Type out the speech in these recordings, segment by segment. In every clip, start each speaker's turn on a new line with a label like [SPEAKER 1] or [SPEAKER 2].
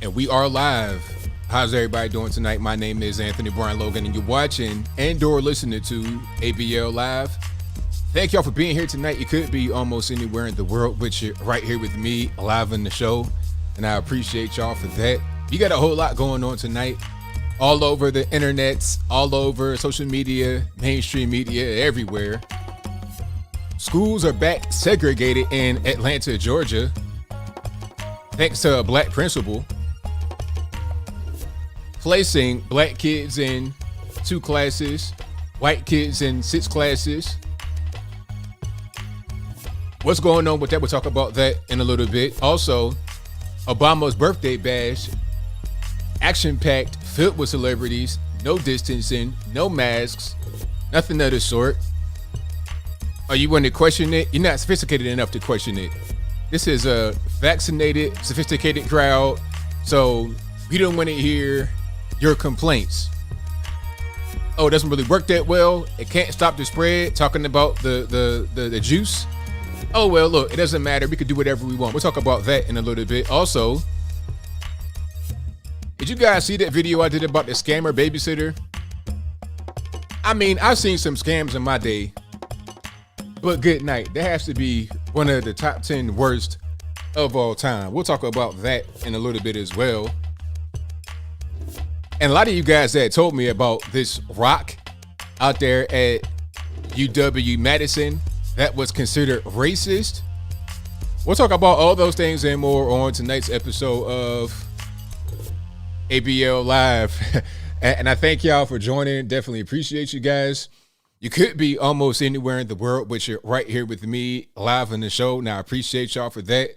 [SPEAKER 1] And we are live. How's everybody doing tonight? My name is Anthony Brian Logan, and you're watching and/or listening to ABL Live. Thank y'all for being here tonight. You could be almost anywhere in the world, but you're right here with me live in the show, and I appreciate y'all for that. You got a whole lot going on tonight, all over the internets, all over social media, mainstream media, everywhere. Schools are back segregated in Atlanta, Georgia, thanks to a black principal placing black kids in 2 classes, white kids in 6 classes. What's going on with that? We'll talk about that in a little bit. Also, Obama's birthday bash, action-packed, filled with celebrities, no distancing, no masks, nothing of the sort. Are you going to question it? You're not sophisticated enough to question it. This is a vaccinated, sophisticated crowd, so we don't want to hear your complaints. Oh, it doesn't really work that well. It can't stop the spread. Talking about the juice. Oh, well, look, it doesn't matter. We could do whatever we want. We'll talk about that in a little bit. Also, did you guys see that video I did about the scammer Babysitter? I mean, I've seen some scams in my day, but good night. That has to be one of the top 10 worst of all time. We'll talk about that in a little bit as well. And a lot of you guys that told me about this rock out there at UW Madison that was considered racist. We'll talk about all those things and more on tonight's episode of ABL Live. And I thank y'all for joining. Definitely appreciate you guys. You could be almost anywhere in the world, but you're right here with me live in the show. Now, I appreciate y'all for that.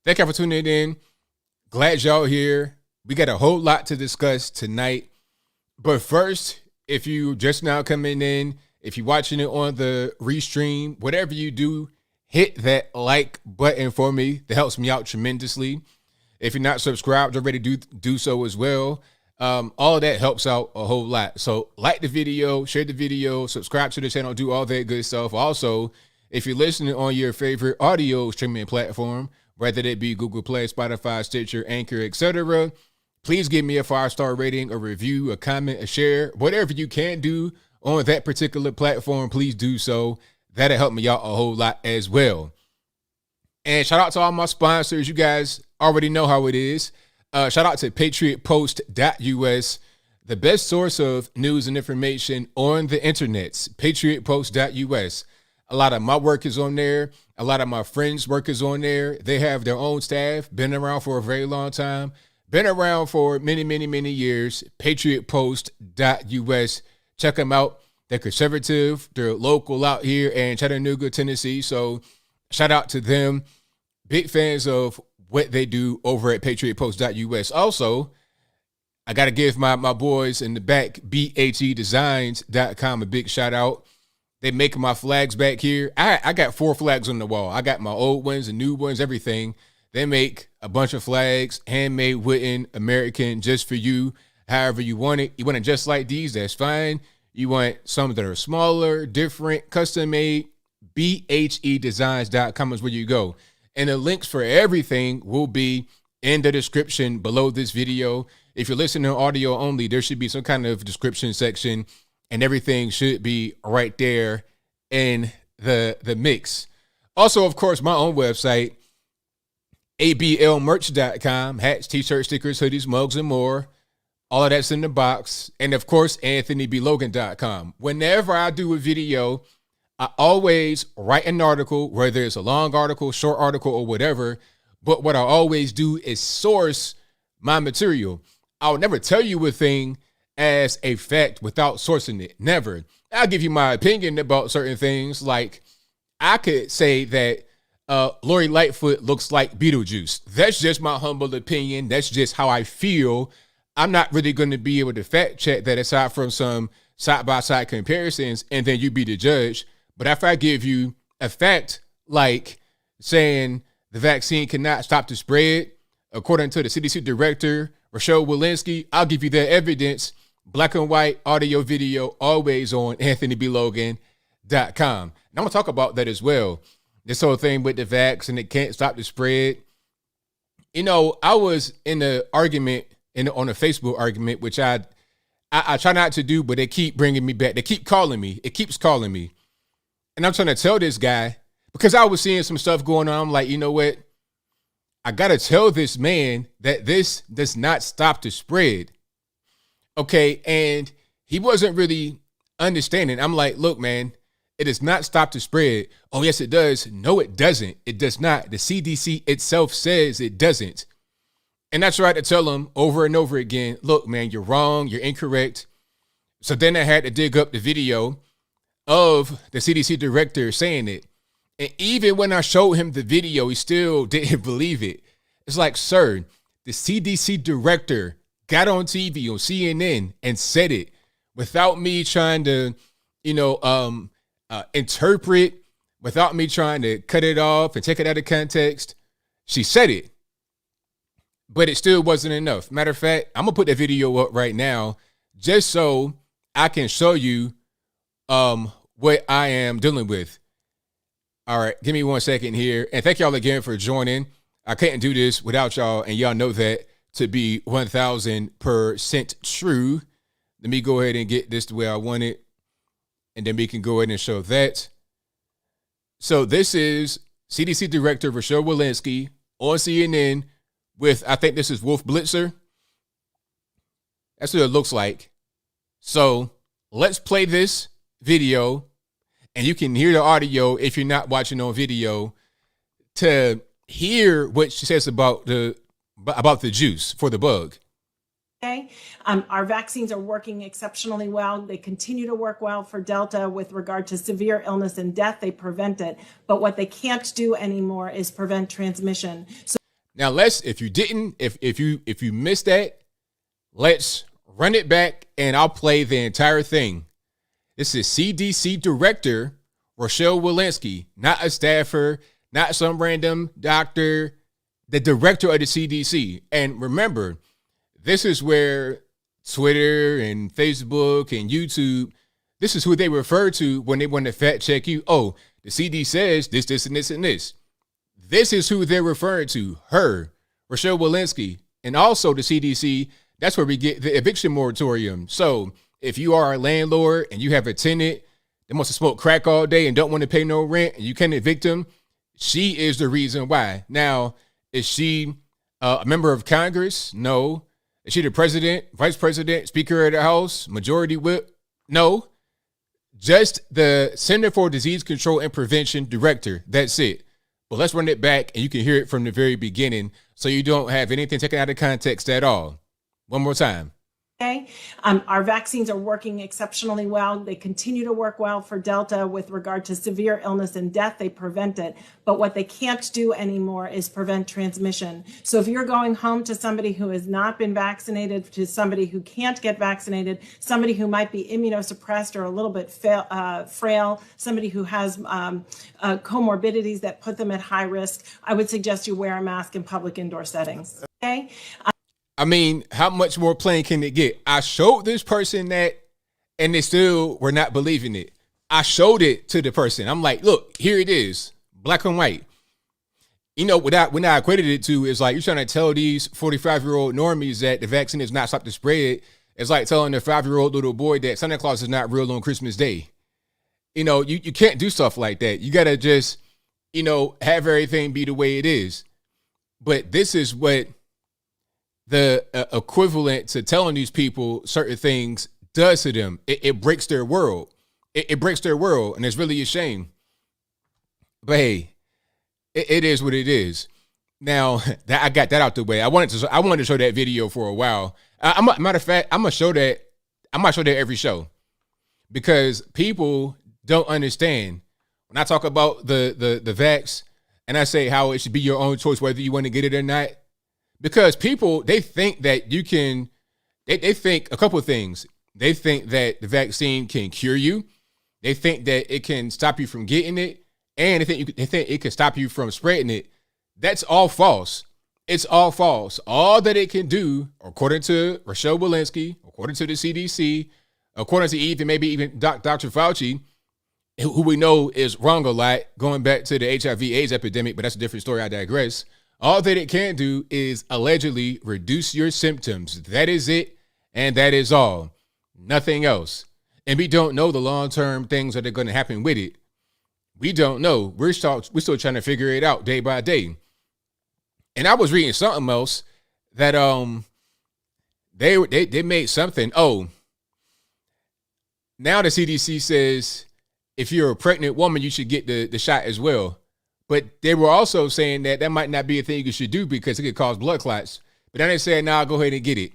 [SPEAKER 1] Thank y'all for tuning in. Glad y'all here. We got a whole lot to discuss tonight. But first, if you just now coming in, if you're watching it on the restream, whatever you do, hit that like button for me. That helps me out tremendously. If you're not subscribed already, do so as well. All of that helps out a whole lot. So like the video, share the video, subscribe to the channel, do all that good stuff. Also, if you're listening on your favorite audio streaming platform, whether it be Google Play, Spotify, Stitcher, Anchor, etc., please give me a 5-star rating, a review, a comment, a share, whatever you can do on that particular platform, please do so. That'll help me out a whole lot as well. And shout out to all my sponsors. You guys already know how it is. Shout out to patriotpost.us, the best source of news and information on the internet. Patriotpost.us. A lot of my work is on there. A lot of my friends' work is on there. They have their own staff, been around for a very long time. Been around for many, many, many years. Patriotpost.us. Check them out. They're conservative. They're local out here in Chattanooga, Tennessee. So shout out to them. Big fans of what they do over at patriotpost.us. Also, I got to give my boys in the back, bhedesigns.com, a big shout out. They make my flags back here. I got 4 flags on the wall. I got my old ones and new ones, everything. They make a bunch of flags, handmade, wooden, American, just for you, however you want it. You want it just like these, that's fine. You want some that are smaller, different, custom made, bhedesigns.com is where you go. And the links for everything will be in the description below this video. If you're listening to audio only, there should be some kind of description section, and everything should be right there in the mix. Also, of course, my own website, ablmerch.com, hats, t-shirts, stickers, hoodies, mugs, and more. All of that's in the box. And of course, anthonyblogan.com. Whenever I do a video, I always write an article, whether it's a long article, short article, or whatever. But what I always do is source my material. I'll never tell you a thing as a fact without sourcing it. Never. I'll give you my opinion about certain things. Like, I could say that Lori Lightfoot looks like Beetlejuice. That's just my humble opinion. That's just how I feel. I'm not really going to be able to fact check that aside from some side-by-side comparisons, and then you be the judge. But if I give you a fact like saying the vaccine cannot stop the spread, according to the CDC director, Rochelle Walensky, I'll give you that evidence, black and white, audio, video, always on anthonyblogan.com. And I'm going to talk about that as well. This whole thing with the vax and it can't stop the spread. I was in the argument on a Facebook argument, which I try not to do, but they keep bringing me back. They keep calling me. It keeps calling me. And I'm trying to tell this guy, because I was seeing some stuff going on. I'm like, you know what? I got to tell this man that this does not stop the spread. Okay. And he wasn't really understanding. I'm like, look, man, it does not stop the spread. Oh, yes, it does. No, it doesn't. It does not. The CDC itself says it doesn't. And I tried to tell him over and over again, look, man, you're wrong. You're incorrect. So then I had to dig up the video of the CDC director saying it. And even when I showed him the video, he still didn't believe it. It's like, sir, the CDC director got on TV on CNN and said it without me trying to, interpret, without me trying to cut it off and take it out of context. She said it, but it still wasn't enough. Matter of fact, I'm gonna put that video up right now just so I can show you what I am dealing with. All right, give me 1 second here. And thank y'all again for joining. I couldn't do this without y'all, and y'all know that to be 1000% true. Let me go ahead and get this the way I want it, and then we can go ahead and show that. So this is CDC Director Rochelle Walensky on CNN with, I think this is Wolf Blitzer. That's what it looks like. So let's play this video, and you can hear the audio if you're not watching on video to hear what she says about the juice for the bug.
[SPEAKER 2] Okay. Our vaccines are working exceptionally well. They continue to work well for Delta with regard to severe illness and death. They prevent it. But what they can't do anymore is prevent transmission. So
[SPEAKER 1] now if you missed that, let's run it back and I'll play the entire thing. This is CDC Director Rochelle Walensky, not a staffer, not some random doctor, the director of the CDC. And remember, this is where Twitter and Facebook and YouTube, this is who they refer to when they want to fact check you. Oh, the CD says this, this, and this, and this. This is who they're referring to, her, Rochelle Walensky. And also the CDC, that's where we get the eviction moratorium. So if you are a landlord and you have a tenant that wants to smoke crack all day and don't want to pay no rent and you can't evict them, she is the reason why. Now, is she a member of Congress? No. Is she the president, vice president, speaker of the House, majority whip? No. Just the Center for Disease Control and Prevention director. That's it. But let's run it back and you can hear it from the very beginning so you don't have anything taken out of context at all. One more time.
[SPEAKER 2] Okay. Our vaccines are working exceptionally well. They continue to work well for Delta with regard to severe illness and death. They prevent it. But what they can't do anymore is prevent transmission. So if you're going home to somebody who has not been vaccinated, to somebody who can't get vaccinated, somebody who might be immunosuppressed or a little bit frail, somebody who has comorbidities that put them at high risk, I would suggest you wear a mask in public indoor settings. Okay.
[SPEAKER 1] I mean, how much more plain can it get? I showed this person that, and they still were not believing it. I showed it to the person. I'm like, look, here it is, black and white. When I equated it to, is like you're trying to tell these 45-year-old normies that the vaccine does not stop the spread. It's like telling a 5-year-old little boy that Santa Claus is not real on Christmas Day. You can't do stuff like that. You got to just, have everything be the way it is. But this is what the equivalent to telling these people certain things does to them. It breaks their world. It breaks their world, and it's really a shame. But hey, it is what it is. Now that I got that out the way, I wanted to show that video for a while. Matter of fact, I'm gonna show that every show because people don't understand when I talk about the vax and I say how it should be your own choice whether you want to get it or not. Because people, they think that you can, they think a couple of things. They think that the vaccine can cure you. They think that it can stop you from getting it. And they think it can stop you from spreading it. That's all false. It's all false. All that it can do, according to Rochelle Walensky, according to the CDC, according to maybe even Dr. Fauci, who we know is wrong a lot, going back to the HIV/AIDS epidemic, but that's a different story. I digress. All that it can do is allegedly reduce your symptoms. That is it, and that is all. Nothing else. And we don't know the long-term things that are going to happen with it. We don't know. We're still trying to figure it out day by day. And I was reading something else that they made something. Oh, now the CDC says if you're a pregnant woman, you should get the shot as well. But they were also saying that might not be a thing you should do because it could cause blood clots. But then they said, nah, go ahead and get it.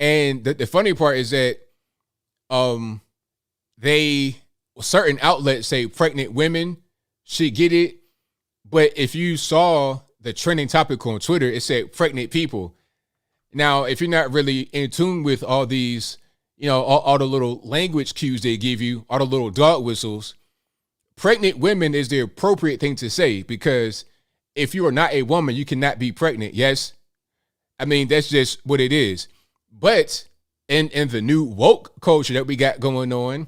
[SPEAKER 1] And the funny part is that certain outlets say pregnant women should get it. But if you saw the trending topic on Twitter, it said pregnant people. Now, if you're not really in tune with all these, all the little language cues they give you, all the little dog whistles, pregnant women is the appropriate thing to say, because if you are not a woman, you cannot be pregnant. Yes. I mean, that's just what it is. But in the new woke culture that we got going on,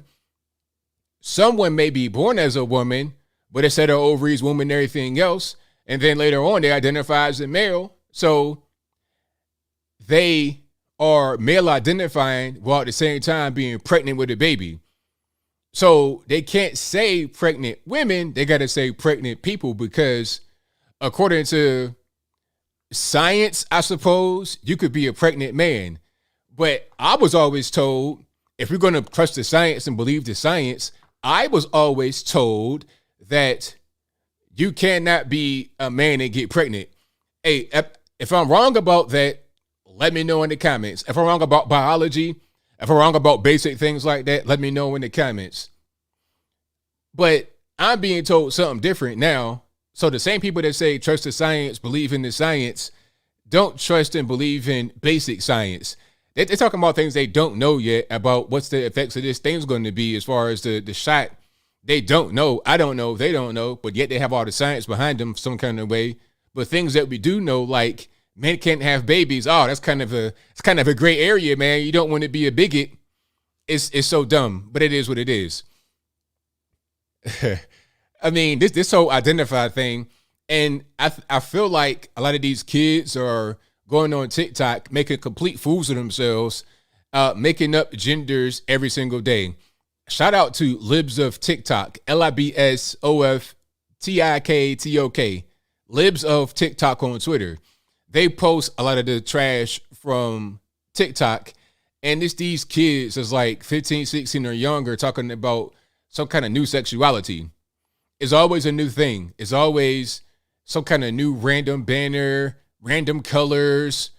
[SPEAKER 1] someone may be born as a woman, but instead of ovaries, woman, and everything else, and then later on they identify as a male. So they are male identifying while at the same time being pregnant with a baby. So they can't say pregnant women, they got to say pregnant people, because according to science, I suppose, you could be a pregnant man. But I was always told, if we're going to trust the science and believe the science, I was always told that you cannot be a man and get pregnant. Hey, if I'm wrong about that, let me know in the comments. If I'm wrong about biology, if I'm wrong about basic things like that, let me know in the comments. But I'm being told something different now. So the same people that say trust the science, believe in the science, don't trust and believe in basic science. They're talking about things they don't know yet about what's the effects of this thing's going to be as far as the shot. They don't know. I don't know. They don't know. But yet they have all the science behind them some kind of way. But things that we do know, like men can't have babies. Oh, it's kind of a gray area, man. You don't want to be a bigot. It's so dumb, but it is what it is. I mean, this whole identify thing, and I feel like a lot of these kids are going on TikTok, making complete fools of themselves, making up genders every single day. Shout out to Libs of TikTok, LIBSOFTIKTOK, Libs of TikTok on Twitter. They post a lot of the trash from TikTok, and it's these kids that's like 15, 16 or younger talking about some kind of new sexuality. It's always a new thing. It's always some kind of new random banner, random colors.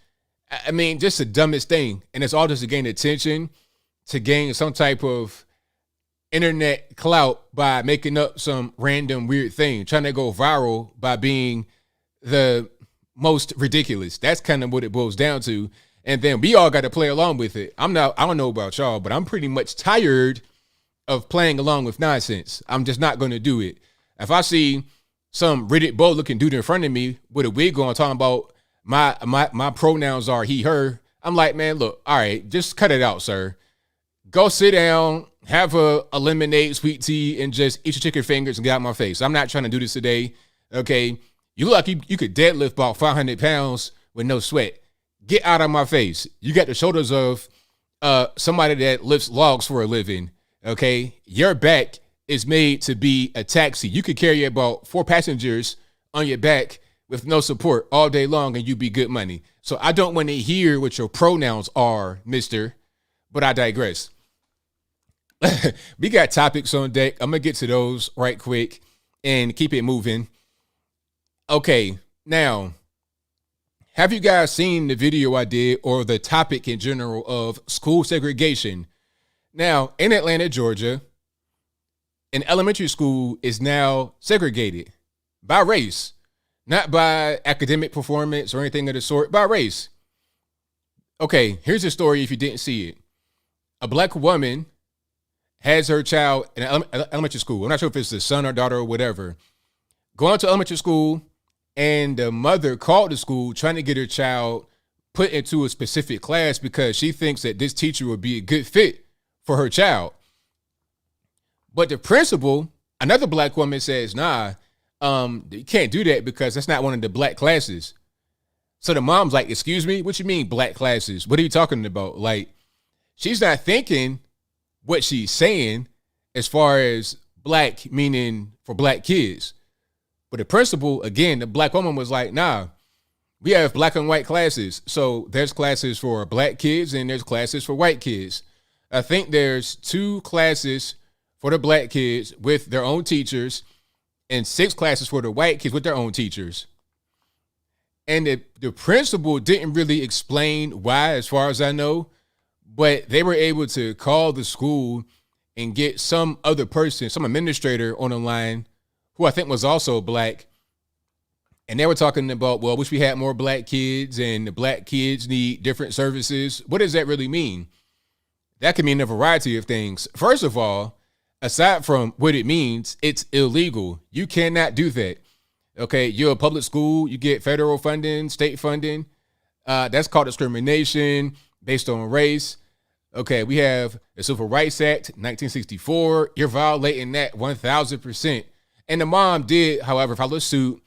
[SPEAKER 1] I mean, just the dumbest thing. And it's all just to gain attention, to gain some type of internet clout by making up some random weird thing, trying to go viral by being the most ridiculous. That's kind of what it boils down to. And then we all got to play along with it. I don't know about y'all, but I'm pretty much tired of playing along with nonsense. I'm just not going to do it. If I see some Reddit bow looking dude in front of me with a wig on talking about my pronouns are he, her, I'm like, man, look, all right, just cut it out, sir. Go sit down, have a lemonade, sweet tea, and just eat your chicken fingers and get out my face. I'm not trying to do this today, okay? You look like you could deadlift about 500 pounds with no sweat. Get out of my face. You got the shoulders of somebody that lifts logs for a living, okay? Your back is made to be a taxi. You could carry about 4 passengers on your back with no support all day long and you be good money. So I don't want to hear what your pronouns are, mister, but I digress. We got topics on deck. I'm going to get to those right quick and keep it moving. Okay, now, have you guys seen the video I did or the topic in general of school segregation? Now, in Atlanta, Georgia, an elementary school is now segregated by race, not by academic performance or anything of the sort, by race. Okay, here's the story if you didn't see it. A black woman has her child in elementary school. I'm not sure if it's the son or daughter or whatever. Going to elementary school, and the mother called the school trying to get her child put into a specific class because she thinks that this teacher would be a good fit for her child. But the principal, another black woman, says, nah, You can't do that because that's not one of the black classes. So the mom's like, excuse me, what you mean black classes? What are you talking about? Like, she's not thinking what she's saying as far as black meaning for black kids. But the principal, again, the black woman was like, nah, we have black and white classes. So there's classes for black kids and there's classes for white kids. I think there's 2 classes for the black kids with their own teachers and 6 classes for the white kids with their own teachers. And the principal didn't really explain why, as far as I know, but they were able to call the school and get some other person, some administrator on the line who I think was also black. And they were talking about, well, wish we had more black kids and the black kids need different services. What does that really mean? That can mean a variety of things. First of all, aside from what it means, it's illegal. You cannot do that. Okay, you're a public school, you get federal funding, state funding. That's called discrimination based on race. Okay, we have the Civil Rights Act, 1964. You're violating that 1,000%. And the mom did, however, file a suit,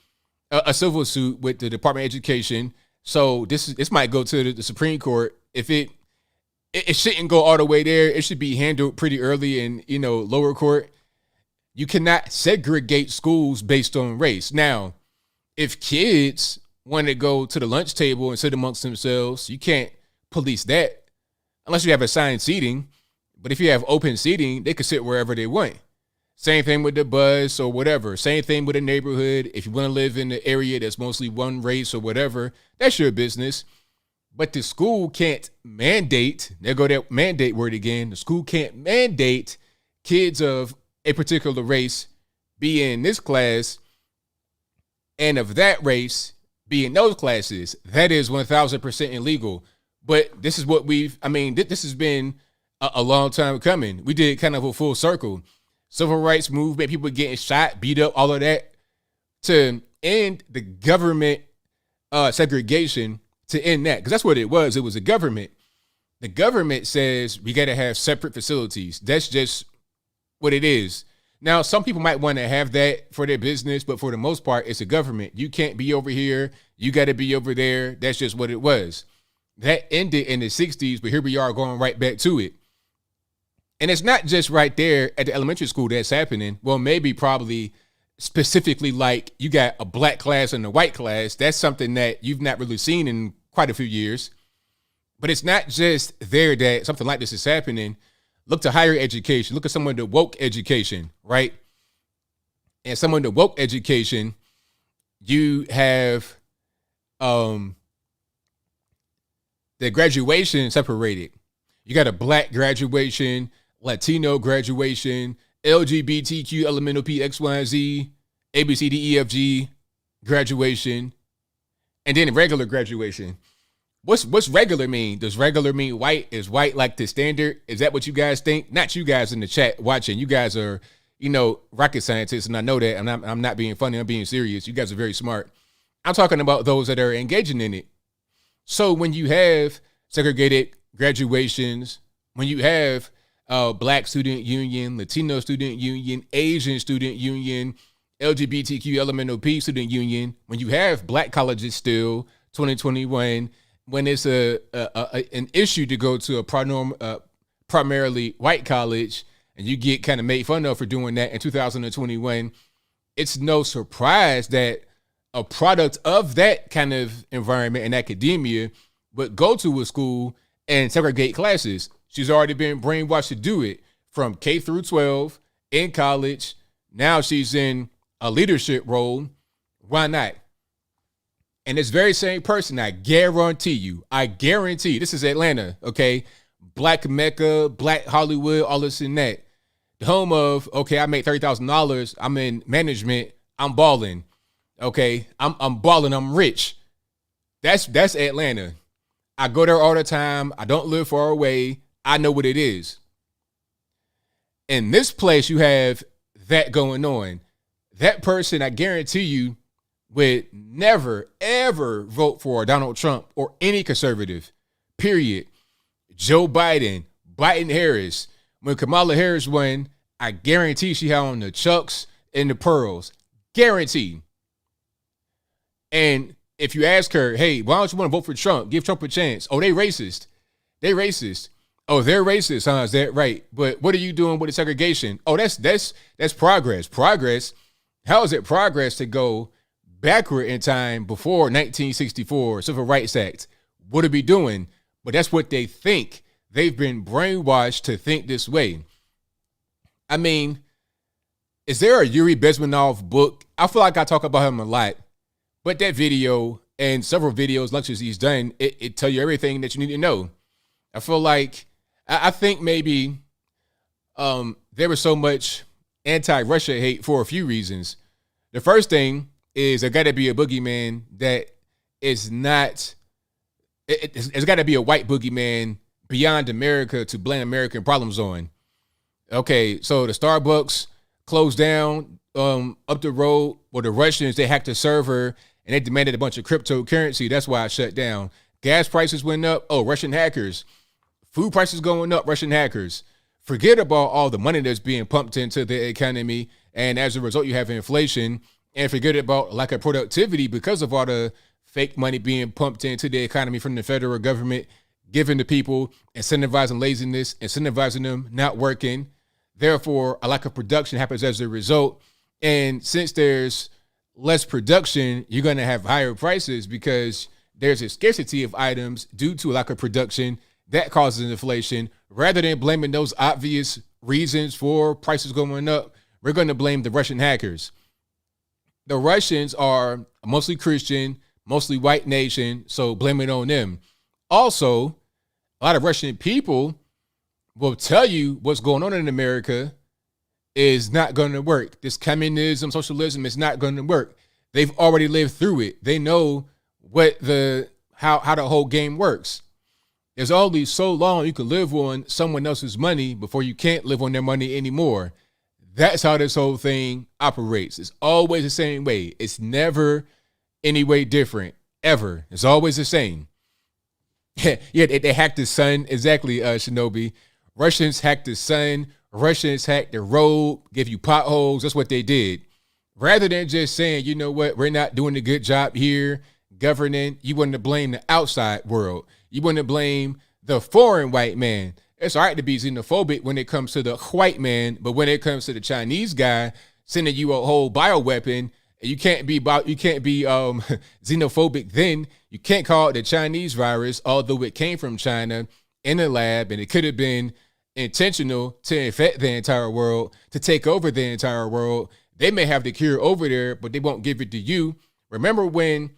[SPEAKER 1] a civil suit with the Department of Education. So this might go to the Supreme Court. If it shouldn't go all the way there, it should be handled pretty early in, lower court. You cannot segregate schools based on race. Now, if kids want to go to the lunch table and sit amongst themselves, you can't police that unless you have assigned seating. But if you have open seating, they can sit wherever they want. Same thing with the bus or whatever. Same thing with the neighborhood. If you want to live in the area that's mostly one race or whatever, that's your business. But the school can't mandate, there go that mandate word again, the school can't mandate kids of a particular race be in this class and of that race be in those classes. That is 1,000% illegal. But this is what this has been a long time coming. We did kind of a full circle. Civil rights movement, people getting shot, beat up, all of that, to end the government segregation, to end that. Because that's what it was. It was a government. The government says we got to have separate facilities. That's just what it is. Now, some people might want to have that for their business, but for the most part, it's a government. You can't be over here. You got to be over there. That's just what it was. That ended in the 60s, but here we are going right back to it. And it's not just right there at the elementary school that's happening. Well, maybe probably specifically like you got a black class and a white class. That's something that you've not really seen in quite a few years. But it's not just there that something like this is happening. Look to higher education. Look at someone to woke education, right? And someone to woke education, you have the graduation separated. You got a black graduation, Latino graduation, LGBTQ, elemental P, X, Y, Z, A, B, C, D, E, F, G graduation, and then regular graduation. What's regular mean? Does regular mean white? Is white like the standard? Is that what you guys think? Not you guys in the chat watching. You guys are, rocket scientists, and I know that. And I'm not being funny. I'm being serious. You guys are very smart. I'm talking about those that are engaging in it. So when you have segregated graduations, when you have Black student union, Latino student union, Asian student union, LGBTQ elemental P student union, when you have black colleges still, 2021, when it's an issue to go to a primarily white college, and you get kind of made fun of for doing that in 2021, it's no surprise that a product of that kind of environment and academia would go to a school and segregate classes. She's already been brainwashed to do it from K through 12 in college. Now she's in a leadership role. Why not? And this very same person, I guarantee, this is Atlanta, okay? Black Mecca, Black Hollywood, all this and that. The home of, okay, I make $30,000. I'm in management. I'm balling. Okay, I'm balling. I'm rich. That's Atlanta. I go there all the time. I don't live far away. I know what it is. In this place, you have that going on. That person, I guarantee you, would never, ever vote for Donald Trump or any conservative, period. Joe Biden, Biden-Harris. When Kamala Harris won, I guarantee she had on the chucks and the pearls. Guarantee. And if you ask her, hey, why don't you want to vote for Trump? Give Trump a chance. Oh, they racist. They racist. Oh, they're racist, huh? Is that right? But what are you doing with the segregation? Oh, that's progress. Progress. How is it progress to go backward in time before 1964 Civil Rights Act? What are we doing? But that's what they think. They've been brainwashed to think this way. I mean, is there a Yuri Bezmenov book? I feel like I talk about him a lot, but that video and several videos, lectures he's done, it tell you everything that you need to know. I feel like, I think maybe there was so much anti-Russia hate for a few reasons. The first thing is there got to be a boogeyman that is not, it's got to be a white boogeyman beyond America to blame American problems on. Okay, so the Starbucks closed down up the road. Well, the Russians, they hacked the server and they demanded a bunch of cryptocurrency. That's why I shut down. Gas prices went up. Oh, Russian hackers. Food prices going up. Russian hackers. Forget about all the money that's being pumped into the economy. And as a result, you have inflation. And forget about lack of productivity because of all the fake money being pumped into the economy from the federal government, giving the people, incentivizing laziness, incentivizing them not working. Therefore, a lack of production happens as a result. And since there's less production, you're going to have higher prices because there's a scarcity of items due to a lack of production that causes inflation. Rather than blaming those obvious reasons for prices going up, we're going to blame the Russian hackers. The Russians are mostly Christian, mostly white nation, so blame it on them. Also, a lot of Russian people will tell you what's going on in America is not going to work. This communism, socialism is not going to work. They've already lived through it. They know what how the whole game works. There's only so long you can live on someone else's money before you can't live on their money anymore. That's how this whole thing operates. It's always the same way. It's never any way different, ever. It's always the same. Yeah, they hacked the sun. Exactly, Shinobi. Russians hacked the sun. Russians hacked the road, give you potholes. That's what they did. Rather than just saying, you know what, we're not doing a good job here governing, you want to blame the outside world. You want to blame the foreign white man. It's all right to be xenophobic when it comes to the white man, but when it comes to the Chinese guy sending you a whole bioweapon, you can't be xenophobic then. You can't call it the Chinese virus, although it came from China in a lab, and it could have been intentional to infect the entire world, to take over the entire world. They may have the cure over there, but they won't give it to you. Remember when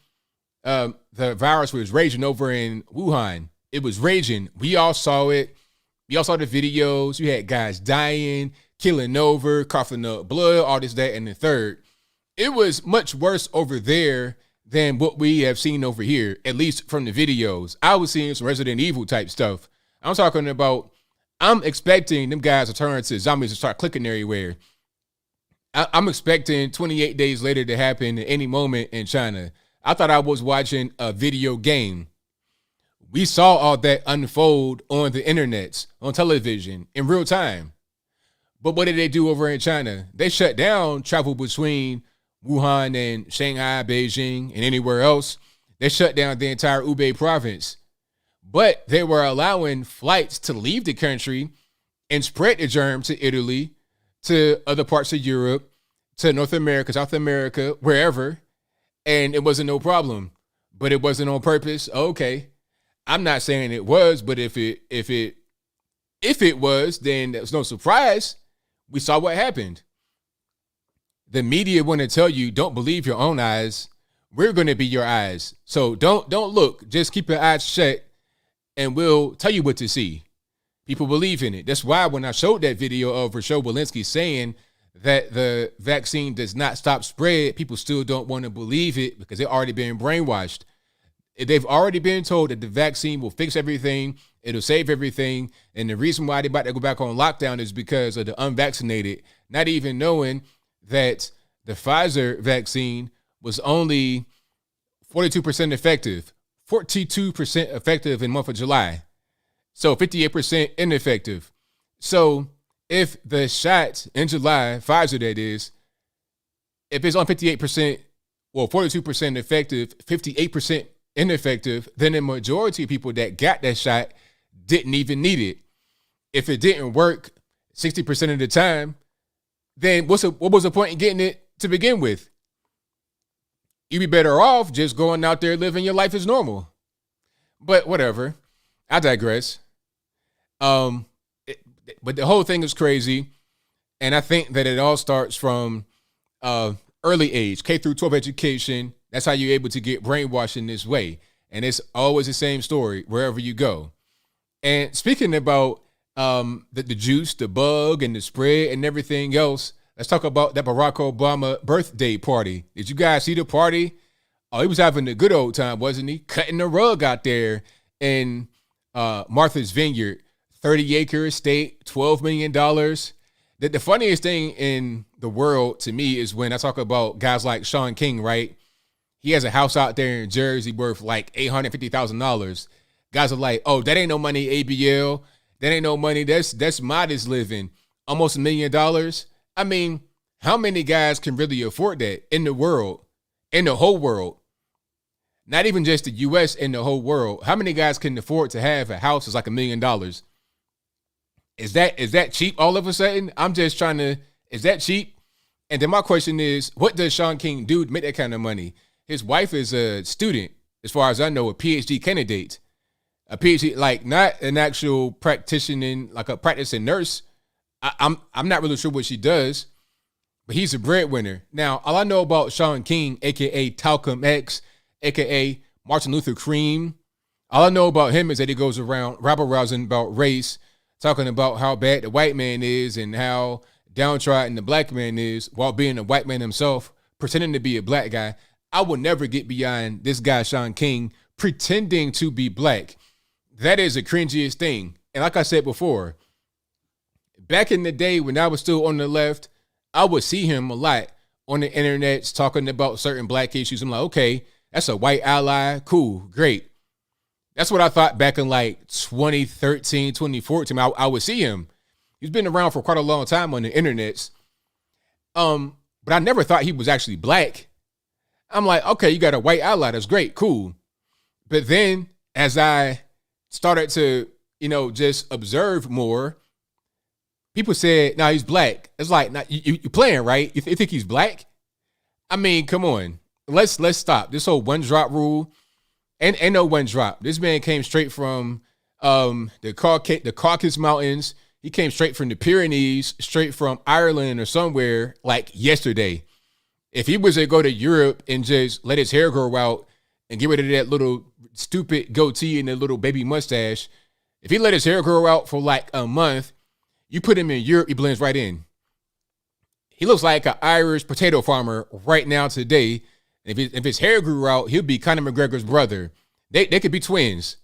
[SPEAKER 1] the virus was raging over in Wuhan? It was raging. We all saw it. We all saw the videos. You had guys dying, killing over, coughing up blood, all this, that, and the third. It was much worse over there than what we have seen over here, at least from the videos. I was seeing some Resident Evil type stuff. I'm talking about, I'm expecting them guys to turn into zombies and start clicking everywhere. I'm expecting 28 days later to happen at any moment in China. I thought I was watching a video game. We saw all that unfold on the internet, on television, in real time. But what did they do over in China? They shut down travel between Wuhan and Shanghai, Beijing, and anywhere else. They shut down the entire Hubei province. But they were allowing flights to leave the country and spread the germ to Italy, to other parts of Europe, to North America, South America, wherever. And it wasn't no problem. But it wasn't on purpose. Okay. I'm not saying it was, but if it was, then there's no surprise. We saw what happened. The media want to tell you, don't believe your own eyes. We're going to be your eyes. So don't look. Just keep your eyes shut, and we'll tell you what to see. People believe in it. That's why when I showed that video of Rochelle Walensky saying that the vaccine does not stop spread, people still don't want to believe it because they've already been brainwashed. They've already been told that the vaccine will fix everything. It'll save everything. And the reason why they're about to go back on lockdown is because of the unvaccinated, not even knowing that the Pfizer vaccine was only 42% effective, 42% effective in the month of July. So 58% ineffective. So if the shot in July, Pfizer that is, if it's on 58%, well, 42% effective, 58% ineffective, then the majority of people that got that shot didn't even need it. If it didn't work 60% of the time, then what was the point in getting it to begin with? You'd be better off just going out there living your life as normal. But whatever. I digress. But the whole thing is crazy. And I think that it all starts from early age, K through 12 education. That's how you're able to get brainwashed in this way. And it's always the same story wherever you go. And speaking about the juice, the bug, and the spread and everything else, let's talk about that Barack Obama birthday party. Did you guys see the party? Oh, he was having a good old time, wasn't he? Cutting the rug out there in Martha's Vineyard, 30-acre estate, $12 million. The funniest thing in the world to me is when I talk about guys like Shaun King, right? He has a house out there in Jersey worth like $850,000. Guys are like, oh, that ain't no money, ABL. That ain't no money. That's modest living. Almost $1 million. I mean, how many guys can really afford that in the world, in the whole world? Not even just the U.S., in the whole world. How many guys can afford to have a house that's like $1 million? Is that cheap all of a sudden? I'm just trying to, is that cheap? And then my question is, what does Shaun King do to make that kind of money? His wife is a student, as far as I know, a PhD candidate. A PhD, like not an actual practitioner, like a practicing nurse. I'm not really sure what she does, but he's a breadwinner. Now, all I know about Shaun King, a.k.a. Talcum X, a.k.a. Martin Luther Cream, all I know about him is that he goes around rabble-rousing about race, talking about how bad the white man is and how downtrodden the black man is while being a white man himself, pretending to be a black guy. I will never get beyond this guy, Shaun King, pretending to be black. That is the cringiest thing. And like I said before, back in the day when I was still on the left, I would see him a lot on the internet talking about certain black issues. I'm like, okay, that's a white ally. Cool, great. That's what I thought back in like 2013, 2014. I would see him. He's been around for quite a long time on the internet. But I never thought he was actually black. I'm like, okay, you got a white ally. That's great, cool. But then as I started to, just observe more, people said, no, he's black. It's like, nah, you're playing, right? You think he's black? I mean, come on. Let's stop. This whole one drop rule, and no one drop. This man came straight from the Caucasus Mountains. He came straight from the Pyrenees, straight from Ireland or somewhere, like yesterday. If he was to go to Europe and just let his hair grow out and get rid of that little stupid goatee and the little baby mustache, if he let his hair grow out for like a month, you put him in Europe, he blends right in. He looks like an Irish potato farmer right now today. If his hair grew out, he'll be Conor McGregor's brother. They could be twins.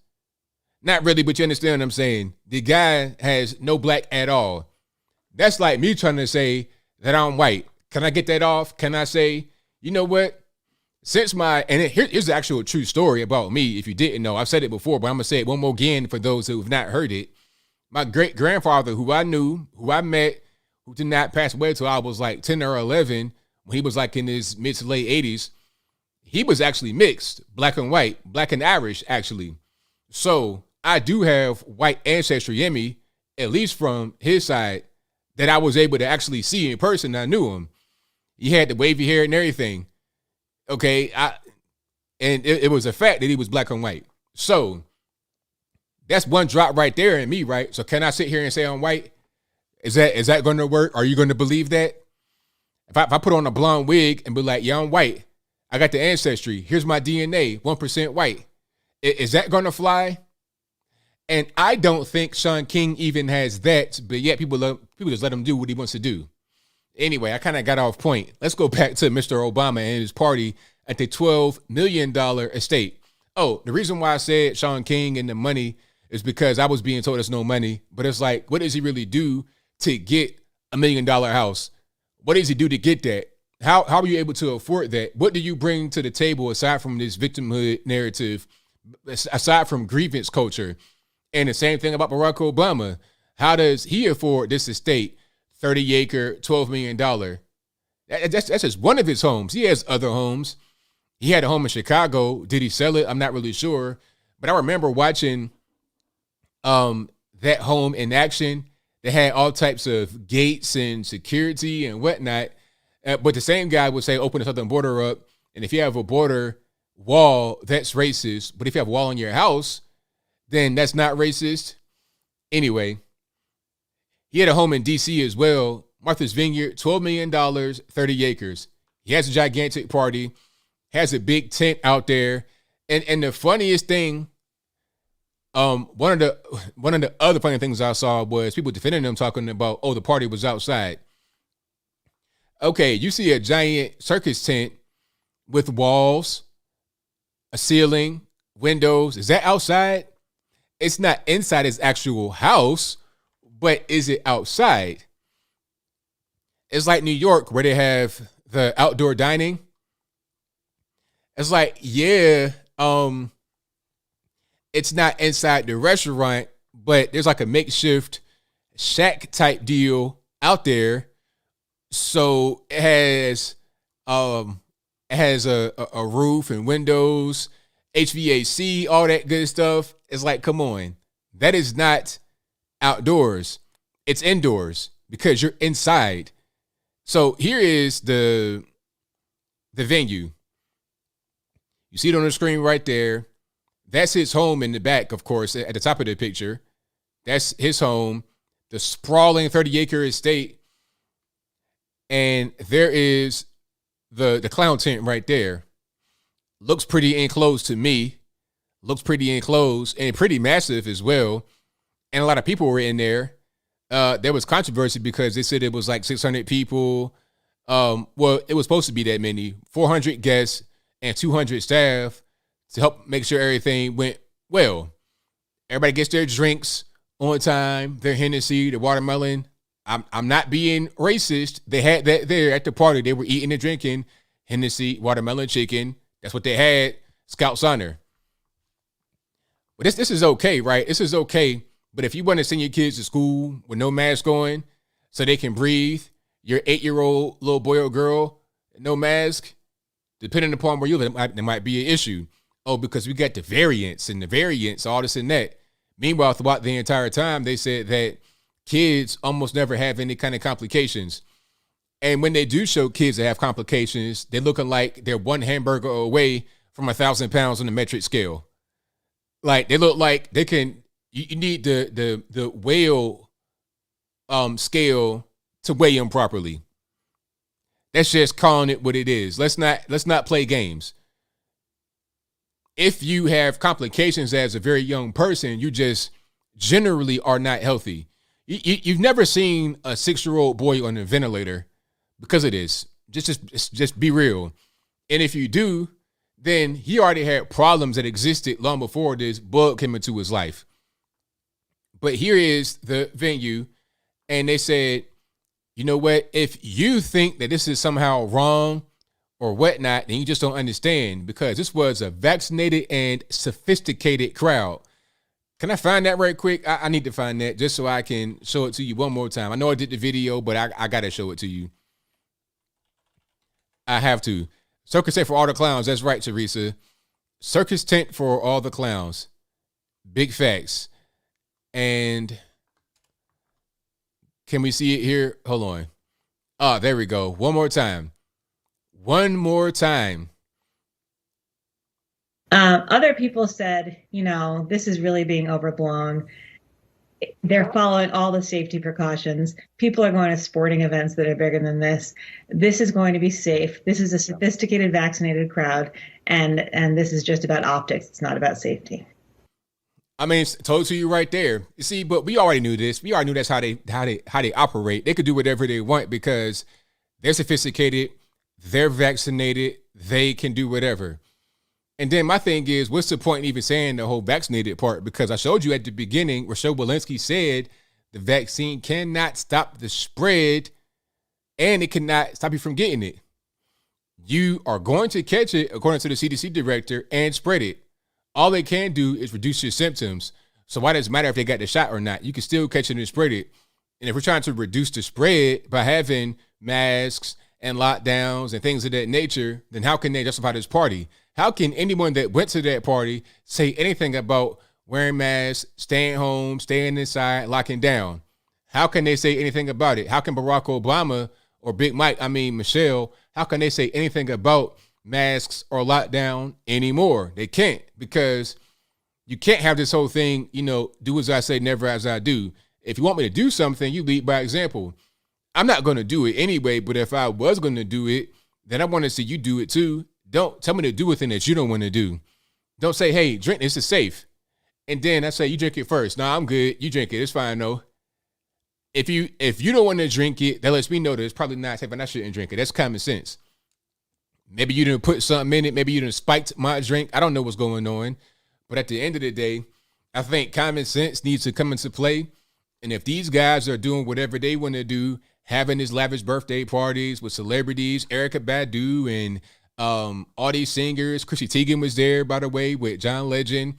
[SPEAKER 1] Not really, but you understand what I'm saying. The guy has no black at all. That's like me trying to say that I'm white. Can I get that off? Can I say, you know what? Here's the actual true story about me. If you didn't know, I've said it before, but I'm going to say it one more again for those who have not heard it. My great grandfather, who I knew, who I met, who did not pass away until I was like 10 or 11, when he was like in his mid to late 80s, he was actually mixed, black and white, black and Irish, actually. So I do have white ancestry in me, at least from his side, that I was able to actually see in person. I knew him. He had the wavy hair and everything. Okay, and it was a fact that he was black and white. So that's one drop right there in me, right? So can I sit here and say I'm white? Is that going to work? Are you going to believe that? If I put on a blonde wig and be like, yeah, I'm white. I got the ancestry. Here's my DNA, 1% white. Is that going to fly? And I don't think Shaun King even has that, but yet people just let him do what he wants to do. Anyway, I kind of got off point. Let's go back to Mr. Obama and his party at the $12 million estate. Oh, the reason why I said Shaun King and the money is because I was being told there's no money, but it's like, what does he really do to get $1 million house? What does he do to get that? How are you able to afford that? What do you bring to the table aside from this victimhood narrative, aside from grievance culture? And the same thing about Barack Obama. How does he afford this estate, 30-acre, $12 million? That's just one of his homes. He has other homes. He had a home in Chicago. Did he sell it? I'm not really sure. But I remember watching that home in action. They had all types of gates and security and whatnot. But the same guy would say, open the southern border up. And if you have a border wall, that's racist. But if you have a wall on your house, then that's not racist. Anyway, he had a home in D.C. as well. Martha's Vineyard, $12 million, 30 acres. He has a gigantic party, has a big tent out there. And the funniest thing, one of the other funny things I saw was people defending him, talking about, oh, the party was outside. Okay, you see a giant circus tent with walls, a ceiling, windows. Is that outside? It's not inside his actual house, but is it outside? It's like New York where they have the outdoor dining. It's like, yeah, it's not inside the restaurant, but there's like a makeshift shack type deal out there. So it has a roof and windows, HVAC, all that good stuff. It's like, come on, that is not outdoors. It's indoors because you're inside. So here is the venue. You see it on the screen right there. That's his home in the back, of course, at the top of the picture. That's his home, the sprawling 30-acre estate. And there is the clown tent right there. Looks pretty enclosed to me. Looks pretty enclosed and pretty massive as well. And a lot of people were in there. There was controversy because they said it was like 600 people. Well, it was supposed to be that many. 400 guests and 200 staff to help make sure everything went well. Everybody gets their drinks on time, their Hennessy, the watermelon. I'm not being racist. They had that there at the party. They were eating and drinking Hennessy, watermelon, chicken. That's what they had. Scout's honor. But this is okay, right? This is okay. But if you want to send your kids to school with no mask on so they can breathe, your 8-year-old little boy or girl, no mask, depending upon where you live, there might be an issue. Oh, because we got the variants, all this and that. Meanwhile, throughout the entire time, they said that kids almost never have any kind of complications. And when they do show kids that have complications, they're looking like they're one hamburger away from 1,000 pounds on the metric scale. Like they look like they can. You need the whale scale to weigh them properly. That's just calling it what it is. Let's not play games. If you have complications as a very young person, you just generally are not healthy. You've never seen a 6-year-old boy on a ventilator because of this. Just be real. And if you do, then he already had problems that existed long before this bug came into his life. But here is the venue, and they said, you know what? If you think that this is somehow wrong or whatnot, then you just don't understand, because this was a vaccinated and sophisticated crowd. Can I find that right quick? I need to find that just so I can show it to you one more time. I know I did the video, but I got to show it to you. I have to. Circus tent for all the clowns. That's right, Teresa. Circus tent for all the clowns. Big facts. And can we see it here? Hold on. Oh, there we go. One more time.
[SPEAKER 3] Other people said, this is really being overblown. They're following all the safety precautions. People are going to sporting events that are bigger than this. This is going to be safe. This is a sophisticated, vaccinated crowd, and this is just about optics. It's not about safety.
[SPEAKER 1] I mean, it's told to you right there. You see, but we already knew this. We already knew that's how they operate. They could do whatever they want because they're sophisticated, they're vaccinated, they can do whatever. And then my thing is, what's the point in even saying the whole vaccinated part? Because I showed you at the beginning, Rochelle Walensky said the vaccine cannot stop the spread and it cannot stop you from getting it. You are going to catch it, according to the CDC director, and spread it. All they can do is reduce your symptoms. So why does it matter if they got the shot or not? You can still catch it and spread it. And if we're trying to reduce the spread by having masks and lockdowns and things of that nature, then how can they justify this party? How can anyone that went to that party say anything about wearing masks, staying home, staying inside, locking down? How can they say anything about it? How can Barack Obama or Michelle, how can they say anything about masks or lockdown anymore? They can't, because you can't have this whole thing, do as I say, never as I do. If you want me to do something, you lead by example. I'm not going to do it anyway, but if I was going to do it, then I want to see you do it too. Don't tell me to do a thing that you don't want to do. Don't say, hey, drink this, is safe. And then I say, you drink it first. No, I'm good. You drink it. It's fine, though. If you don't want to drink it, that lets me know that it's probably not safe and I shouldn't drink it. That's common sense. Maybe you didn't put something in it. Maybe you didn't spiked my drink. I don't know what's going on. But at the end of the day, I think common sense needs to come into play. And if these guys are doing whatever they want to do, having these lavish birthday parties with celebrities, Erykah Badu and all these singers, Chrissy Teigen was there, by the way, with John Legend.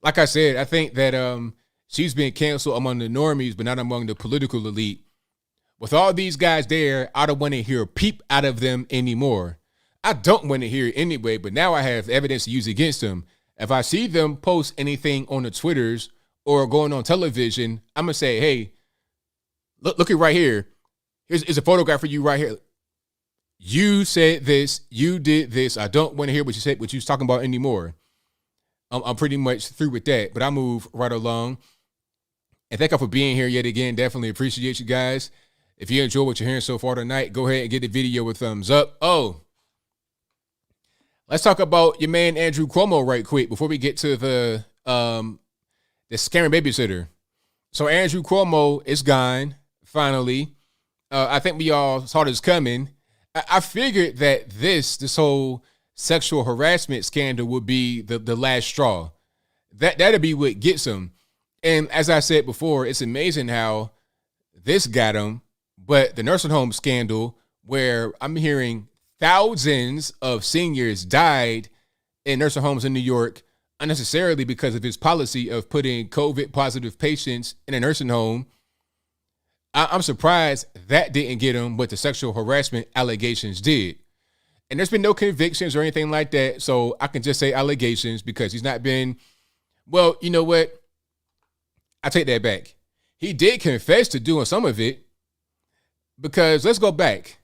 [SPEAKER 1] Like I said, I think that she's been canceled among the normies, but not among the political elite. With all these guys there, I don't want to hear a peep out of them anymore. I don't want to hear it anyway, but now I have evidence to use against them. If I see them post anything on the Twitters or going on television, I'm going to say, hey, look at right here. Here's a photograph for you right here. You said this. You did this. I don't want to hear what you said, what you was talking about anymore. I'm pretty much through with that, but I move right along. And thank you for being here yet again. Definitely appreciate you guys. If you enjoy what you're hearing so far tonight, go ahead and give the video a thumbs up. Oh, let's talk about your man Andrew Cuomo right quick before we get to the scamming babysitter. So Andrew Cuomo is gone finally. I think we all saw this coming. I figured that this whole sexual harassment scandal would be the last straw. That'd be what gets him. And as I said before, it's amazing how this got him, but the nursing home scandal, where I'm hearing thousands of seniors died in nursing homes in New York unnecessarily because of his policy of putting COVID positive patients in a nursing home. I'm surprised that didn't get him, but the sexual harassment allegations did. And there's been no convictions or anything like that, so I can just say allegations because he's not been, well, you know what? I take that back. He did confess to doing some of it because let's go back.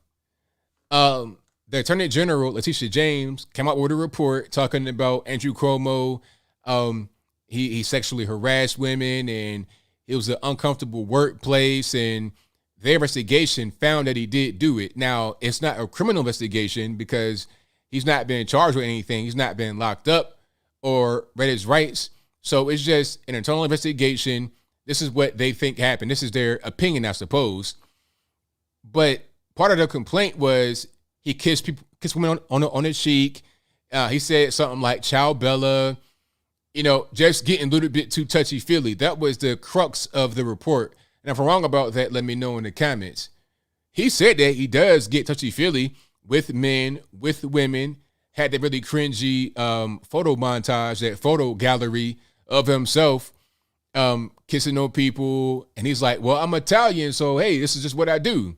[SPEAKER 1] The Attorney General, Letitia James, came out with a report talking about Andrew Cuomo. He sexually harassed women and it was an uncomfortable workplace, and their investigation found that he did do it. Now, it's not a criminal investigation because he's not been charged with anything. He's not been locked up or read his rights. So it's just an internal investigation. This is what they think happened. This is their opinion, I suppose. But part of the complaint was he kissed women on the cheek. He said something like "Ciao Bella," just getting a little bit too touchy-feely. That was the crux of the report. And if I'm wrong about that, let me know in the comments. He said that he does get touchy-feely with men, with women, had that really cringy photo montage, that photo gallery of himself kissing on people. And he's like, well, I'm Italian, so hey, this is just what I do.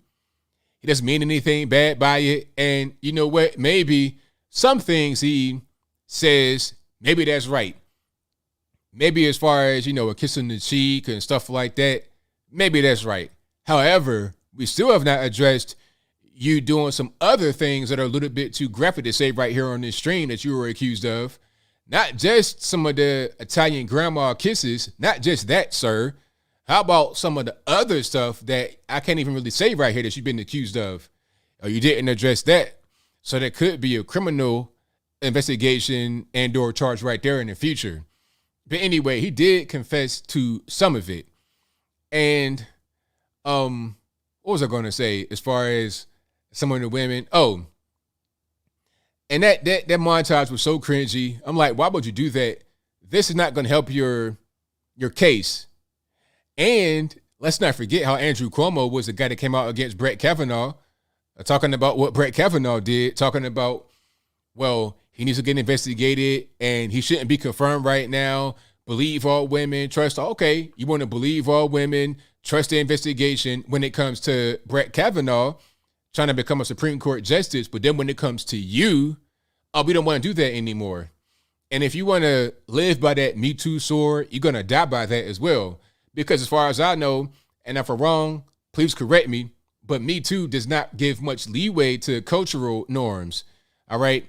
[SPEAKER 1] He doesn't mean anything bad by it. And you know what? Maybe some things he says, maybe that's right. Maybe as far as, a kiss on the cheek and stuff like that, maybe that's right. However, we still have not addressed you doing some other things that are a little bit too graphic to say right here on this stream that you were accused of. Not just some of the Italian grandma kisses, not just that, sir. How about some of the other stuff that I can't even really say right here that you've been accused of? Or you didn't address that. So there could be a criminal investigation and or charge right there in the future. But anyway, he did confess to some of it. And what was I going to say as far as some of the women? Oh, and that montage was so cringy. I'm like, why would you do that? This is not going to help your case. And let's not forget how Andrew Cuomo was the guy that came out against Brett Kavanaugh, talking about what Brett Kavanaugh did, talking about, well, he needs to get investigated and he shouldn't be confirmed right now. Believe all women, trust. Okay, you want to believe all women, trust the investigation when it comes to Brett Kavanaugh. trying to become a Supreme Court justice. But then when it comes to you, oh, we don't want to do that anymore. And if you want to live by that Me Too sword, you're going to die by that as well. Because as far as I know, and if I'm wrong, please correct me, but Me Too does not give much leeway to cultural norms. All right.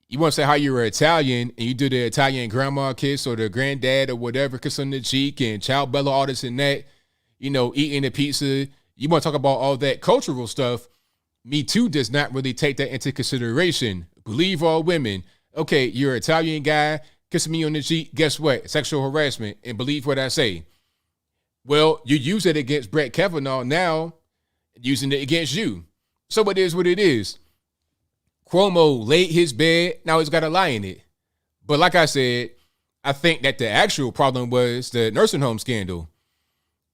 [SPEAKER 1] You want to say how you were Italian and you do the Italian grandma kiss or the granddad or whatever, kiss on the cheek and child Bella, all this and that, you know, eating the pizza. You want to talk about all that cultural stuff. Me Too does not really take that into consideration. Believe all women. Okay, you're an Italian guy kissing me on the cheek. Guess what? Sexual harassment. And believe what I say. Well, you use it against Brett Kavanaugh now, using it against you. So it is what it is. Cuomo laid his bed. Now he's got a lie in it. But like I said, I think that the actual problem was the nursing home scandal.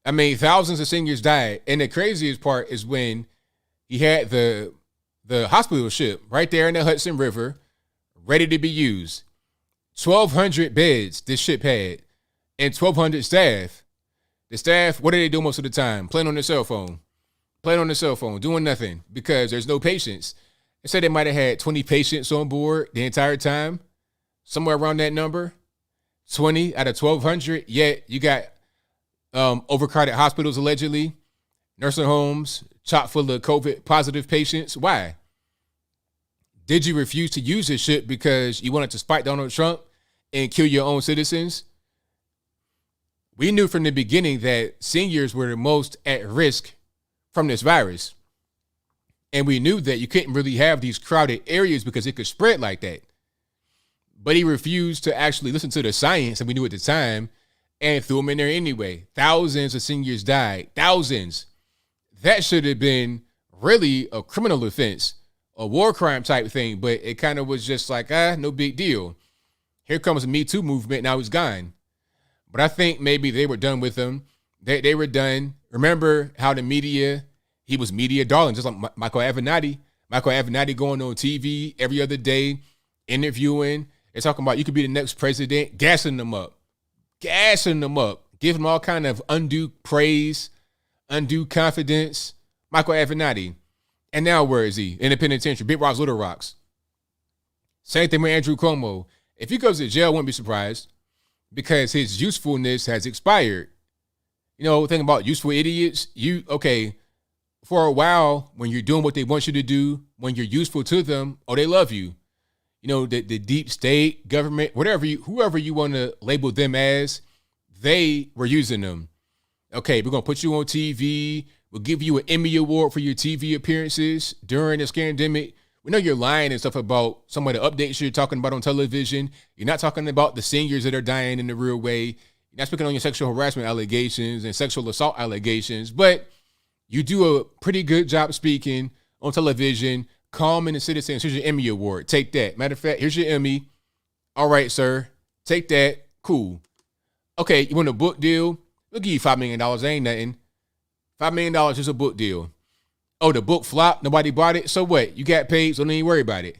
[SPEAKER 1] I mean, thousands of seniors died. And the craziest part is when he had the hospital ship right there in the Hudson River, ready to be used. 1,200 beds this ship had and 1,200 staff. The staff, what do they do most of the time? Playing on their cell phone. Playing on their cell phone, doing nothing because there's no patients. They said they might have had 20 patients on board the entire time. Somewhere around that number. 20 out of 1,200. Yet you got overcrowded hospitals allegedly. Nursing homes chock full of COVID positive patients. Why? Did you refuse to use this shit because you wanted to spite Donald Trump and kill your own citizens? We knew from the beginning that seniors were the most at risk from this virus. And we knew that you couldn't really have these crowded areas because it could spread like that. But he refused to actually listen to the science, and we knew at the time, and threw them in there anyway. Thousands of seniors died. Thousands. That should have been really a criminal offense. A war crime type thing, but it kind of was just like, no big deal. Here comes the Me Too movement, now he's gone. But I think maybe they were done with him. They were done. Remember how the media, he was media darling, just like Michael Avenatti. Michael Avenatti going on TV every other day, interviewing. They're talking about you could be the next president, gassing them up, giving them all kind of undue praise, undue confidence. Michael Avenatti. And now where is he? In the penitentiary. Big Rocks, Little Rocks. Same thing with Andrew Cuomo. If he goes to jail, I wouldn't be surprised because his usefulness has expired. You know, think about useful idiots. For a while, when you're doing what they want you to do, when you're useful to them, they love you. You know, the deep state, government, whoever you want to label them as, they were using them. Okay, we're going to put you on TV. We'll give you an Emmy Award for your TV appearances during this pandemic. We know you're lying and stuff about some of the updates you're talking about on television. You're not talking about the seniors that are dying in the real way. You're not speaking on your sexual harassment allegations and sexual assault allegations, but you do a pretty good job speaking on television, calming the citizens. Here's your Emmy Award. Take that. Matter of fact, here's your Emmy. All right, sir. Take that. Cool. Okay, you want a book deal? We'll give you $5 million. Ain't nothing. $5 million is a book deal. Oh, the book flopped. Nobody bought it. So what? You got paid, so don't even worry about it.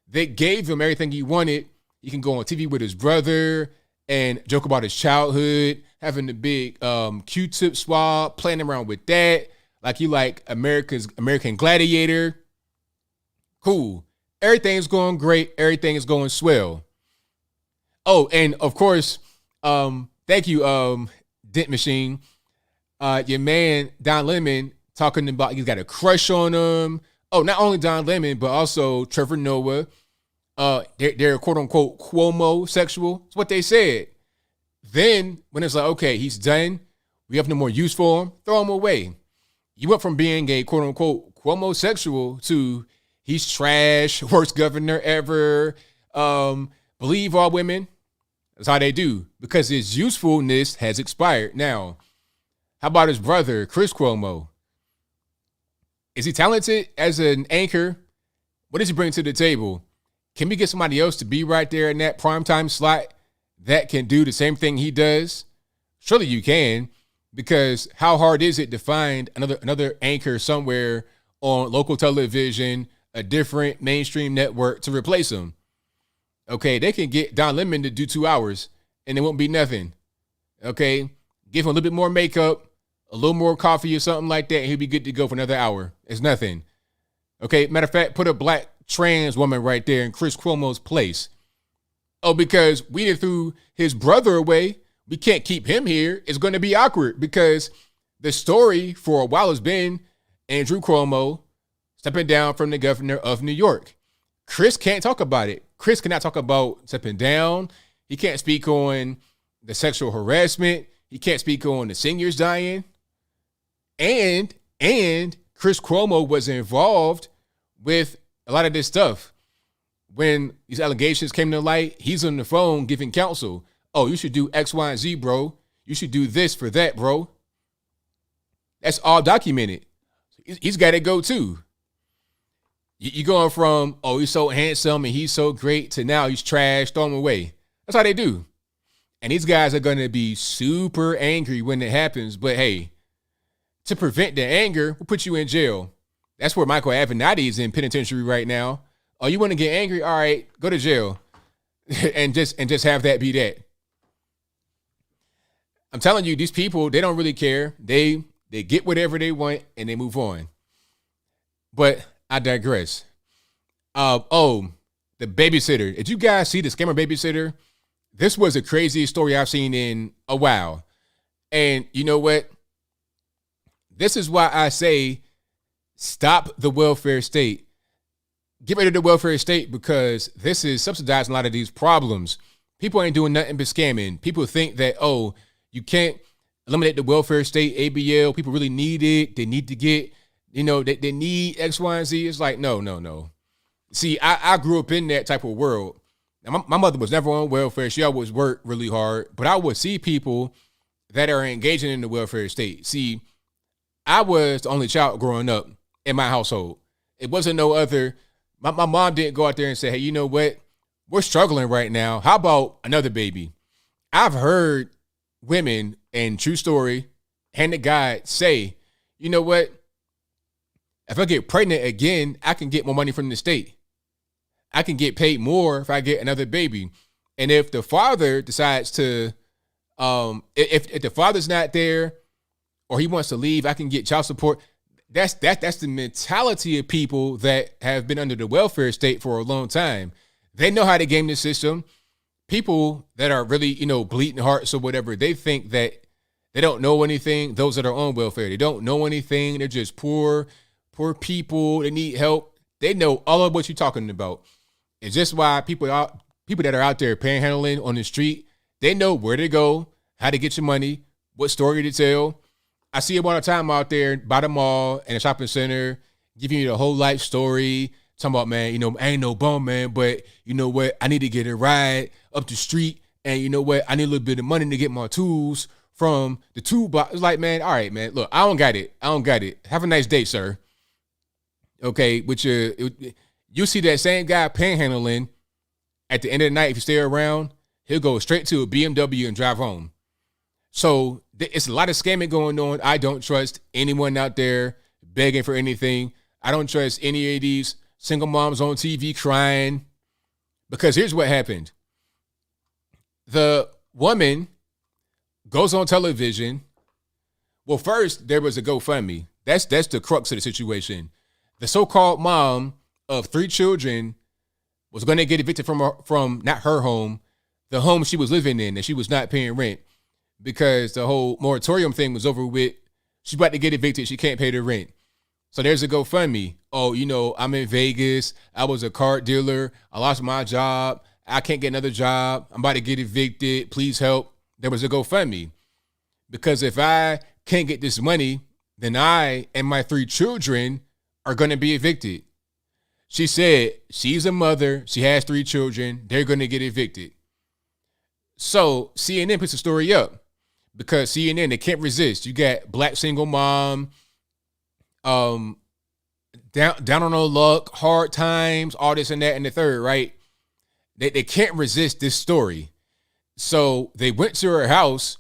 [SPEAKER 1] They gave him everything he wanted. He can go on TV with his brother and joke about his childhood, having the big Q-tip swab, playing around with that. Like you like American Gladiator. Cool. Everything's going great. Everything is going swell. Oh, and of course, thank you, Dent Machine. Your man, Don Lemon, talking about he's got a crush on him. Oh, not only Don Lemon, but also Trevor Noah. They're quote unquote Cuomo sexual. That's what they said. Then when it's like, okay, he's done. We have no more use for him. Throw him away. You went from being a quote unquote Cuomo sexual to he's trash, worst governor ever. Believe all women. That's how they do because his usefulness has expired. Now, how about his brother, Chris Cuomo? Is he talented as an anchor? What does he bring to the table? Can we get somebody else to be right there in that primetime slot that can do the same thing he does? Surely you can, because how hard is it to find another anchor somewhere on local television, a different mainstream network to replace him? Okay, they can get Don Lemon to do 2 hours and it won't be nothing. Okay, give him a little bit more makeup, a little more coffee or something like that, and he'll be good to go for another hour. It's nothing. Okay, matter of fact, put a black trans woman right there in Chris Cuomo's place. Oh, because we did threw his brother away. We can't keep him here. It's going to be awkward because the story for a while has been Andrew Cuomo stepping down from the governor of New York. Chris can't talk about it. Chris cannot talk about stepping down. He can't speak on the sexual harassment. He can't speak on the seniors dying. And Chris Cuomo was involved with a lot of this stuff. When these allegations came to light, he's on the phone giving counsel. Oh, you should do X, Y, and Z, bro. You should do this for that, bro. That's all documented. He's got to go too. You're going from, oh, he's so handsome and he's so great to now he's trash, throw him away. That's how they do. And these guys are going to be super angry when it happens. But hey, to prevent the anger, we'll put you in jail. That's where Michael Avenatti is in penitentiary right now. Oh, you want to get angry? All right, go to jail. and just have that be that. I'm telling you, these people, they don't really care. They get whatever they want and they move on. But I digress. The Babysitter. Did you guys see the scammer Babysitter? This was the craziest story I've seen in a while. And you know what? This is why I say stop the welfare state. Get rid of the welfare state because this is subsidizing a lot of these problems. People ain't doing nothing but scamming. People think that, oh, you can't eliminate the welfare state, ABL. People really need it. They need to get, they need X, Y, and Z. It's like, no. See, I grew up in that type of world. Now, my mother was never on welfare. She always worked really hard. But I would see people that are engaging in the welfare state. See, I was the only child growing up in my household. It wasn't no other. My mom didn't go out there and say, hey, you know what? We're struggling right now. How about another baby? I've heard women, and true story, hand to God, say, you know what? If I get pregnant again, I can get more money from the state. I can get paid more if I get another baby. And if the father decides to, if the father's not there or he wants to leave, I can get child support. That's the mentality of people that have been under the welfare state for a long time. They know how to game the system. People that are really, bleeding hearts or whatever, they think that they don't know anything. Those that are on welfare, they don't know anything. They're just poor people. They need help. They know all of what you're talking about. It's just why people that are out there panhandling on the street, they know where to go, how to get your money, what story to tell. I see them all the time out there by the mall and a shopping center, giving you the whole life story. Talking about, man, I ain't no bum, man, but you know what? I need to get a ride up the street. And you know what? I need a little bit of money to get my tools from the toolbox. It's like, man, all right, man. Look, I don't got it. Have a nice day, sir. Okay, which you see that same guy panhandling at the end of the night. If you stay around, he'll go straight to a BMW and drive home. So it's a lot of scamming going on. I don't trust anyone out there begging for anything. I don't trust any of these single moms on TV crying, because here's what happened. The woman goes on television. Well, first there was a GoFundMe. That's the crux of the situation. The so-called mom of 3 children was going to get evicted from not her home, the home she was living in, and she was not paying rent because the whole moratorium thing was over with. She's about to get evicted. She can't pay the rent. So there's a GoFundMe. Oh, I'm in Vegas. I was a card dealer. I lost my job. I can't get another job. I'm about to get evicted. Please help. There was a GoFundMe. Because if I can't get this money, then I and my 3 children are going to be evicted. She said she's a mother. She has 3 children. They're going to get evicted. So CNN puts the story up because CNN, they can't resist. You got black single mom, down on her luck, hard times, all this and that and the third, right? They can't resist this story. So they went to her house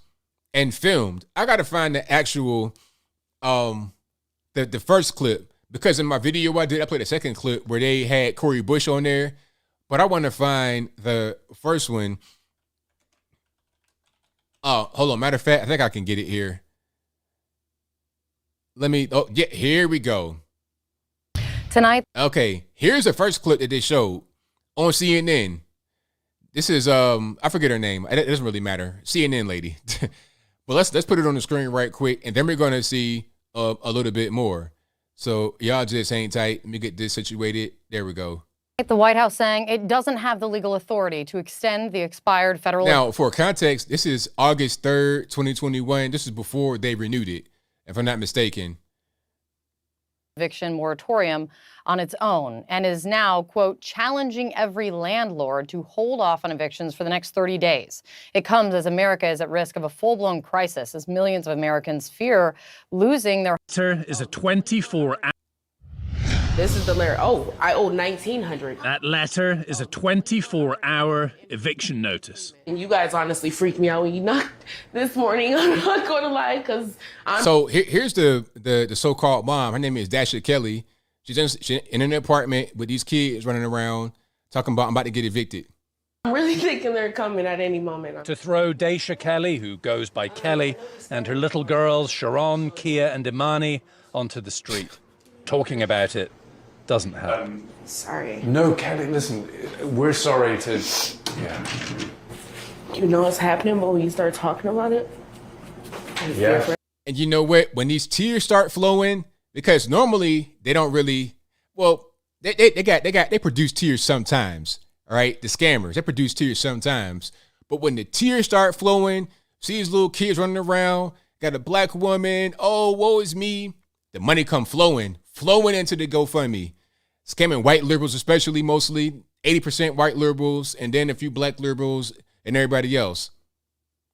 [SPEAKER 1] and filmed. I got to find the actual, the first clip, because in my video I played a second clip where they had Corey Bush on there, but I want to find the first one. Hold on. Matter of fact, I think I can get it here. Here we go.
[SPEAKER 4] Tonight.
[SPEAKER 1] Okay, here's the first clip that they showed on CNN. This is I forget her name. It doesn't really matter. CNN lady. But let's put it on the screen right quick, and then we're gonna see a little bit more. So y'all just hang tight. Let me get this situated. There we go.
[SPEAKER 4] The White House saying it doesn't have the legal authority to extend the expired federal.
[SPEAKER 1] Now, for context, this is August 3rd, 2021. This is before they renewed it, if I'm not mistaken.
[SPEAKER 4] Eviction moratorium on its own, and is now, quote, challenging every landlord to hold off on evictions for the next 30 days. It comes as America is at risk of a full-blown crisis as millions of Americans fear losing their.
[SPEAKER 5] Is a 24-hour.
[SPEAKER 6] This is the letter. Oh, I owe $1,900.
[SPEAKER 5] That letter is a 24-hour eviction notice.
[SPEAKER 6] And you guys honestly freaked me out when you knocked this morning. I'm not going to lie, because I'm.
[SPEAKER 1] So here's the so-called mom. Her name is Dasha Kelly. She's in an apartment with these kids running around talking about, I'm about to get evicted.
[SPEAKER 6] I'm really thinking they're coming at any moment.
[SPEAKER 5] To throw Daisha Kelly, who goes by Kelly, and her little girls, Sharon, Kia, and Imani, onto the street. Talking about it doesn't help.
[SPEAKER 6] Sorry.
[SPEAKER 7] No, Kelly, listen, we're sorry to. Yeah.
[SPEAKER 6] You know what's happening, but when you start talking about it, it's different.
[SPEAKER 1] And you know what? When these tears start flowing, because normally they don't really, well, they produce tears sometimes. All right, the scammers, they produce tears sometimes. But when the tears start flowing, see these little kids running around, got a black woman, oh, woe is me. The money come flowing into the GoFundMe. Scamming white liberals, especially, mostly 80% white liberals, and then a few black liberals and everybody else.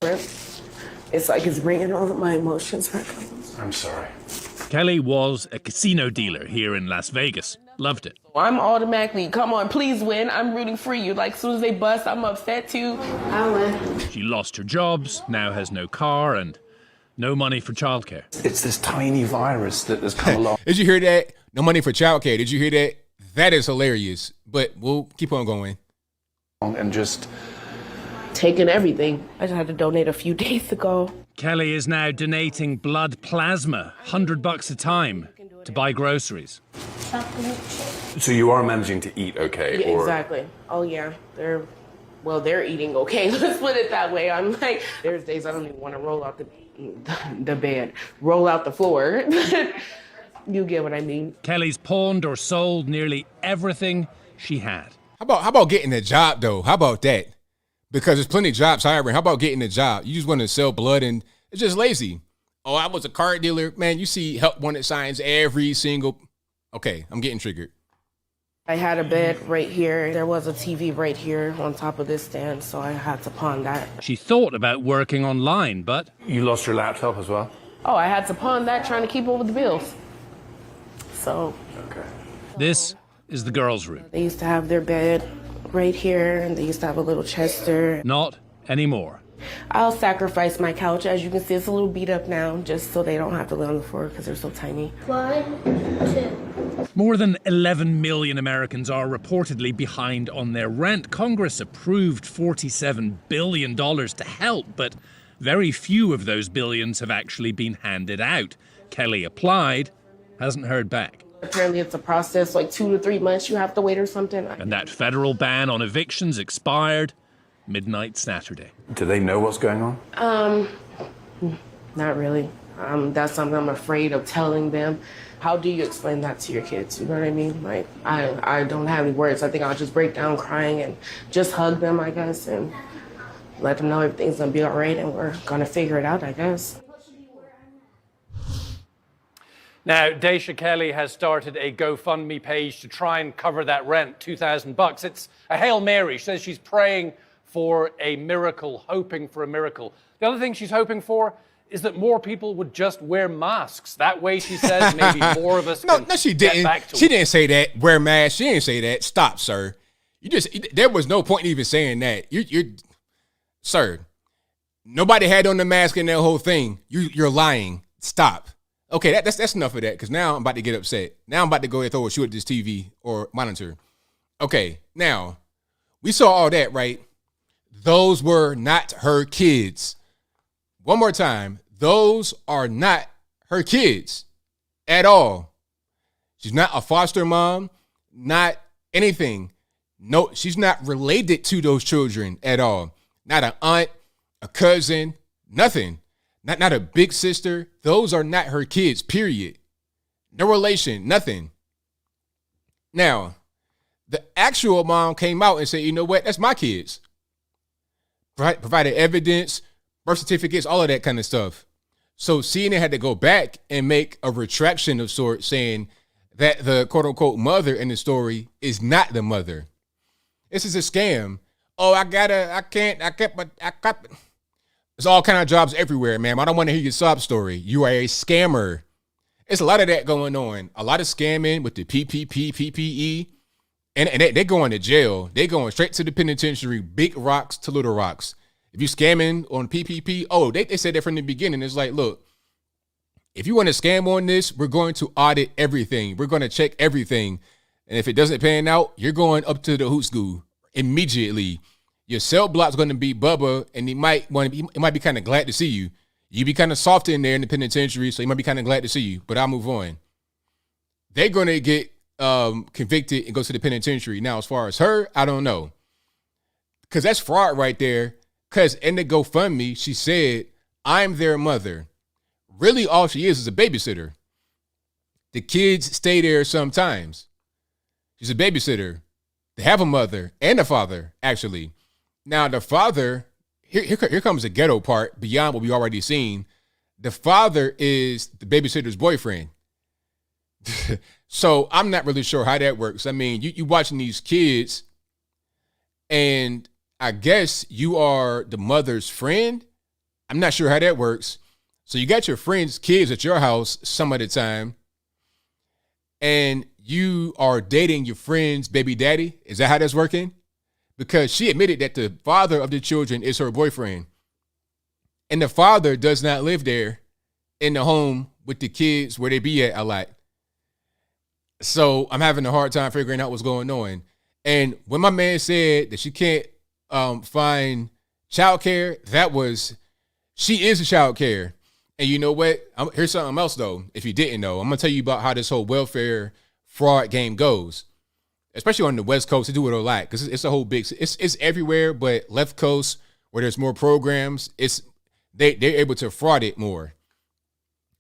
[SPEAKER 6] It's like it's bringing all of my emotions back up.
[SPEAKER 7] I'm sorry.
[SPEAKER 5] Kelly was a casino dealer here in Las Vegas. Loved it.
[SPEAKER 6] I'm automatically, come on, please win. I'm rooting for you. Like, as soon as they bust, I'm upset too. I win.
[SPEAKER 5] She lost her jobs, now has no car, and no money for childcare.
[SPEAKER 7] It's this tiny virus that has come along.
[SPEAKER 1] Did you hear that? No money for childcare. Did you hear that? That is hilarious. But we'll keep on going.
[SPEAKER 7] And just
[SPEAKER 6] Taking everything. I just had to donate a few days ago.
[SPEAKER 5] Kelly is now donating blood plasma, $100 a time, to buy groceries.
[SPEAKER 7] so you are managing to eat okay,
[SPEAKER 6] Yeah,
[SPEAKER 7] or
[SPEAKER 6] exactly. Oh yeah, they're eating okay. Let's put it that way. I'm like, there's days I don't even want to roll out the bed, roll out the floor. You get what I mean.
[SPEAKER 5] Kelly's pawned or sold nearly everything she had.
[SPEAKER 1] How about getting a job though? How about that? Because there's plenty of jobs hiring. How about getting a job? You just want to sell blood and it's just lazy. Oh, I was a car dealer. Man, you see help wanted signs every single. Okay, I'm getting triggered.
[SPEAKER 6] I had a bed right here. There was a TV right here on top of this stand, so I had to pawn that.
[SPEAKER 5] She thought about working online, but
[SPEAKER 7] you lost your laptop as well?
[SPEAKER 6] Oh, I had to pawn that trying to keep up with the bills. So.
[SPEAKER 7] Okay.
[SPEAKER 5] This is the girls' room.
[SPEAKER 6] They used to have their bed right here, and they used to have a little chester.
[SPEAKER 5] Not anymore.
[SPEAKER 6] I'll sacrifice my couch. As you can see, it's a little beat up now, just so they don't have to lay on the floor because they're so tiny.
[SPEAKER 8] 1, 2.
[SPEAKER 5] More than 11 million Americans are reportedly behind on their rent. Congress approved $47 billion to help, but very few of those billions have actually been handed out. Kelly applied, hasn't heard back.
[SPEAKER 6] Apparently it's a process, like 2 to 3 months you have to wait or something.
[SPEAKER 5] And that federal ban on evictions expired midnight Saturday.
[SPEAKER 7] Do they know what's going on?
[SPEAKER 6] Not really. That's something I'm afraid of telling them. How do you explain that to your kids? You know what I mean? Like, I don't have any words. I think I'll just break down crying and just hug them, I guess, and let them know everything's gonna be all right and we're gonna figure it out, I guess.
[SPEAKER 9] Now, Daisha Kelly has started a GoFundMe page to try and cover that rent, $2,000. It's a Hail Mary. She says she's praying for a miracle, hoping for a miracle. The other thing she's hoping for is that more people would just wear masks. That way, she says, maybe more of us
[SPEAKER 1] No, she didn't. She didn't say that. Wear masks. She didn't say that. Stop, sir. There was no point in even saying that. Sir, nobody had on the mask in that whole thing. You're lying. Stop. Okay, that's enough of that, because now I'm about to get upset. Now I'm about to go and throw a shoe at this TV or monitor. Okay, now, we saw all that, right? Those were not her kids. One more time, those are not her kids at all. She's not a foster mom, not anything. No, she's not related to those children at all. Not an aunt, a cousin, nothing. Not a big sister. Those are not her kids, period. No relation, nothing. Now, the actual mom came out and said, you know what? That's my kids. Provided evidence, birth certificates, all of that kind of stuff. So CNN had to go back and make a retraction of sorts saying that the quote unquote mother in the story is not the mother. This is a scam. Oh, I got. There's all kind of jobs everywhere, ma'am. I don't want to hear your sob story. You are a scammer. It's a lot of that going on. A lot of scamming with the PPP, PPE. And they're going to jail. They're going straight to the penitentiary, big rocks to little rocks. If you're scamming on PPP, they said that from the beginning. It's like, look, if you want to scam on this, we're going to audit everything. We're going to check everything. And if it doesn't pan out, you're going up to the hoot school immediately. Your cell block's going to be Bubba, and he might be kind of glad to see you. You be kind of soft in there in the penitentiary, so he might be kind of glad to see you. But I'll move on. They're going to get convicted and go to the penitentiary. Now, as far as her, I don't know. Because that's fraud right there. Because in the GoFundMe, she said, I'm their mother. Really, all she is a babysitter. The kids stay there sometimes. She's a babysitter. They have a mother and a father, actually. Now, the father, here comes the ghetto part beyond what we already seen. The father is the babysitter's boyfriend. So I'm not really sure how that works. I mean, you watching these kids, and I guess you are the mother's friend. I'm not sure how that works. So you got your friend's kids at your house some of the time, and you are dating your friend's baby daddy. Is that how that's working? Because she admitted that the father of the children is her boyfriend, and the father does not live there in the home with the kids where they be at a lot. So I'm having a hard time figuring out what's going on. And when my man said that she can't find childcare, she is a childcare. And you know what? Here's something else, though. If you didn't know, I'm going to tell you about how this whole welfare fraud game goes. Especially on the West Coast, they do it a lot because it's a whole big, it's everywhere, but left coast where there's more programs, they're able to fraud it more.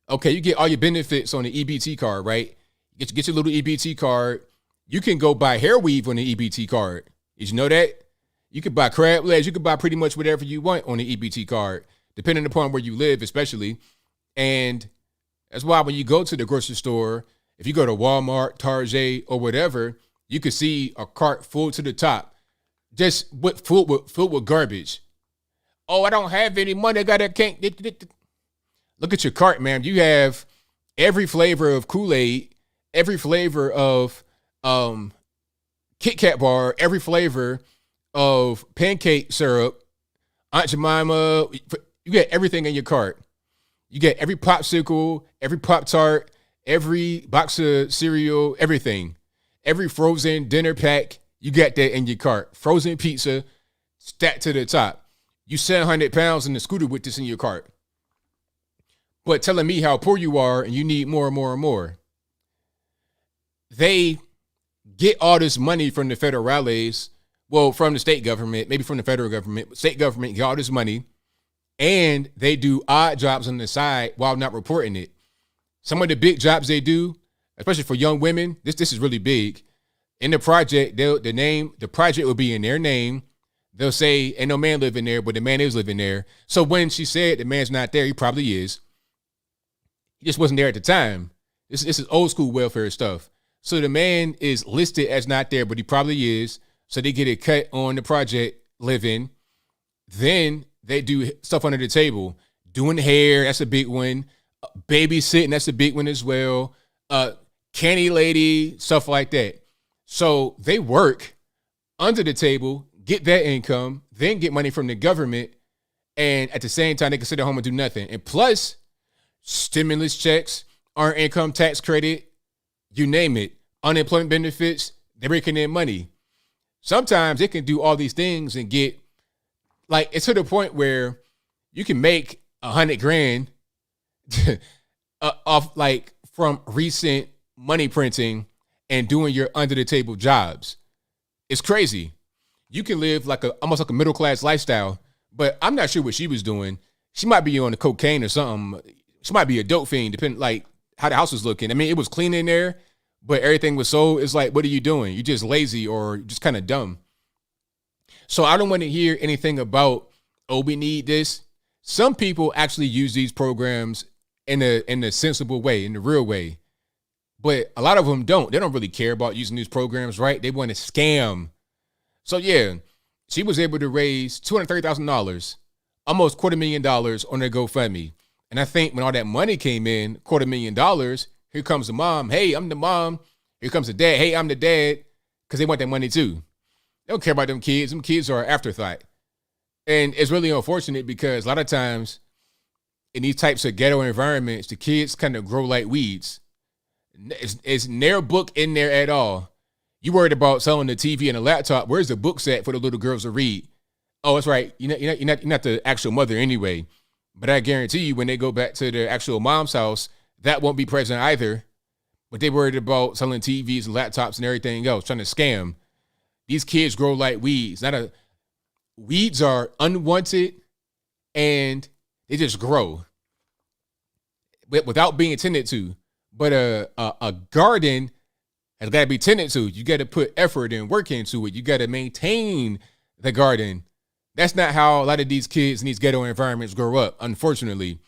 [SPEAKER 1] Okay, you get all your benefits on the EBT card, right? Get your little EBT card. You can go buy hair weave on the EBT card. Did you know that? You could buy crab legs. You could buy pretty much whatever you want on the EBT card, depending upon where you live, especially. And that's why when you go to the grocery store, if you go to Walmart, Target, or whatever, you could see a cart full to the top, just filled with garbage. Oh, I don't have any money. Look at your cart, man. You have every flavor of Kool-Aid, every flavor of Kit Kat bar, every flavor of pancake syrup, Aunt Jemima. You get everything in your cart. You get every popsicle, every Pop-Tart, every box of cereal, everything. Every frozen dinner pack, you got that in your cart. Frozen pizza, stacked to the top. You 700 pounds in the scooter with this in your cart. But telling me how poor you are and you need more and more and more. They get all this money from the federales, well, from the state government, maybe from the federal government. State government get all this money, and they do odd jobs on the side while not reporting it. Some of the big jobs they do, especially for young women, this is really big. In the project, the project will be in their name. They'll say, ain't no man living there, but the man is living there. So when she said the man's not there, he probably is. He just wasn't there at the time. This is old school welfare stuff. So the man is listed as not there, but he probably is. So they get a cut on the project living. Then they do stuff under the table. Doing hair, that's a big one. Babysitting, that's a big one as well. Candy lady, stuff like that. So they work under the table, get that income, then get money from the government, and at the same time, they can sit at home and do nothing. And plus, stimulus checks, earned income tax credit, you name it, unemployment benefits, they're raking in money. Sometimes they can do all these things and get, like, it's to the point where you can make $100,000 off, like, from recent money printing and doing your under the table jobs. It's crazy. You can live like almost like a middle class lifestyle, but I'm not sure what she was doing. She might be on the cocaine or something. She might be a dope fiend, depending like how the house was looking. I mean, it was clean in there, but everything was sold. It's like, what are you doing? You're just lazy or just kind of dumb. So I don't want to hear anything about, oh, we need this. Some people actually use these programs in a sensible way, in the real way. But a lot of them don't. They don't really care about using these programs, right? They want to scam. So yeah, she was able to raise $230,000, almost $250,000 on their GoFundMe. And I think when all that money came in, $250,000, here comes the mom. Hey, I'm the mom. Here comes the dad. Hey, I'm the dad. Because they want that money too. They don't care about them kids. Them kids are an afterthought. And it's really unfortunate because a lot of times in these types of ghetto environments, the kids kind of grow like weeds. It's never book in there at all. You worried about selling the TV and a laptop. Where's the book set for the little girls to read? Oh, that's right. You're not the actual mother anyway. But I guarantee you when they go back to their actual mom's house, that won't be present either. But they worried about selling TVs and laptops and everything else, trying to scam. These kids grow like weeds. Weeds are unwanted and they just grow without being tended to. But a garden has got to be tended to. You got to put effort and work into it. You got to maintain the garden. That's not how a lot of these kids in these ghetto environments grow up, unfortunately.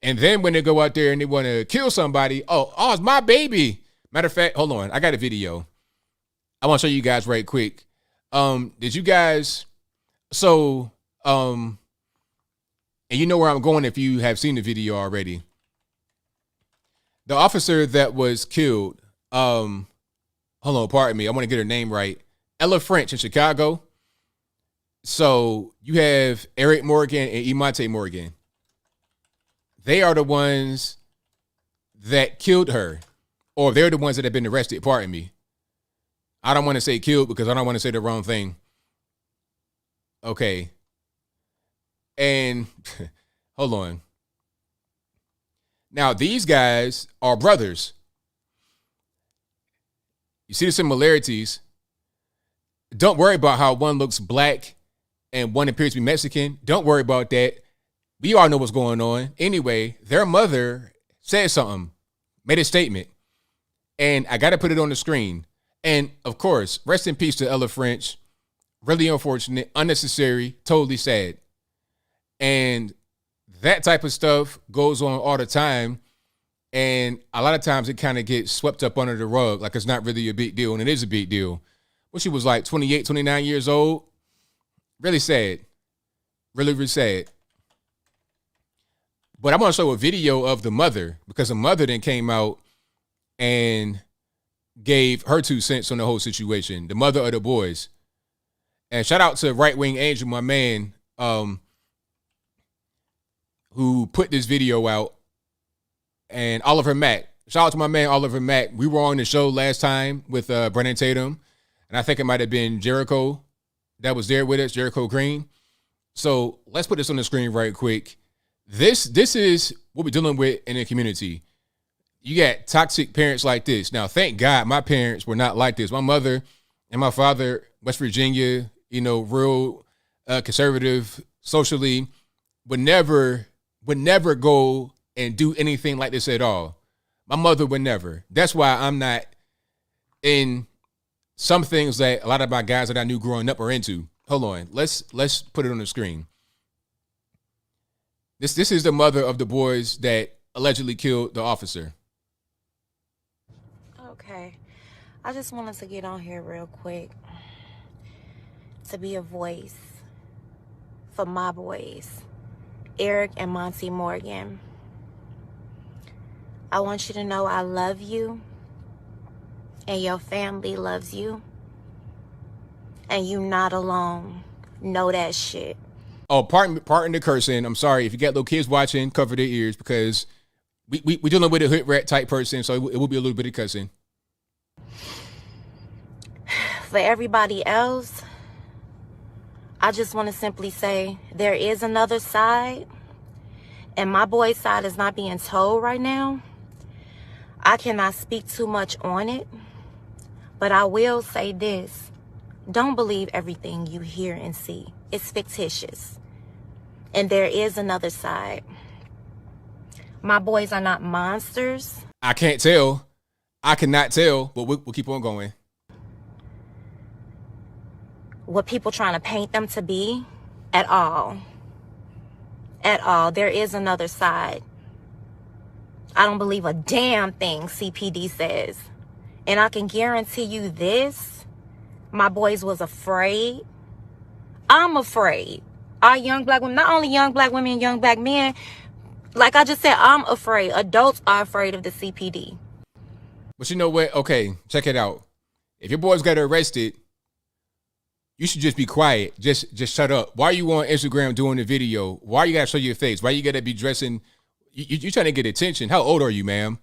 [SPEAKER 1] And then when they go out there and they want to kill somebody, oh, it's my baby. Matter of fact, hold on. I got a video. I want to show you guys right quick. Did you guys, and you know where I'm going if you have seen the video already. The officer that was killed, hold on, pardon me. I want to get her name right. Ella French in Chicago. So you have Eric Morgan and Imante Morgan. They are the ones that killed her, or they're the ones that have been arrested. Pardon me. I don't want to say killed because I don't want to say the wrong thing. Okay. And hold on. Now, these guys are brothers. You see the similarities. Don't worry about how one looks black and one appears to be Mexican. Don't worry about that. We all know what's going on. Anyway, their mother said something, made a statement, and I got to put it on the screen. And, of course, rest in peace to Ella French. Really unfortunate, unnecessary, totally sad. And that type of stuff goes on all the time. And a lot of times it kind of gets swept up under the rug like it's not really a big deal, and it is a big deal. Well, she was like 28, 29 years old. Really sad. Really, really sad. But I want to show a video of the mother because the mother then came out and gave her 2 cents on the whole situation. The mother of the boys. And shout out to Right Wing Angel, my man, who put this video out. And Oliver Mack. Shout out to my man, Oliver Mack. We were on the show last time with Brennan Tatum. And I think it might have been Jericho that was there with us, Jericho Green. So let's put this on the screen right quick. This is what we're dealing with in the community. You got toxic parents like this. Now, thank God my parents were not like this. My mother and my father, West Virginia, real conservative socially, would never go and do anything like this at all. My mother would never. That's why I'm not in some things that a lot of my guys that I knew growing up are into. Hold on. Let's put it on the screen. This is the mother of the boys that allegedly killed the officer.
[SPEAKER 10] Okay. I just wanted to get on here real quick to be a voice for my boys, Eric and Monty Morgan. I want you to know I love you and your family loves you and you not alone. Know that shit.
[SPEAKER 1] Oh, pardon the cursing. I'm sorry. If you got little kids watching, cover their ears because we dealing with a hood rat type person, so it will be a little bit of cussing.
[SPEAKER 10] For everybody else, I just want to simply say there is another side, and my boy's side is not being told right now. I cannot speak too much on it, but I will say this. Don't believe everything you hear and see. It's fictitious. And there is another side. My boys are not monsters.
[SPEAKER 1] I can't tell. I cannot tell, but we'll keep on going.
[SPEAKER 10] What people trying to paint them to be at all. At all. There is another side. I don't believe a damn thing CPD says. And I can guarantee you this. My boys was afraid. I'm afraid. Our young black women, not only young black women and young black men, like I just said, I'm afraid. Adults are afraid of the CPD.
[SPEAKER 1] But you know what? Okay, check it out. If your boys got arrested, you should just be quiet. Just shut up. Why are you on Instagram doing the video? Why you gotta show your face? Why you gotta be dressing? You trying to get attention. How old are you, ma'am?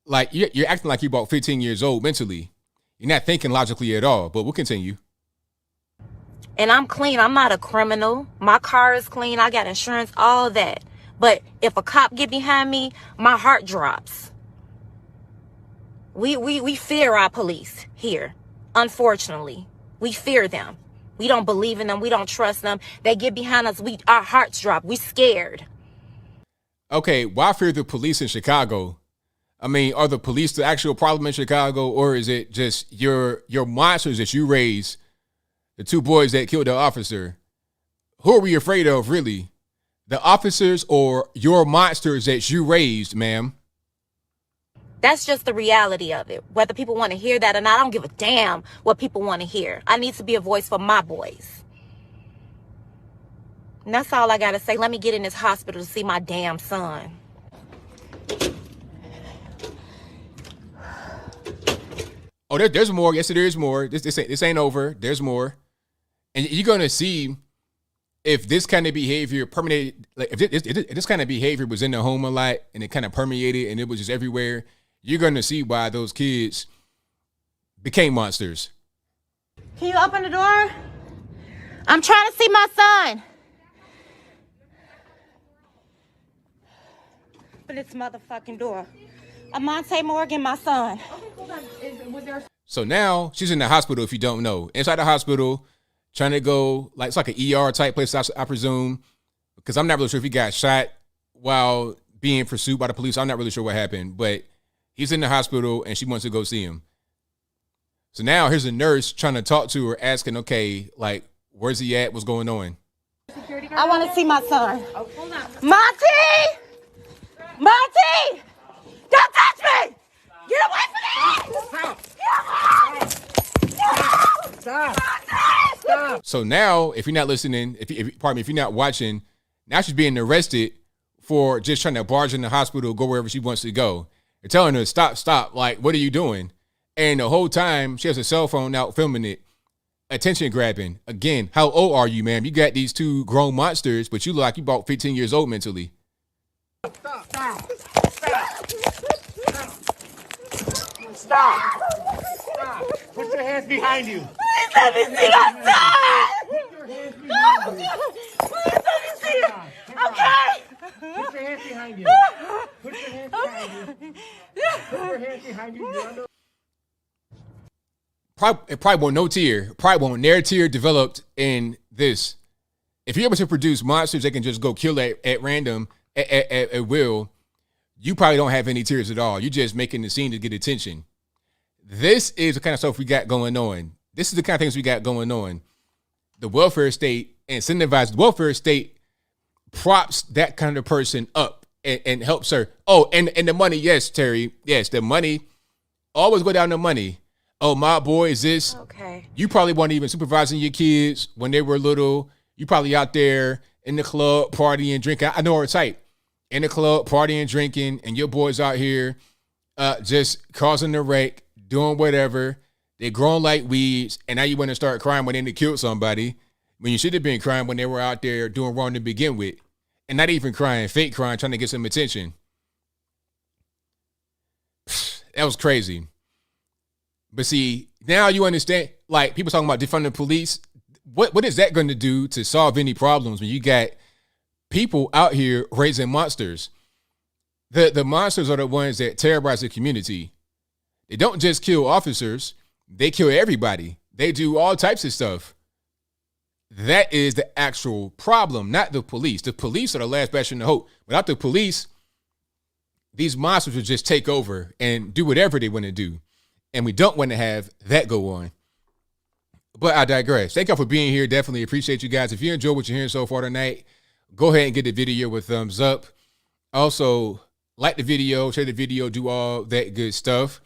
[SPEAKER 1] Like, you're acting like you're about 15 years old mentally. You're not thinking logically at all, but we'll continue.
[SPEAKER 10] And I'm clean. I'm not a criminal. My car is clean. I got insurance, all that. But if a cop get behind me, my heart drops. We fear our police here. Unfortunately, we fear them. We don't believe in them. We don't trust them. They get behind us. Our hearts drop. We scared.
[SPEAKER 1] Okay, why fear the police in Chicago? I mean, are the police the actual problem in Chicago, or is it just your monsters that you raised, the two boys that killed the officer? Who are we afraid of, really? The officers or your monsters that you raised, ma'am?
[SPEAKER 10] That's just the reality of it. Whether people want to hear that or not, I don't give a damn what people want to hear. I need to be a voice for my boys. And that's all I got to say. Let me get in this hospital to see my damn son.
[SPEAKER 1] Oh, there's more. Yes, there is more. This ain't over. There's more. And you're going to see if this kind of behavior permeated, like if this kind of behavior was in the home a lot and it kind of permeated and it was just everywhere, you're going to see why those kids became monsters.
[SPEAKER 10] Can you open the door? I'm trying to see my son. Open this motherfucking door. Amonte Morgan, my son.
[SPEAKER 1] So now she's in the hospital, if you don't know. Inside the hospital, trying to go, like, it's like an ER type place, I presume, because I'm not really sure if he got shot while being pursued by the police. I'm not really sure what happened, but he's in the hospital and she wants to go see him. So now here's a nurse trying to talk to her, asking, okay, like, where's he at? What's going on?
[SPEAKER 10] I want to see my son. Oh, hold on. Monty! Monty! Don't touch me! Get away from me!
[SPEAKER 1] Stop. So now, if you're not listening, if you're not watching, now she's being arrested for just trying to barge in the hospital, go wherever she wants to go. They're telling her, stop. Like, what are you doing? And the whole time, she has a cell phone out filming it. Attention grabbing. Again, how old are you, ma'am? You got these two grown monsters, but you look like you about 15 years old mentally.
[SPEAKER 11] Stop. Put your hands behind you.
[SPEAKER 10] Please let me see my son!
[SPEAKER 11] Put your hands behind you.
[SPEAKER 10] Please let me see it! Okay?
[SPEAKER 11] Put your hands behind you. Put your hands behind you. Put your hands behind you.
[SPEAKER 1] Probably won't no tear. Probably won't near tear developed in this. If you're able to produce monsters that can just go kill at random, at will, you probably don't have any tears at all. You're just making the scene to get attention. This is the kind of stuff we got going on. This is the kind of things we got going on. The welfare state incentivizes, the welfare state props that kind of person up and helps her. Oh, and the money, yes, Terry. Yes, the money. Always go down to money. Oh, my boy, is this?
[SPEAKER 10] Okay.
[SPEAKER 1] You probably weren't even supervising your kids when they were little. You probably out there in the club partying, drinking. I know her type. In the club partying, drinking, and your boys out here just causing the wreck, doing whatever. They grown like weeds, and now you want to start crying when they killed somebody when you should have been crying when they were out there doing wrong to begin with. And not even crying, fake crying, trying to get some attention. That was crazy. But see, now you understand, like, people talking about defunding the police. What is that going to do to solve any problems when you got people out here raising monsters? The monsters are the ones that terrorize the community. They don't just kill officers, they kill everybody. They do all types of stuff. That is the actual problem, not the police. The police are the last bastion of hope. Without the police, these monsters would just take over and do whatever they want to do. And we don't want to have that go on. But I digress. Thank y'all for being here. Definitely appreciate you guys. If you enjoy what you're hearing so far tonight, go ahead and give the video a thumbs up. Also, like the video, share the video, do all that good stuff.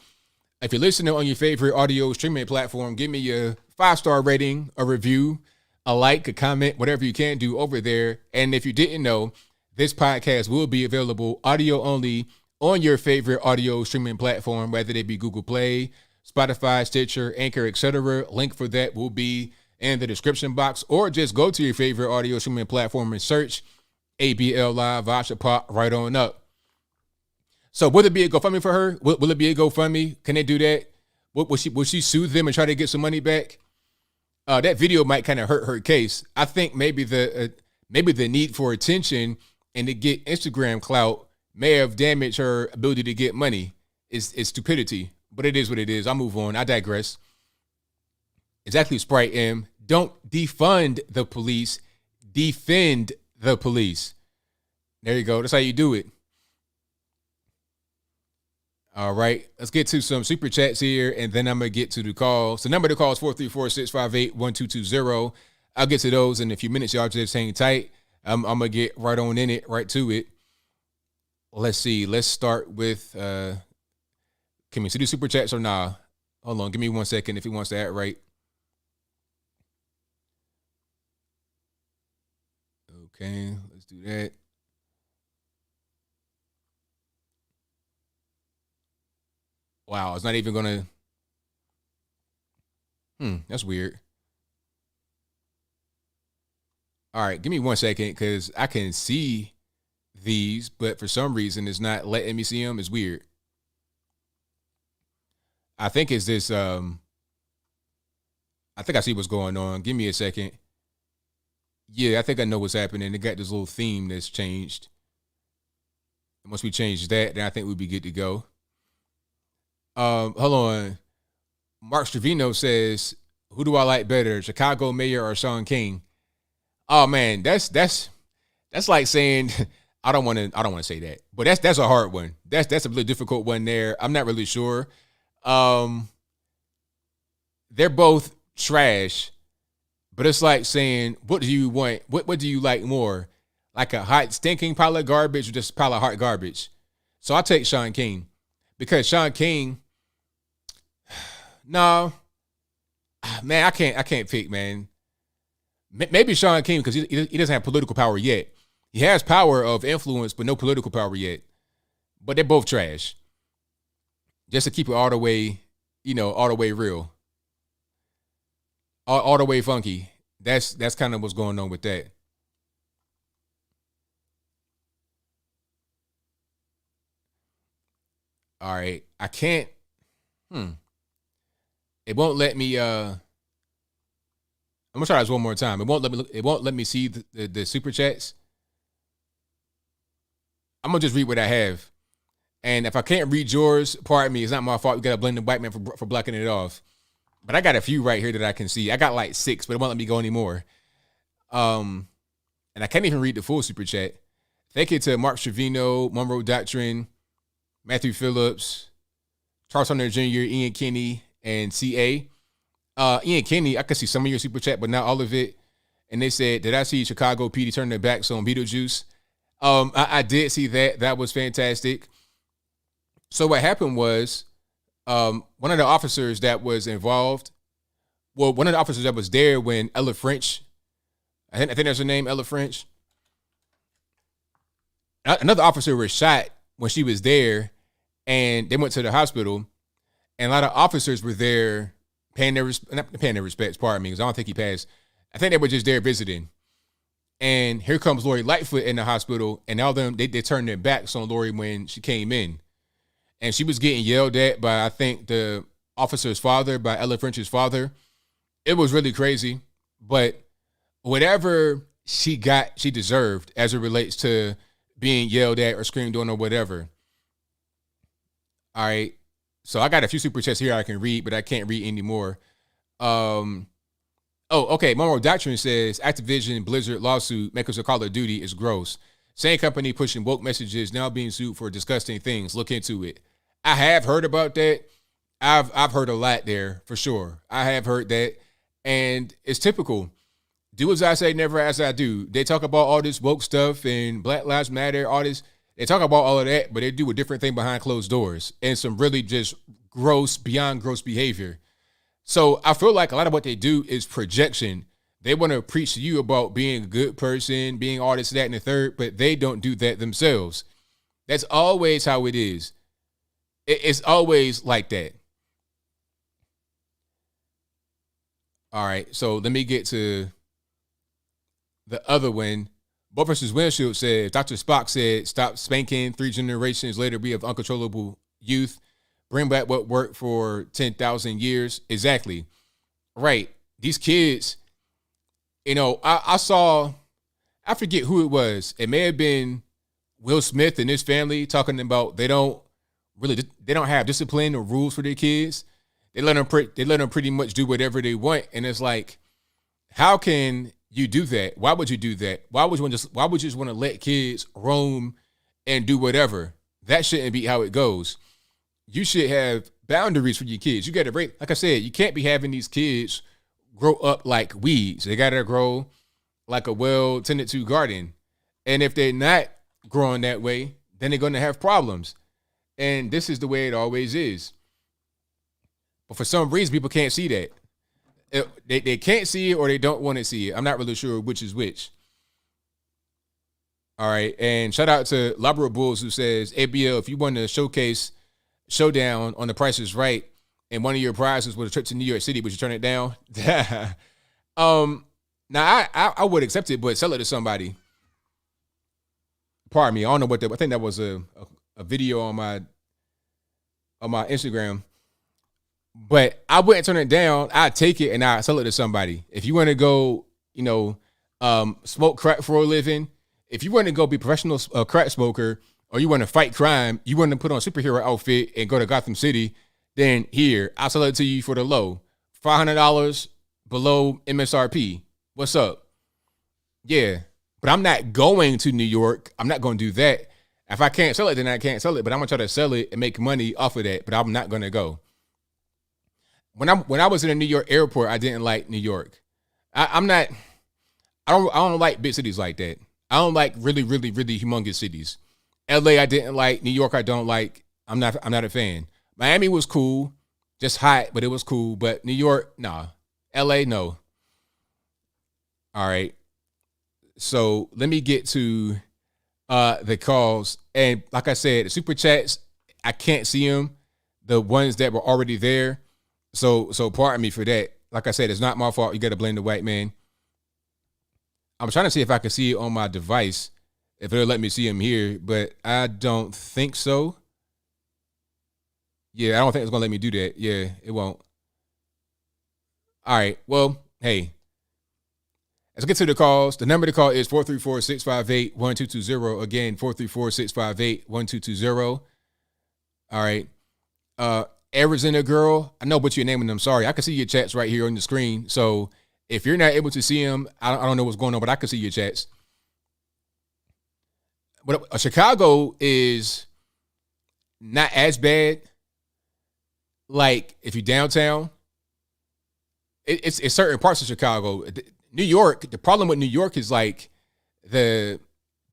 [SPEAKER 1] If you're listening on your favorite audio streaming platform, give me a 5-star rating, a review, a like, a comment, whatever you can do over there. And if you didn't know, this podcast will be available audio only on your favorite audio streaming platform, whether they be Google Play, Spotify, Stitcher, Anchor, etc. Link for that will be in the description box, or just go to your favorite audio streaming platform and search ABL Live. I should pop right on up. So will it be a GoFundMe for her? Will it be a GoFundMe? Can they do that? Will she sue them and try to get some money back? That video might kind of hurt her case. I think maybe the need for attention and to get Instagram clout may have damaged her ability to get money. It's stupidity, but it is what it is. I'll move on. I digress. Exactly, Sprite M. Don't defund the police. Defend the police. There you go. That's how you do it. All right, let's get to some super chats here, and then I'm going to get to the calls. The number to call is 434-658-1220. I'll get to those in a few minutes. Y'all just hang tight. I'm going to get right on in it, right to it. Let's see. Let's start with, can we see the super chats or nah? Hold on. Give me 1 second if he wants to act right. Okay, let's do that. Wow, it's not even gonna. That's weird. All right, give me 1 second because I can see these, but for some reason it's not letting me see them. It's weird. I think it's this. I think I see what's going on. Give me a second. Yeah, I think I know what's happening. They got this little theme that's changed. And once we change that, then I think we'll be good to go. Hold on. Mark Stravino says, "Who do I like better, Chicago Mayor or Sean King?" Oh man, that's like saying I don't want to say that, but that's a hard one. That's a really difficult one there. I'm not really sure. They're both trash, but it's like saying, what do you want? What do you like more? Like a hot stinking pile of garbage or just a pile of hot garbage? So I'll take Sean King because Sean King. No, man, I can't pick, man. Maybe Sean King because he doesn't have political power yet. He has power of influence, but no political power yet. But they're both trash. Just to keep it all the way, all the way real, all the way funky. That's kind of what's going on with that. All right, I can't. It won't let me. I'm gonna try this one more time. It won't let me see the super chats. I'm gonna just read what I have, and if I can't read yours, pardon me. It's not my fault. We gotta blame the white man for blocking it off. But I got a few right here that I can see. I got like 6, but it won't let me go anymore. And I can't even read the full super chat. Thank you to Mark Trevino, Monroe Doctrine, Matthew Phillips, Charles Hunter Jr., Ian Kinney, and CA. Ian Kinney, I could see some of your super chat, but not all of it. And they said, did I see Chicago PD turn their backs on Beetlejuice? I did see that. That was fantastic. So what happened was one of the officers that was involved, one of the officers that was there when Ella French, I think that's her name, Ella French. Another officer was shot when she was there, and they went to the hospital, and a lot of officers were there not paying their respects, pardon me, because I don't think he passed. I think they were just there visiting. And here comes Lori Lightfoot in the hospital, and all them they turned their backs on Lori when she came in. And she was getting yelled at by, I think, the officer's father, by Ella French's father. It was really crazy. But whatever she got, she deserved as it relates to being yelled at or screamed on or whatever. All right. So I got a few super chats here I can read, but I can't read anymore. Okay. Monroe Doctrine says Activision Blizzard lawsuit makers of Call of Duty is gross. Same company pushing woke messages now being sued for disgusting things. Look into it. I have heard about that. I've heard a lot there for sure. I have heard that, and it's typical. Do as I say, never as I do. They talk about all this woke stuff and Black Lives Matter, all this. They talk about all of that, but they do a different thing behind closed doors and some really just gross, beyond gross behavior. So I feel like a lot of what they do is projection. They want to preach to you about being a good person, being all this, that, and the third, but they don't do that themselves. That's always how it is. It's always like that. All right, so let me get to the other one. Bo versus Windshield said, Dr. Spock said, stop spanking. 3 generations later, we have uncontrollable youth. Bring back what worked for 10,000 years. Exactly. Right. These kids, I forget who it was. It may have been Will Smith and his family talking about they don't have discipline or rules for their kids. They let them pretty much do whatever they want. And it's like, how can you do that? Why would you do that? Why would you just want to let kids roam and do whatever? That shouldn't be how it goes. You should have boundaries for your kids. You got to break, like I said, you can't be having these kids grow up like weeds. They got to grow like a well-tended to garden. And if they're not growing that way, then they're going to have problems. And this is the way it always is. But for some reason, people can't see that. They can't see it or they don't want to see it. I'm not really sure which is which. All right. And shout out to Labrador Bulls who says, ABL, if you want to showcase Showdown on The Price is Right and one of your prizes was a trip to New York City, would you turn it down? Now, I would accept it, but sell it to somebody. Pardon me. I don't know what I think that was a video on my Instagram. But I wouldn't turn it down. I'd take it and I'd sell it to somebody. If you want to go, smoke crack for a living, if you want to go be a professional crack smoker, or you want to fight crime, you want to put on a superhero outfit and go to Gotham City, then here, I'll sell it to you for the low. $500 below MSRP. What's up? Yeah. But I'm not going to New York. I'm not going to do that. If I can't sell it, then I can't sell it. But I'm going to try to sell it and make money off of that. But I'm not going to go. When I was in the New York airport, I didn't like New York. I don't like big cities like that. I don't like really, really, really humongous cities. LA, I didn't like. New York, I don't like. I'm not a fan. Miami was cool, just hot, but it was cool. But New York, nah. LA, no. All right. So let me get to the calls. And like I said, the super chats, I can't see them. The ones that were already there. So pardon me for that. Like I said, it's not my fault. You got to blame the white man. I'm trying to see if I can see it on my device, if it'll let me see him here, but I don't think so. Yeah, I don't think it's going to let me do that. Yeah, it won't. All right. Well, hey, let's get to the calls. The number to call is 434-658-1220. Again, 434-658-1220. All right. Arizona girl, I know what you're naming them. Sorry, I can see your chats right here on the screen. So if you're not able to see them, I don't know what's going on, but I can see your chats. But Chicago is not as bad. Like if you're downtown, it's certain parts of Chicago. New York, the problem with New York is like the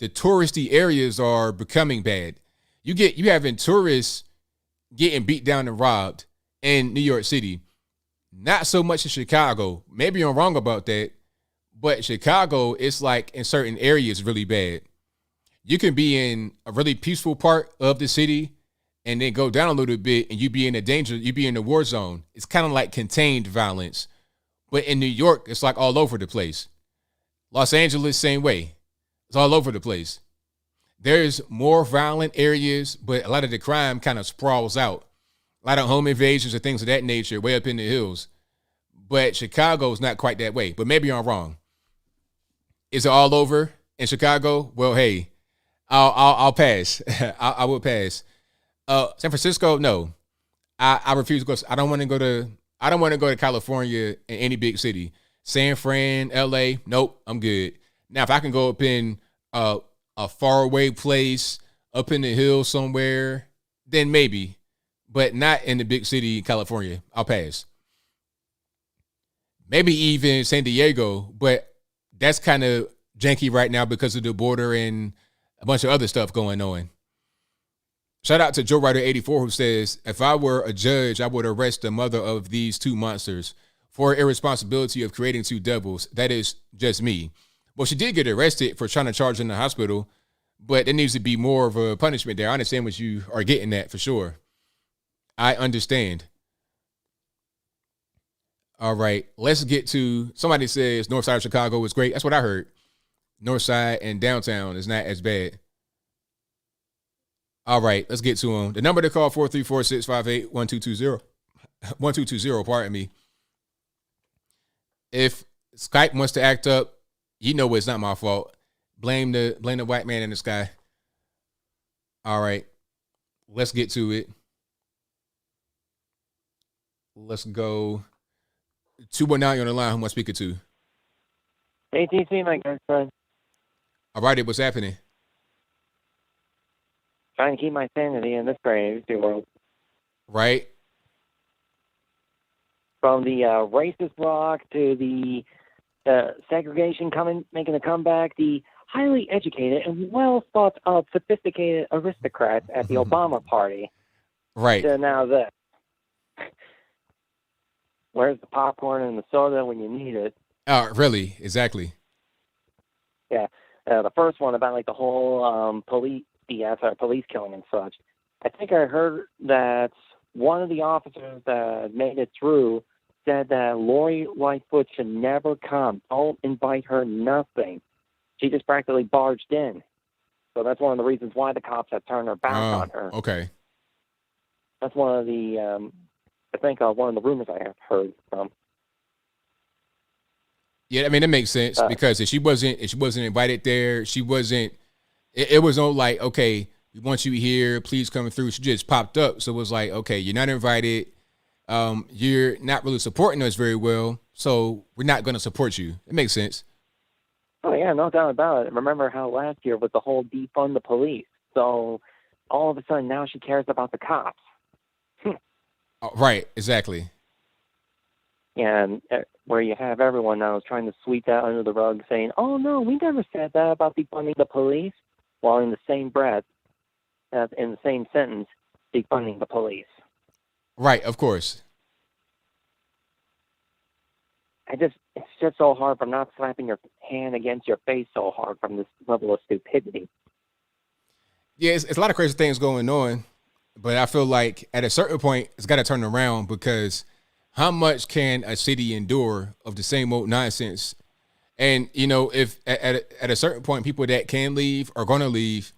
[SPEAKER 1] touristy areas are becoming bad. You having tourists getting beat down and robbed in New York City. Not so much in Chicago. Maybe I'm wrong about that, but Chicago, it's like in certain areas really bad. You can be in a really peaceful part of the city and then go down a little bit and you be in a war zone. It's kind of like contained violence. But in New York, it's like all over the place. Los Angeles, same way. It's all over the place. There's more violent areas, but a lot of the crime kind of sprawls out. A lot of home invasions and things of that nature way up in the hills. But Chicago's not quite that way. But maybe I'm wrong. Is it all over in Chicago? Well, hey, I'll pass. I will pass. San Francisco, no. I refuse to go. I don't want to go to. I don't want to go to California in any big city. San Fran, LA, nope, I'm good. Now, if I can go up in a faraway place, up in the hills somewhere, then maybe, but not in the big city, California. I'll pass. Maybe even San Diego, but that's kind of janky right now because of the border and a bunch of other stuff going on. Shout out to Joe Ryder 84 who says, if I were a judge, I would arrest the mother of these two monsters for irresponsibility of creating two devils. That is just me. Well, she did get arrested for trying to charge in the hospital, but there needs to be more of a punishment there. I understand what you are getting at for sure. I understand. All right, let's get to, somebody says North Side of Chicago is great. That's what I heard. North Side and downtown is not as bad. All right, let's get to them. The number to call, 434-658-1220. 1220, pardon me. If Skype wants to act up, you know it's not my fault. Blame the white man in the sky. All right, let's get to it. Let's go. 219 on the line. Who am I speaking to?
[SPEAKER 12] ATC, my good friend.
[SPEAKER 1] All righty, what's happening?
[SPEAKER 12] Trying to keep my sanity in this crazy world.
[SPEAKER 1] Right.
[SPEAKER 12] From the racist rock to the segregation making a comeback, the highly educated and well thought of sophisticated aristocrats at the Obama party.
[SPEAKER 1] Right.
[SPEAKER 12] To now this. Where's the popcorn and the soda when you need it?
[SPEAKER 1] Really? Exactly.
[SPEAKER 12] Yeah. The first one about like the whole police killing and such. I think I heard that one of the officers that made it through said that Lori Lightfoot should never come. Don't invite her, nothing. She just practically barged in. So that's one of the reasons why the cops have turned their back on her.
[SPEAKER 1] Okay.
[SPEAKER 12] That's one of the, I think one of the rumors I have heard from.
[SPEAKER 1] Yeah, I mean, that makes sense because if she wasn't invited there, it was no like, okay, we want you here, please come through. She just popped up. So it was like, okay, you're not invited. You're not really supporting us very well. So we're not going to support you. It makes sense.
[SPEAKER 12] Oh, yeah, no doubt about it. Remember how last year was the whole defund the police. So all of a sudden now she cares about the cops.
[SPEAKER 1] Right, exactly.
[SPEAKER 12] And where you have everyone now is trying to sweep that under the rug saying, oh, no, we never said that about defunding the police. While in the same breath, in the same sentence, defunding the police.
[SPEAKER 1] Right, of course.
[SPEAKER 12] It's just so hard from not slapping your hand against your face so hard from this level of stupidity.
[SPEAKER 1] Yeah, it's a lot of crazy things going on, but I feel like at a certain point, it's got to turn around because how much can a city endure of the same old nonsense? And, you know, if at a certain point, people that can leave are going to leave,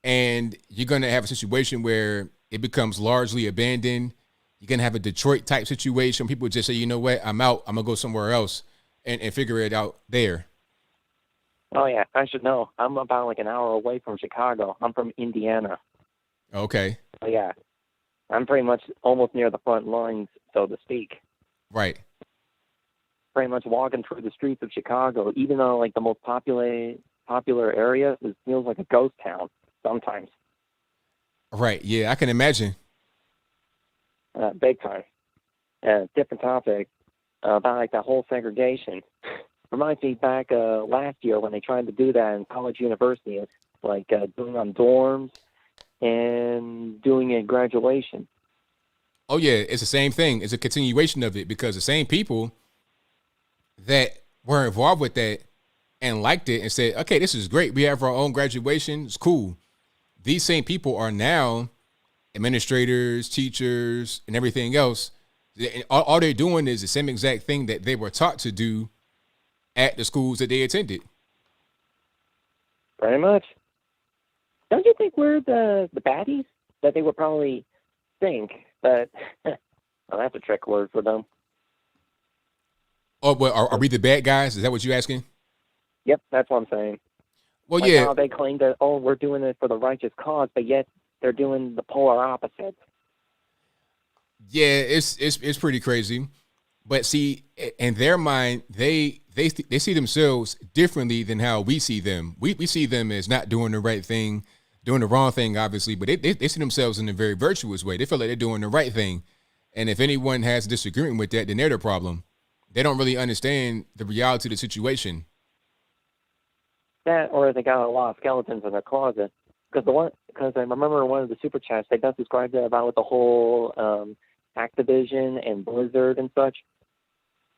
[SPEAKER 1] and you're going to have a situation where it becomes largely abandoned. You're going to have a Detroit type situation. People just say, you know what, I'm out. I'm going to go somewhere else and figure it out there.
[SPEAKER 12] Oh, yeah, I should know. I'm about like an hour away from Chicago. I'm from Indiana.
[SPEAKER 1] Okay.
[SPEAKER 12] So, yeah, I'm pretty much almost near the front lines, so to speak.
[SPEAKER 1] Right.
[SPEAKER 12] Pretty much walking through the streets of Chicago, even though like the most popular area, it feels like a ghost town sometimes.
[SPEAKER 1] Right. Yeah, I can imagine.
[SPEAKER 12] Big time. Different topic about like that whole segregation. Reminds me back last year when they tried to do that in college universities, like doing on dorms and doing a graduation.
[SPEAKER 1] Oh yeah, it's the same thing. It's a continuation of it because the same people that were involved with that and liked it and said, okay, this is great. We have our own graduation. It's cool. These same people are now administrators, teachers, and everything else. All they're doing is the same exact thing that they were taught to do at the schools that they attended.
[SPEAKER 12] Pretty much. Don't you think we're the baddies? That they would probably think, but well, that's a trick word for them.
[SPEAKER 1] Oh, well, are we the bad guys? Is that what you're asking?
[SPEAKER 12] Yep, that's what I'm saying.
[SPEAKER 1] Well,
[SPEAKER 12] like
[SPEAKER 1] yeah.
[SPEAKER 12] how they claim that, oh, we're doing it for the righteous cause, but yet they're doing the polar opposite.
[SPEAKER 1] Yeah, it's pretty crazy. But see, in their mind, they see themselves differently than how we see them. We see them as not doing the right thing, doing the wrong thing, obviously, but they see themselves in a very virtuous way. They feel like they're doing the right thing. And if anyone has disagreement with that, then they're the problem. They don't really understand the reality of the situation.
[SPEAKER 12] That, or they got a lot of skeletons in their closet. Because I remember one of the super chats, they got described it about with the whole Activision and Blizzard and such.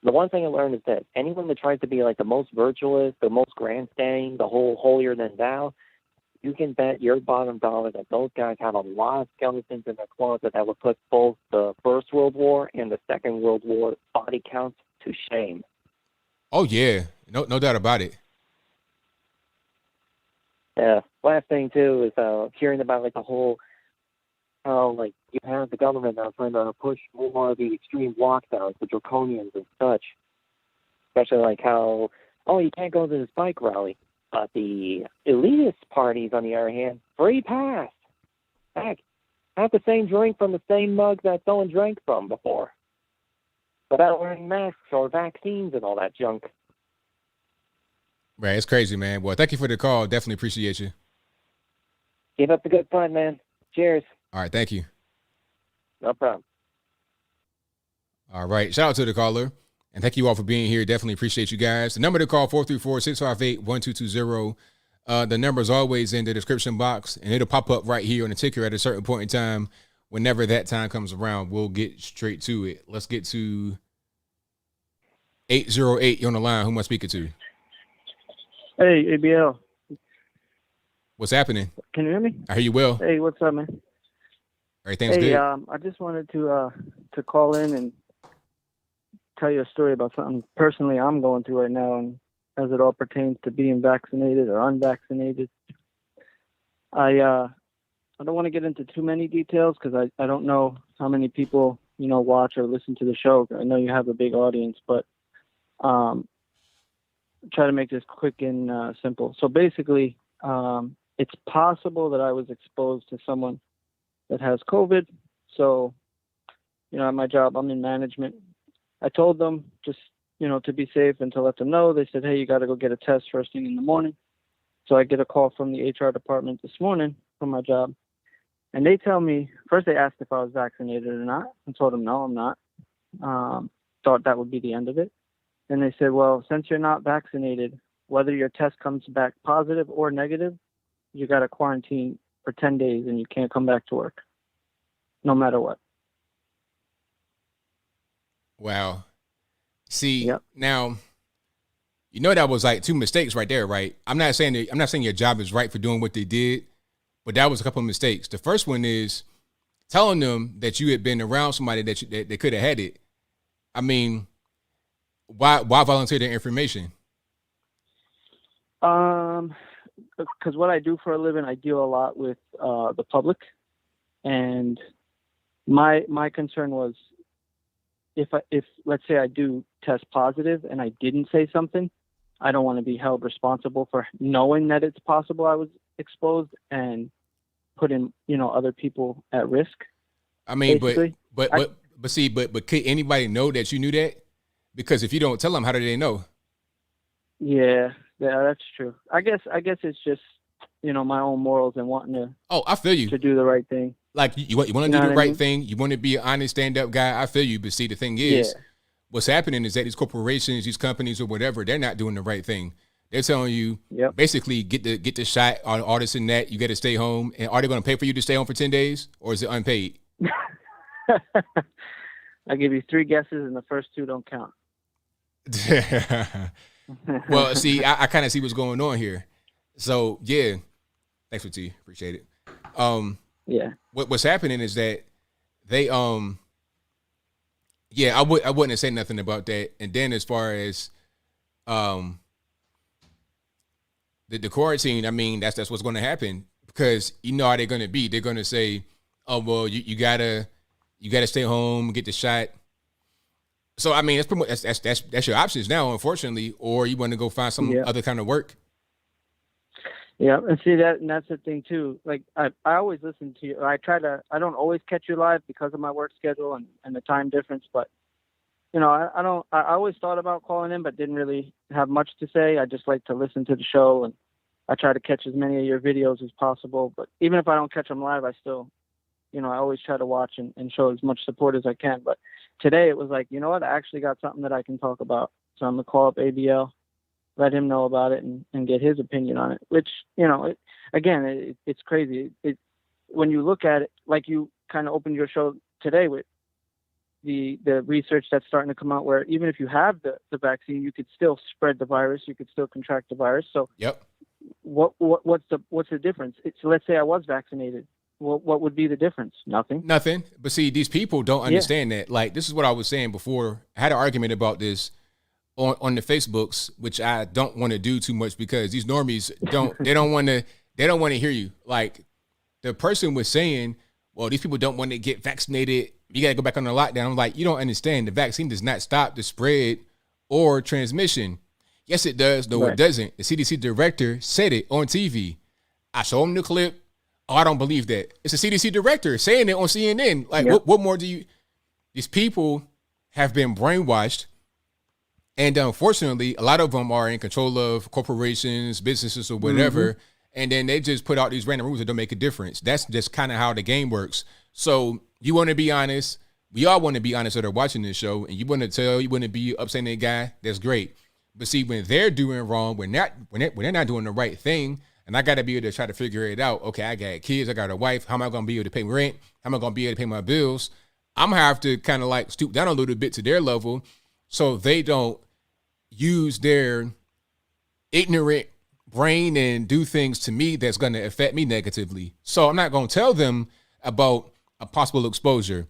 [SPEAKER 12] The one thing I learned is that anyone that tries to be like the most virtuous, the most grandstanding, the whole holier than thou, you can bet your bottom dollar that those guys have a lot of skeletons in their closet that would put both the First World War and the Second World War body counts to shame.
[SPEAKER 1] Oh yeah, no doubt about it.
[SPEAKER 12] Yeah. Last thing too is hearing about like the whole how like you have the government now trying to push more of the extreme lockdowns, the draconians and such. Especially like how you can't go to this bike rally, but the elitist parties on the other hand, free pass. Heck, have the same drink from the same mug that someone drank from before, without wearing masks or vaccines and all that junk.
[SPEAKER 1] Right, it's crazy, man. Well, thank you for the call. Definitely appreciate you.
[SPEAKER 12] Keep up the good fun, man. Cheers.
[SPEAKER 1] All right, thank you.
[SPEAKER 12] No problem.
[SPEAKER 1] All right, shout out to the caller. And thank you all for being here. Definitely appreciate you guys. The number to call, 434-658-1220. The number is always in the description box, and it'll pop up right here on the ticker at a certain point in time. Whenever that time comes around, we'll get straight to it. Let's get to 808. You're on the line. Who am I speaking to?
[SPEAKER 13] Hey, ABL.
[SPEAKER 1] What's happening?
[SPEAKER 13] Can you hear me?
[SPEAKER 1] I hear you well.
[SPEAKER 13] Hey, what's up, man?
[SPEAKER 1] Everything's good.
[SPEAKER 13] I just wanted to call in and tell you a story about something personally I'm going through right now, and as it all pertains to being vaccinated or unvaccinated. I don't want to get into too many details because I don't know how many people watch or listen to the show. I know you have a big audience, but try to make this quick and simple. So basically, it's possible that I was exposed to someone that has COVID. So, at my job, I'm in management. I told them just, to be safe and to let them know. They said, hey, you got to go get a test first thing in the morning. So I get a call from the HR department this morning from my job. And they tell me, first they asked if I was vaccinated or not. I told them, no, I'm not. Thought that would be the end of it. And they said, well, since you're not vaccinated, whether your test comes back positive or negative, you got to quarantine for 10 days and you can't come back to work, no matter what.
[SPEAKER 1] Wow. See, Now, that was like two mistakes right there, right? I'm not saying your job is right for doing what they did, but that was a couple of mistakes. The first one is telling them that you had been around somebody that they could have had it. I mean, why volunteer their information?
[SPEAKER 13] Because what I do for a living, I deal a lot with the public, and my concern was if let's say I do test positive and I didn't say something, I don't want to be held responsible for knowing that it's possible I was exposed and putting other people at risk.
[SPEAKER 1] I mean,
[SPEAKER 13] basically.
[SPEAKER 1] but could anybody know that you knew that? Because if you don't tell them, how do they know?
[SPEAKER 13] Yeah, that's true. I guess it's just my own morals and wanting to.
[SPEAKER 1] Oh, I feel you.
[SPEAKER 13] To do the right thing.
[SPEAKER 1] Like you want to do the right thing. You want to be an honest, stand-up guy. I feel you. But see, the thing is, what's happening is that these corporations, these companies, or whatever, they're not doing the right thing. They're telling you basically get the shot on all this and that. You got to stay home. And are they going to pay for you to stay home for 10 days, or is it unpaid?
[SPEAKER 13] I give you 3 guesses, and the first 2 don't count.
[SPEAKER 1] Well, see, I kind of see what's going on here. So yeah, thanks for tea. Appreciate it. What's happening is that they I wouldn't have said nothing about that. And then as far as the quarantine, I mean that's what's going to happen, because you know how they're going to be. They're going to say, oh well, you gotta stay home, get the shot. So I mean that's your options now, unfortunately, or you want to go find some other kind of work.
[SPEAKER 13] Yeah, and see and that's the thing too. Like I always listen to you. I don't always catch you live because of my work schedule and the time difference, but I always thought about calling in, but didn't really have much to say. I just like to listen to the show, and I try to catch as many of your videos as possible. But even if I don't catch them live, I still, I always try to watch and show as much support as I can. But today it was like, you know what? I actually got something that I can talk about. So I'm going to call up ABL, let him know about it and get his opinion on it, which, it's crazy. When you look at it, like you kind of opened your show today with the research that's starting to come out, where even if you have the vaccine, you could still spread the virus, you could still contract the virus. So
[SPEAKER 1] yep.
[SPEAKER 13] What's the difference? Let's say I was vaccinated. What would be the difference? Nothing.
[SPEAKER 1] But see, these people don't understand that. Like, this is what I was saying before. I had an argument about this on the Facebooks, which I don't want to do too much because these normies don't want to hear you. Like, the person was saying, well, these people don't want to get vaccinated. You got to go back on the lockdown. I'm like, you don't understand. The vaccine does not stop the spread or transmission. Yes, it does. No, It doesn't. The CDC director said it on TV. I showed him the clip. Oh, I don't believe that. It's a CDC director saying it on CNN. Like, what more do you... These people have been brainwashed. And unfortunately, a lot of them are in control of corporations, businesses, or whatever. Mm-hmm. And then they just put out these random rules that don't make a difference. That's just kind of how the game works. So you want to be honest. We all want to be honest that are watching this show. And you want to be upsetting that guy. That's great. But see, when they're doing wrong, when they're not doing the right thing, and I got to be able to try to figure it out. Okay, I got kids. I got a wife. How am I going to be able to pay rent? How am I going to be able to pay my bills? I'm going to have to kind of like stoop down a little bit to their level so they don't use their ignorant brain and do things to me that's going to affect me negatively. So I'm not going to tell them about a possible exposure.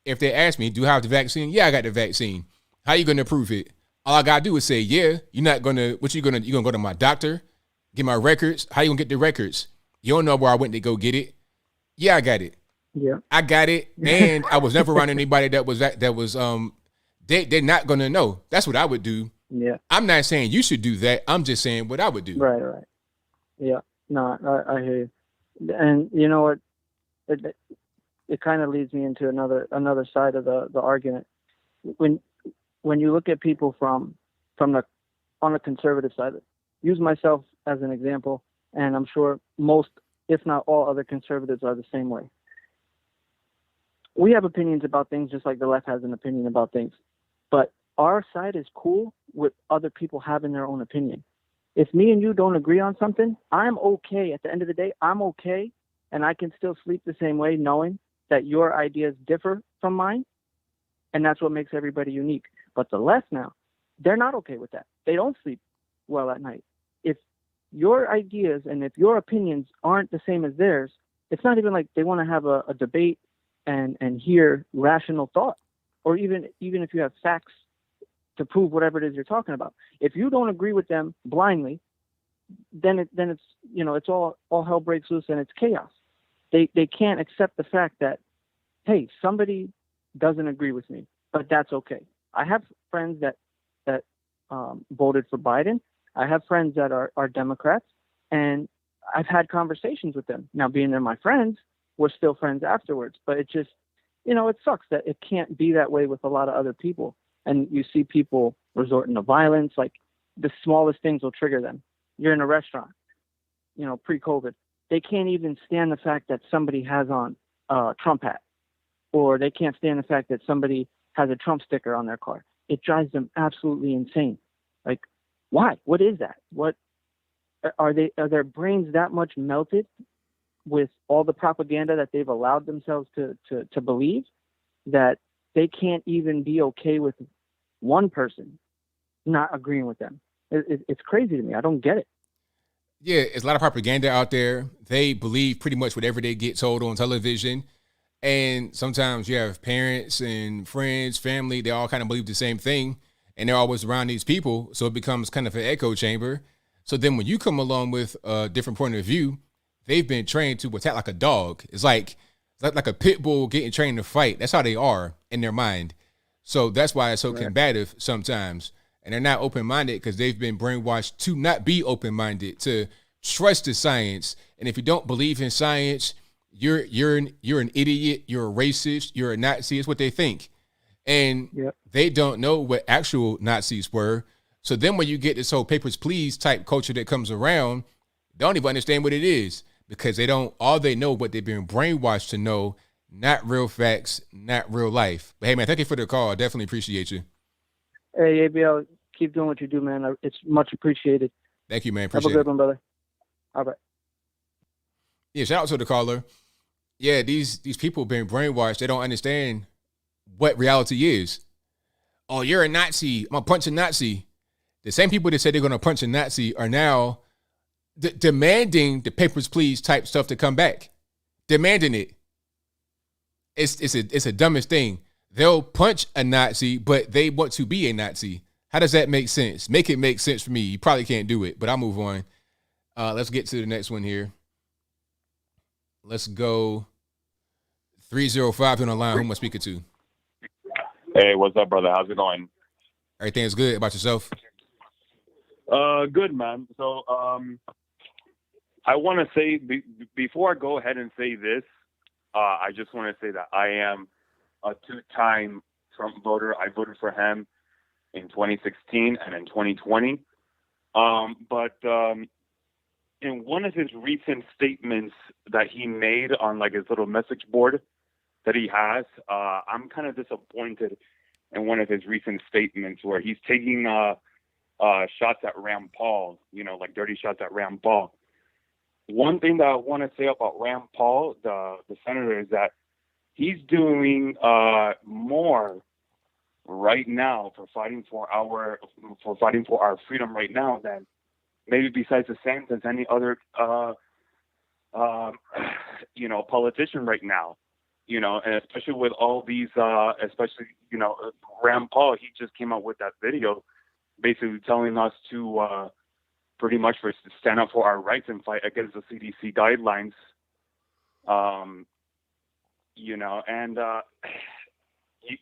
[SPEAKER 1] If they ask me, do I have the vaccine? Yeah, I got the vaccine. How you going to prove it? All I got to do is say, yeah. You're not going to, you're going to go to my doctor, get my records. How you going to get the records? You don't know where I went to go get it. Yeah, I got it.
[SPEAKER 13] Yeah.
[SPEAKER 1] I got it. And I was never around anybody that was they're not going to know. That's what I would do.
[SPEAKER 13] Yeah.
[SPEAKER 1] I'm not saying you should do that. I'm just saying what I would do.
[SPEAKER 13] Right. Yeah. No, I hear you. And you know what? It kind of leads me into another side of the argument. When you look at people on the conservative side, use myself as an example, and I'm sure most, if not all, other conservatives are the same way. We have opinions about things just like the left has an opinion about things, but our side is cool with other people having their own opinion. If me and you don't agree on something, I'm okay. At the end of the day, I'm okay, and I can still sleep the same way knowing that your ideas differ from mine, and that's what makes everybody unique. But the left now, they're not okay with that. They don't sleep well at night. If your ideas and if your opinions aren't the same as theirs, it's not even like they want to have a debate and hear rational thought, or even if you have facts to prove whatever it is you're talking about. If you don't agree with them blindly, then it's it's all hell breaks loose and it's chaos. They can't accept the fact that, hey, somebody doesn't agree with me, but that's okay. I have friends that voted for Biden. I have friends that are Democrats, and I've had conversations with them. Now, being they're my friends, we're still friends afterwards. But it just, it sucks that it can't be that way with a lot of other people. And you see people resorting to violence, like the smallest things will trigger them. You're in a restaurant, pre-COVID. They can't even stand the fact that somebody has on a Trump hat, or they can't stand the fact that somebody has a Trump sticker on their car. It drives them absolutely insane. Like, why? What is that? What are their brains that much melted with all the propaganda that they've allowed themselves to believe that they can't even be okay with one person not agreeing with them? It's crazy to me. I don't get it.
[SPEAKER 1] Yeah, there's a lot of propaganda out there. They believe pretty much whatever they get told on television. And sometimes you have parents and friends, family, they all kind of believe the same thing. And they're always around these people. So it becomes kind of an echo chamber. So then when you come along with a different point of view, they've been trained to attack like a dog. It's like a pit bull getting trained to fight. That's how they are in their mind. So that's why it's so combative sometimes. And they're not open-minded because they've been brainwashed to not be open-minded, to trust the science. And if you don't believe in science, you're an idiot, you're a racist, you're a Nazi. It's what they think. And they don't know what actual Nazis were. So then when you get this whole papers, please type culture that comes around, they don't even understand what it is because all they know what they've been brainwashed to know, not real facts, not real life. But hey, man, thank you for the call. I definitely appreciate you.
[SPEAKER 13] Hey, ABL, keep doing what you do, man. It's much appreciated.
[SPEAKER 1] Thank you, man.
[SPEAKER 13] Appreciate Have a good one, brother. All right.
[SPEAKER 1] Yeah, shout out to the caller. Yeah, these people have been brainwashed. They don't understand what reality is. Oh, you're a Nazi. I'm going to punch a Nazi. The same people that said they're going to punch a Nazi are now demanding the papers, please type stuff to come back. Demanding it. It's a dumbest thing. They'll punch a Nazi, but they want to be a Nazi. How does that make sense? Make it make sense for me. You probably can't do it, but I'll move on. Let's get to the next one here. Let's go 305 on the line. Who am I speaking to?
[SPEAKER 14] Hey, what's up, brother? How's it going?
[SPEAKER 1] Everything's good. About yourself?
[SPEAKER 14] Good, man. So, I want to say, before I go ahead and say this, I just want to say that I am a two-time Trump voter. I voted for him in 2016 and in 2020. But in one of his recent statements that he made on like his little message board that he has, I'm kind of disappointed in one of his recent statements where he's taking shots at Rand Paul, like dirty shots at Rand Paul. One thing that I want to say about Rand Paul, the senator, is that he's doing more right now for fighting for our freedom right now than maybe besides the same as any other politician right now. And especially with all these, Rand Paul, he just came out with that video basically telling us to pretty much stand up for our rights and fight against the CDC guidelines.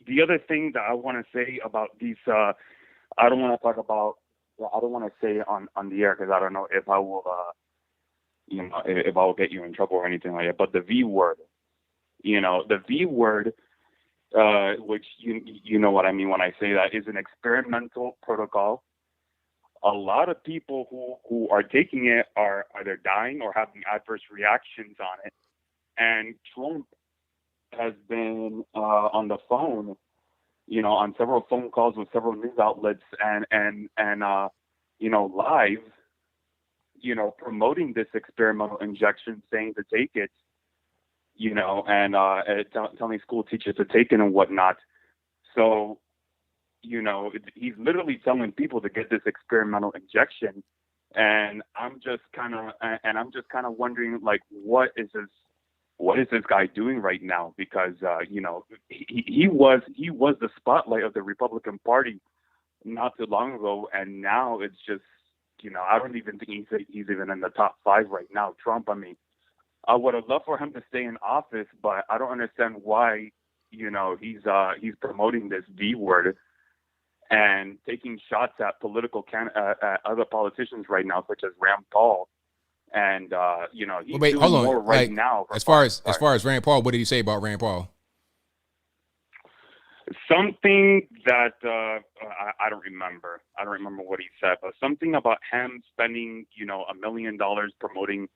[SPEAKER 14] The other thing that I want to say about these, I don't want to say on the air because I don't know if I will, if I will get you in trouble or anything like that. But the V word, the V word, which you know what I mean when I say that, is an experimental protocol. A lot of people who are taking it are either dying or having adverse reactions on it. And Trump has been on the phone, on several phone calls with several news outlets and live, promoting this experimental injection, saying to take it, and telling school teachers to take it and whatnot. So, he's literally telling people to get this experimental injection, and I'm just kind of wondering, like, what is this guy doing right now? Because he was the spotlight of the Republican Party not too long ago, and now it's just I don't even think he's even in the top 5 right now. Trump, I mean, I would have loved for him to stay in office, but I don't understand why he's promoting this V word and taking shots at at other politicians right now, such as Rand Paul. And he's doing more right now.
[SPEAKER 1] As far as Rand Paul, what did he say about Rand Paul?
[SPEAKER 14] Something that I don't remember. I don't remember what he said, but something about him spending $1 million promoting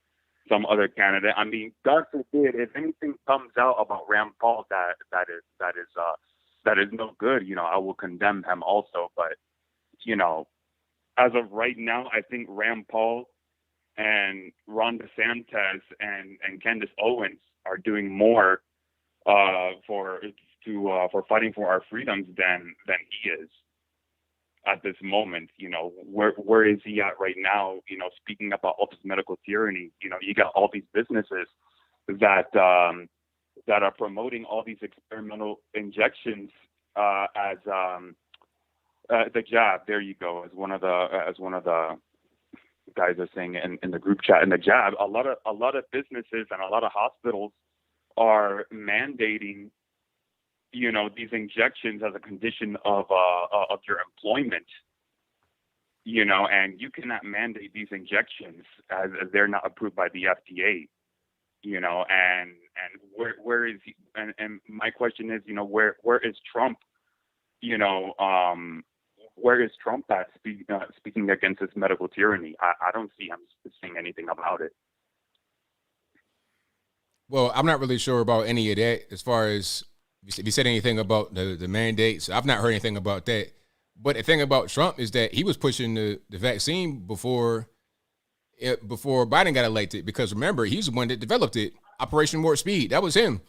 [SPEAKER 14] some other candidate. I mean, God forbid if anything comes out about Rand Paul that is no good. I will condemn him also. But as of right now, I think Rand Paul and Ron DeSantis and Candace Owens are doing more for fighting for our freedoms than he is at this moment. Where is he at right now? Speaking about all this medical tyranny, you got all these businesses that are promoting all these experimental injections as the jab. There you go. As one of the guys are saying in the group chat, in the jab, a lot of businesses and a lot of hospitals are mandating these injections as a condition of your employment. And you cannot mandate these injections as they're not approved by the FDA. And where is he? And my question is, where is Trump? Where is Trump at speaking against this medical tyranny? I don't see him saying anything about it.
[SPEAKER 1] Well, I'm not really sure about any of that. As far as if you said anything about the mandates, I've not heard anything about that. But the thing about Trump is that he was pushing the vaccine before Biden got elected, because remember, he's the one that developed it. Operation Warp Speed, that was him.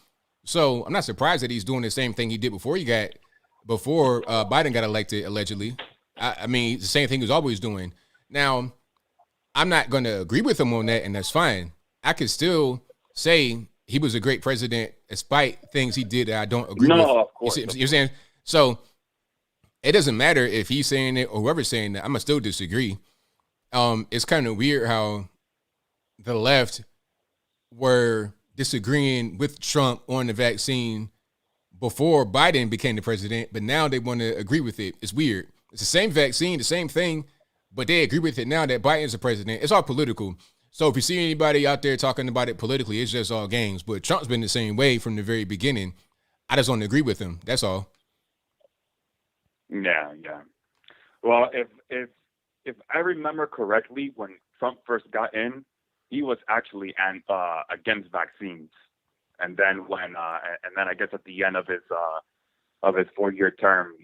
[SPEAKER 1] So I'm not surprised that he's doing the same thing he did before Biden got elected, allegedly. I mean, it's the same thing he was always doing. Now, I'm not going to agree with him on that, and that's fine. I could still say he was a great president despite things he did that I don't agree with.
[SPEAKER 14] No, of course.
[SPEAKER 1] You're saying? So it doesn't matter if he's saying it or whoever's saying that. I'm going to still disagree. It's kind of weird how the left were disagreeing with Trump on the vaccine before Biden became the president, but now they want to agree with it. It's weird. It's the same vaccine, the same thing, but they agree with it now that Biden's the president. It's all political. So if you see anybody out there talking about it politically, it's just all games. But Trump's been the same way from the very beginning. I just don't agree with him. That's all.
[SPEAKER 14] Yeah. Well, if I remember correctly, when Trump first got in, he was actually against vaccines, and then I guess at the end of his 4-year term,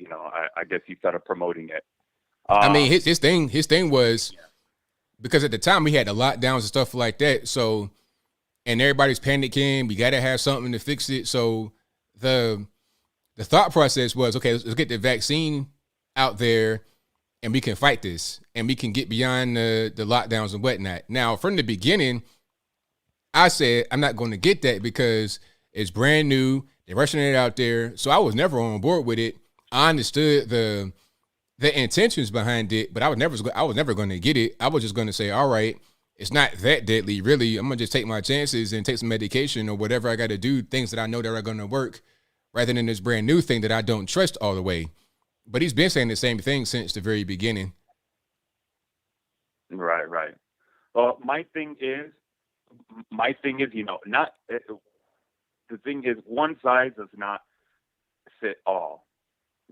[SPEAKER 14] I guess he started promoting it.
[SPEAKER 1] I mean, his thing was, because at the time we had the lockdowns and stuff like that, so, and everybody's panicking. We got to have something to fix it. So the thought process was, okay, let's get the vaccine out there, and we can fight this, and we can get beyond the lockdowns and whatnot. Now, from the beginning, I said I'm not going to get that because it's brand new. They're rushing it out there. So I was never on board with it. I understood the intentions behind it, but I was never going to get it. I was just going to say, all right, it's not that deadly, really. I'm going to just take my chances and take some medication or whatever I got to do, things that I know that are going to work, rather than this brand new thing that I don't trust all the way. But he's been saying the same thing since the very beginning.
[SPEAKER 14] Right. Well, my thing is, not the thing is, one size does not fit all.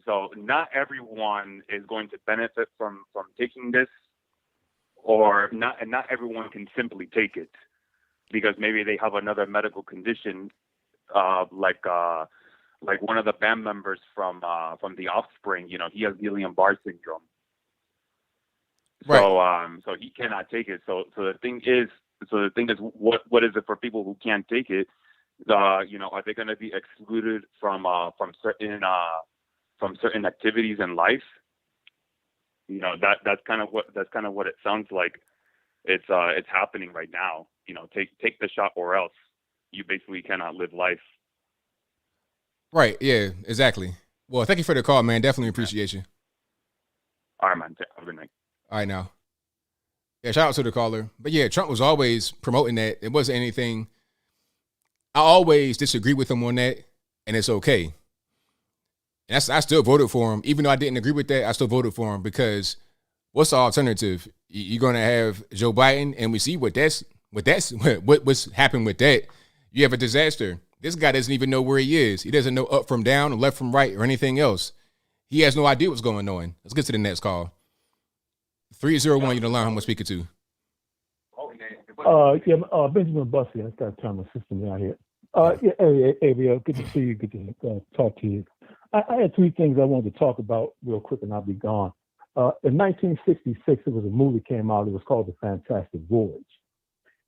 [SPEAKER 14] So not everyone is going to benefit from taking this, or not everyone can simply take it because maybe they have another medical condition, like one of the band members from The Offspring. He has Guillain-Barré syndrome.
[SPEAKER 1] Right.
[SPEAKER 14] So he cannot take it. So the thing is, what is it for people who can't take it? Are they going to be excluded from certain activities in life? That's kind of what it sounds like. It's happening right now. Take the shot or else you basically cannot live life.
[SPEAKER 1] Right. Yeah, exactly. Well, thank you for the call, man. Definitely appreciate you.
[SPEAKER 14] All right, man. Have a good night.
[SPEAKER 1] All right, now. Yeah, shout out to the caller. But yeah, Trump was always promoting that. It wasn't anything. I always disagree with him on that, and it's okay. And I still voted for him. Even though I didn't agree with that, I still voted for him, because what's the alternative? You're going to have Joe Biden, and we see what's happened with that. You have a disaster. This guy doesn't even know where he is. He doesn't know up from down or left from right or anything else. He has no idea what's going on. Let's get to the next call. 301, you're the line. Who am I speaking to?
[SPEAKER 15] Benjamin Bussey. I got to turn my system out here. Hey, ABL, good to see you. Good to talk to you. I had three things I wanted to talk about real quick, and I'll be gone. In 1966, there was a movie came out. It was called The Fantastic Voyage.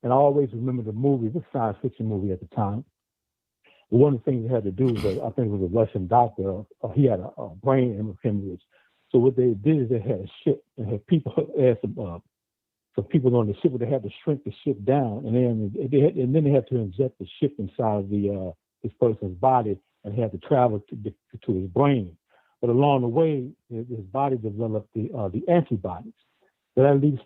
[SPEAKER 15] And I always remember the movie. It was a science fiction movie at the time. One of the things they had to do was, I think it was a Russian doctor. He had a brain hemorrhage. So what they did is they had a ship and had people, some people on the ship, where they had to shrink the ship down, and then they had to inject the ship inside of this person's body, and he had to travel to his brain. But along the way, his body developed the antibodies. That leads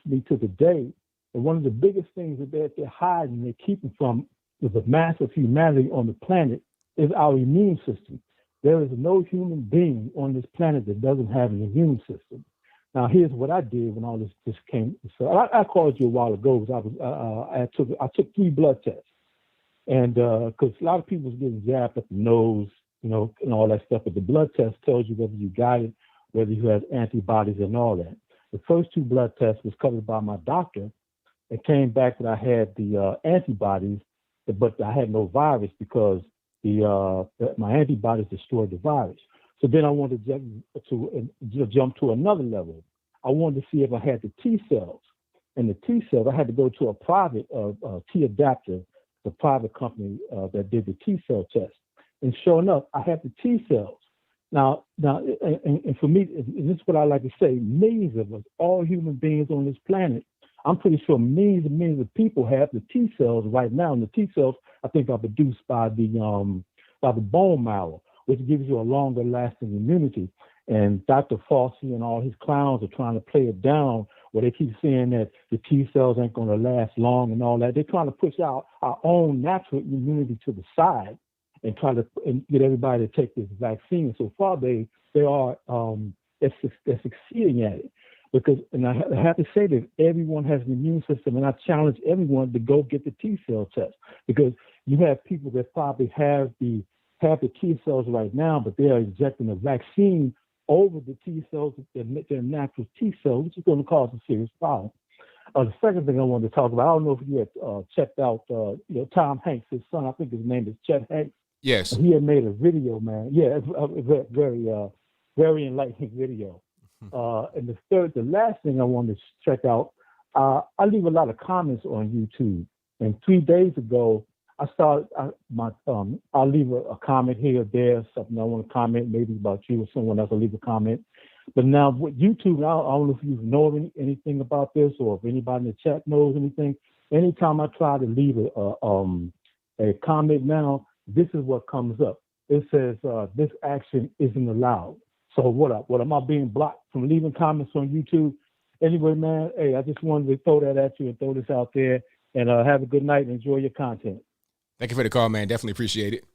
[SPEAKER 15] me to today. And one of the biggest things that they're hiding, they're keeping from the mass of humanity on the planet, is our immune system. There is no human being on this planet that doesn't have an immune system. Now, here's what I did when all this came. So I called you a while ago because I took 3 blood tests, and because a lot of people was getting jabbed up the nose, and all that stuff. But the blood test tells you whether you got it, whether you have antibodies, and all that. The first 2 blood tests was covered by my doctor. It came back that I had the antibodies, but I had no virus because my antibodies destroyed the virus. So then I wanted to jump to another level. I wanted to see if I had the T cells. And the T cells, I had to go to a private T Adapter, the private company that did the T cell test. And sure enough, I had the T cells. Now, and for me, and this is what I like to say, millions of us, all human beings on this planet, I'm pretty sure millions and millions of people have the T cells right now. And the T cells, I think, are produced by the bone marrow, which gives you a longer lasting immunity. And Dr. Fauci and all his clowns are trying to play it down where they keep saying that the T cells ain't going to last long and all that. They're trying to push out our own natural immunity to the side and try to get everybody to take this vaccine. So far, they're succeeding at it. Because, and I have to say that everyone has an immune system, and I challenge everyone to go get the T cell test, because you have people that probably have the T cells right now, but they are injecting a vaccine over the T cells, their natural T cells, which is going to cause a serious problem. The second thing I wanted to talk about, I don't know if you had checked out, Tom Hanks, his son, I think his name is Chet Hanks.
[SPEAKER 1] Yes.
[SPEAKER 15] He had made a video, man. Yeah, it's a very enlightening video. And the last thing I wanted to check out, I leave a lot of comments on YouTube. And 3 days ago, I'll leave a comment here or there, something I want to comment, maybe about you or someone else will leave a comment. But now with YouTube, I don't know if you know anything about this, or if anybody in the chat knows anything. Anytime I try to leave a comment now, this is what comes up. It says, this action isn't allowed. So what am I being blocked from leaving comments on YouTube? Anyway, man, hey, I just wanted to throw that at you and throw this out there, and have a good night and enjoy your content.
[SPEAKER 1] Thank you for the call, man. Definitely appreciate it.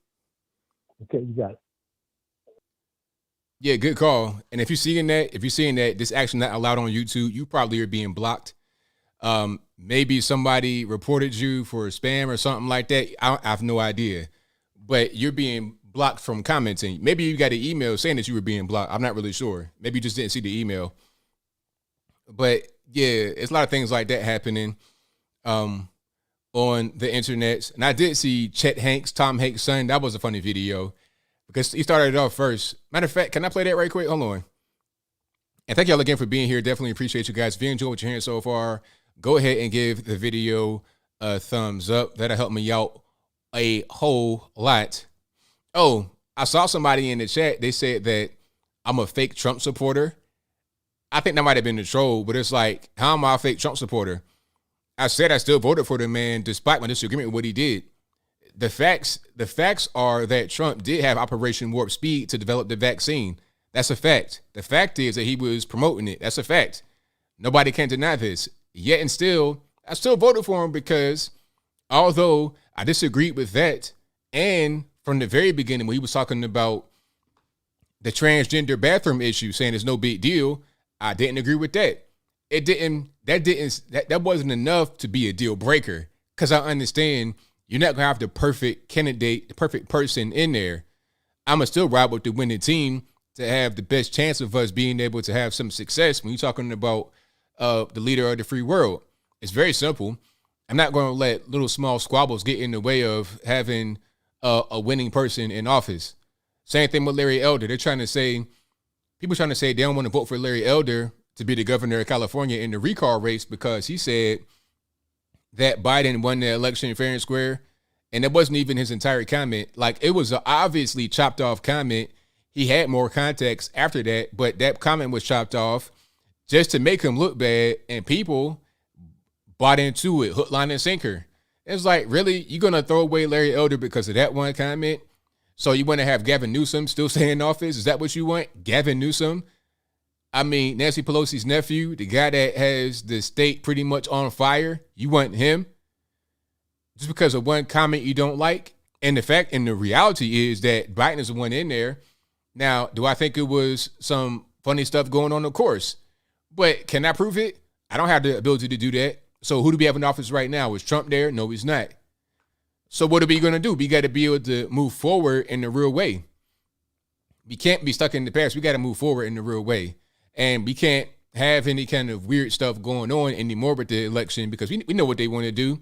[SPEAKER 15] Okay, you got it.
[SPEAKER 1] Yeah, good call. And if you're seeing that this action not allowed on YouTube, you probably are being blocked. Maybe somebody reported you for spam or something like that. I have no idea. But you're being blocked from commenting. Maybe you got an email saying that you were being blocked. I'm not really sure. Maybe you just didn't see the email. But yeah, it's a lot of things like that happening on the internet. And I did see Chet Hanks, Tom Hanks' son. That was a funny video because he started it off first. Matter of fact, can I play that right quick? Hold on. And thank y'all again for being here. Definitely appreciate you guys. If you enjoyed what you're hearing so far, go ahead and give the video a thumbs up. That'll help me out a whole lot. Oh, I saw somebody in the chat. They said that I'm a fake Trump supporter. I think that might have been the troll, but it's like, how am I a fake Trump supporter? I said I still voted for the man despite my disagreement with what he did. The facts are that Trump did have Operation Warp Speed to develop the vaccine. That's a fact. The fact is that he was promoting it. That's a fact. Nobody can deny this. Yet and still, I still voted for him because although I disagreed with that, and from the very beginning when he was talking about the transgender bathroom issue, saying it's no big deal, I didn't agree with that. That wasn't enough to be a deal breaker, because I understand you're not gonna have the perfect candidate, the perfect person in there. I'ma still ride with the winning team to have the best chance of us being able to have some success when you're talking about the leader of the free world. It's very simple. I'm not gonna let little small squabbles get in the way of having a winning person in office. Same thing with Larry Elder. People trying to say they don't want to vote for Larry Elder to be the governor of California in the recall race because he said that Biden won the election fair and square. And that wasn't even his entire comment. Like, it was an obviously chopped off comment. He had more context after that, but that comment was chopped off just to make him look bad. And people bought into it, hook, line, and sinker. It's like, really? You're going to throw away Larry Elder because of that one comment? So you want to have Gavin Newsom still stay in office? Is that what you want? Gavin Newsom? I mean, Nancy Pelosi's nephew, the guy that has the state pretty much on fire, you want him? Just because of one comment you don't like? And the reality is that Biden is the one in there. Now, do I think it was some funny stuff going on? Of course. But can I prove it? I don't have the ability to do that. So who do we have in office right now? Is Trump there? No, he's not. So what are we going to do? We got to be able to move forward in the real way. We can't be stuck in the past. We got to move forward in the real way. And we can't have any kind of weird stuff going on anymore with the election because we know what they want to do.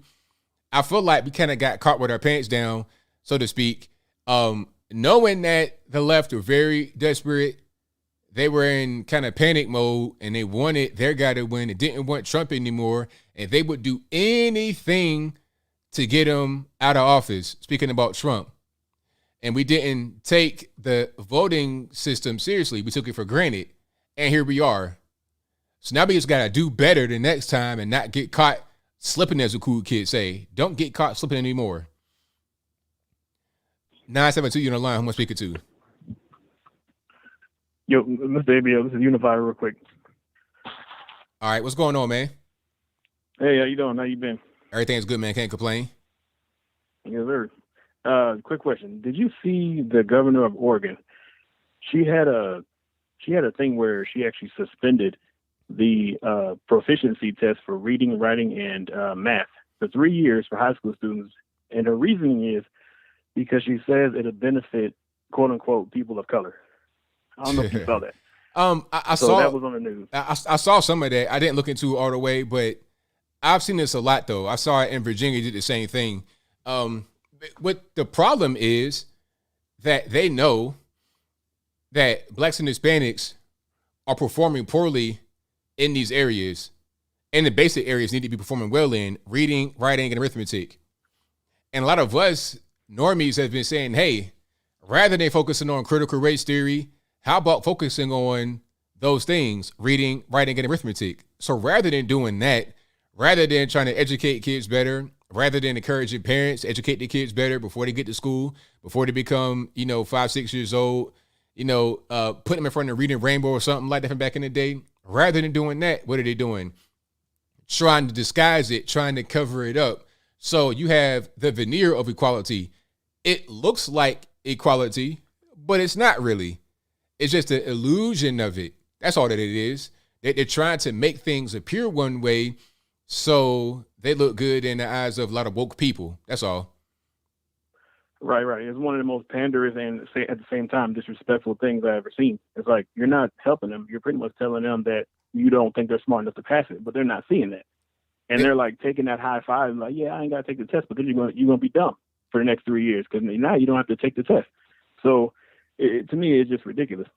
[SPEAKER 1] I feel like we kind of got caught with our pants down, so to speak, knowing that the left were very desperate. They were in kind of panic mode and they wanted their guy to win. They didn't want Trump anymore. And they would do anything to get him out of office, speaking about Trump. And we didn't take the voting system seriously. We took it for granted. And here we are. So now we just got to do better the next time and not get caught slipping, as the cool kids say. Don't get caught slipping anymore. 972, you on the line. Who am I speaking to?
[SPEAKER 16] Yo, Mr. ABL, this is Unifier real quick.
[SPEAKER 1] All right, what's going on, man?
[SPEAKER 16] Hey, how you doing? How you been?
[SPEAKER 1] Everything's good, man. Can't complain.
[SPEAKER 16] Yes, sir. Quick question. Did you see the governor of Oregon? She had a thing where she actually suspended the proficiency test for reading, writing, and math for 3 years for high school students. And her reasoning is because she says it'll benefit, quote unquote, people of color. I don't know if you saw that.
[SPEAKER 1] I
[SPEAKER 16] so
[SPEAKER 1] saw
[SPEAKER 16] that was on the news.
[SPEAKER 1] I saw some of that. I didn't look into it all the way, but I've seen this a lot though. I saw it in Virginia, did the same thing. What the problem is that they know that blacks and Hispanics are performing poorly in these areas, and the basic areas need to be performing well in reading, writing, and arithmetic. And a lot of us normies have been saying, hey, rather than focusing on critical race theory, how about focusing on those things, reading, writing, and arithmetic? So rather than doing that, rather than trying to educate kids better, rather than encouraging parents to educate the kids better before they get to school, before they become, 5, 6 years old, put them in front of Reading Rainbow or something like that from back in the day. Rather than doing that, what are they doing? Trying to disguise it, trying to cover it up. So you have the veneer of equality. It looks like equality, but it's not really. It's just the illusion of it. That's all that it is. They're trying to make things appear one way so they look good in the eyes of a lot of woke people. That's all.
[SPEAKER 16] Right. It's one of the most panderous and at the same time disrespectful things I've ever seen. It's like you're not helping them. You're pretty much telling them that you don't think they're smart enough to pass it, but they're not seeing that. And they're like taking that high five and like, yeah, I ain't got to take the test because you're going to be dumb for the next 3 years because now you don't have to take the test. So to me, it's just ridiculous.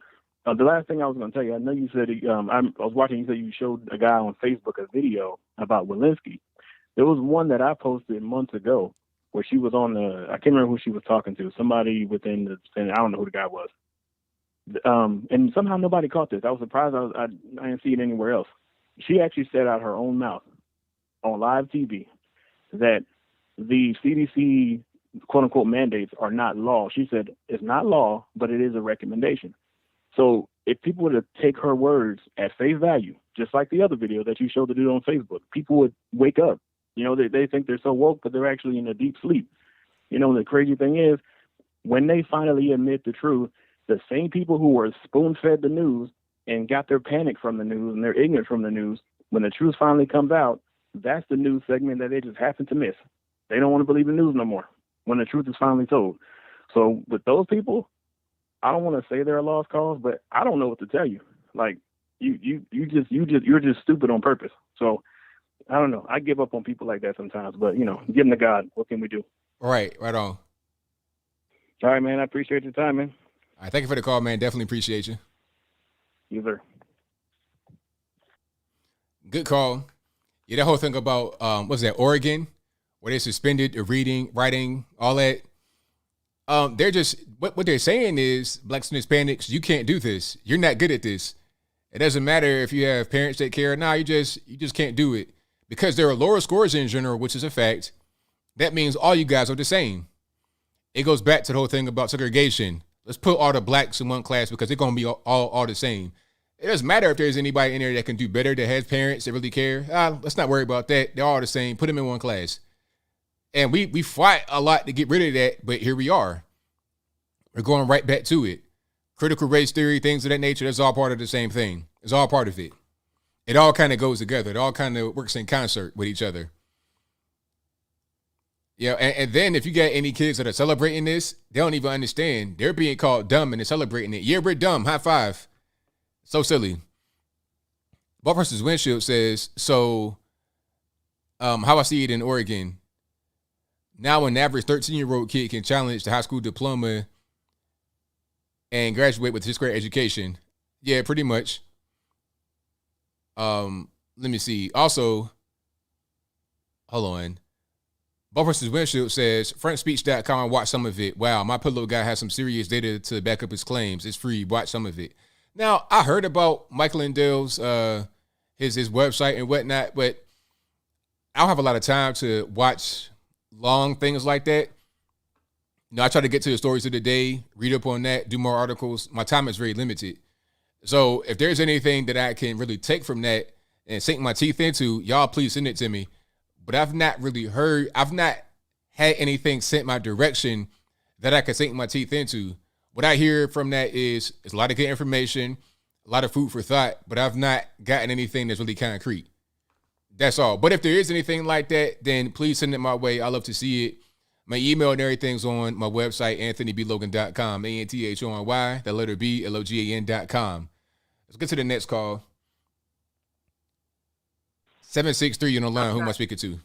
[SPEAKER 16] The last thing I was going to tell you, I know you said, I was watching, you said you showed a guy on Facebook a video about Walensky. There was one that I posted months ago where she was on I can't remember who she was talking to, somebody within the Senate. I don't know who the guy was. And somehow nobody caught this. I was surprised I didn't see it anywhere else. She actually said out her own mouth on live TV that the CDC quote unquote mandates are not law. She said it's not law, but it is a recommendation. So if people were to take her words at face value, just like the other video that you showed the dude on Facebook, people would wake up. They think they're so woke, but they're actually in a deep sleep. The crazy thing is when they finally admit the truth, the same people who were spoon-fed the news and got their panic from the news and they're ignorant from the news, when the truth finally comes out, that's the news segment that they just happen to miss. They don't want to believe the news no more when the truth is finally told. So with those people, I don't want to say they're a lost cause, but I don't know what to tell you. Like you're just stupid on purpose. So I don't know. I give up on people like that sometimes, but give them to God. What can we do?
[SPEAKER 1] Right on.
[SPEAKER 16] All right, man. I appreciate your time, man.
[SPEAKER 1] All right, thank you for the call, man. Definitely appreciate you.
[SPEAKER 16] You sir.
[SPEAKER 1] Good call. Yeah, that whole thing about what's that, Oregon, where they suspended the reading, writing, all that. They're just what they're saying is blacks and Hispanics, you can't do this. You're not good at this. It doesn't matter if you have parents that care. No, you just can't do it because there are lower scores in general, which is a fact. That means all you guys are the same. It goes back to the whole thing about segregation. Let's put all the blacks in one class because they're going to be all the same. It doesn't matter if there's anybody in there that can do better, that has parents that really care. Let's not worry about that. They're all the same. Put them in one class. And we fight a lot to get rid of that, but here we are. We're going right back to it. Critical race theory, things of that nature, that's all part of the same thing. It's all part of it. It all kind of goes together. It all kind of works in concert with each other. Yeah, and then if you got any kids that are celebrating this, they don't even understand. They're being called dumb and they're celebrating it. Yeah, we're dumb. High five. So silly. Ball versus Windshield says, so how I see it in Oregon, now an average 13-year-old kid can challenge the high school diploma and graduate with a 6th grade education. Yeah, pretty much. Let me see. Also, hold on. Ball versus Windshield says, frontspeech.com, watch some of it. Wow, my pillow guy has some serious data to back up his claims. It's free. Watch some of it. Now, I heard about Michael Lindell's his website and whatnot, but I don't have a lot of time to watch long things like that. You know, I try to get to the stories of the day, read up on that, do more articles. My time is very limited. So if there's anything that I can really take from that and sink my teeth into, y'all please send it to me. But I've not had anything sent my direction that I can sink my teeth into. What I hear from that is a lot of good information, a lot of food for thought, but I've not gotten anything that's really concrete. That's all. But if there is anything like that, then please send it my way. I love to see it. My email and everything's on my website, anthonyblogan.com, ANTHONY, the letter B, LOGAN.com. Let's get to the next call. 763, you're on the line. Who am I speaking to?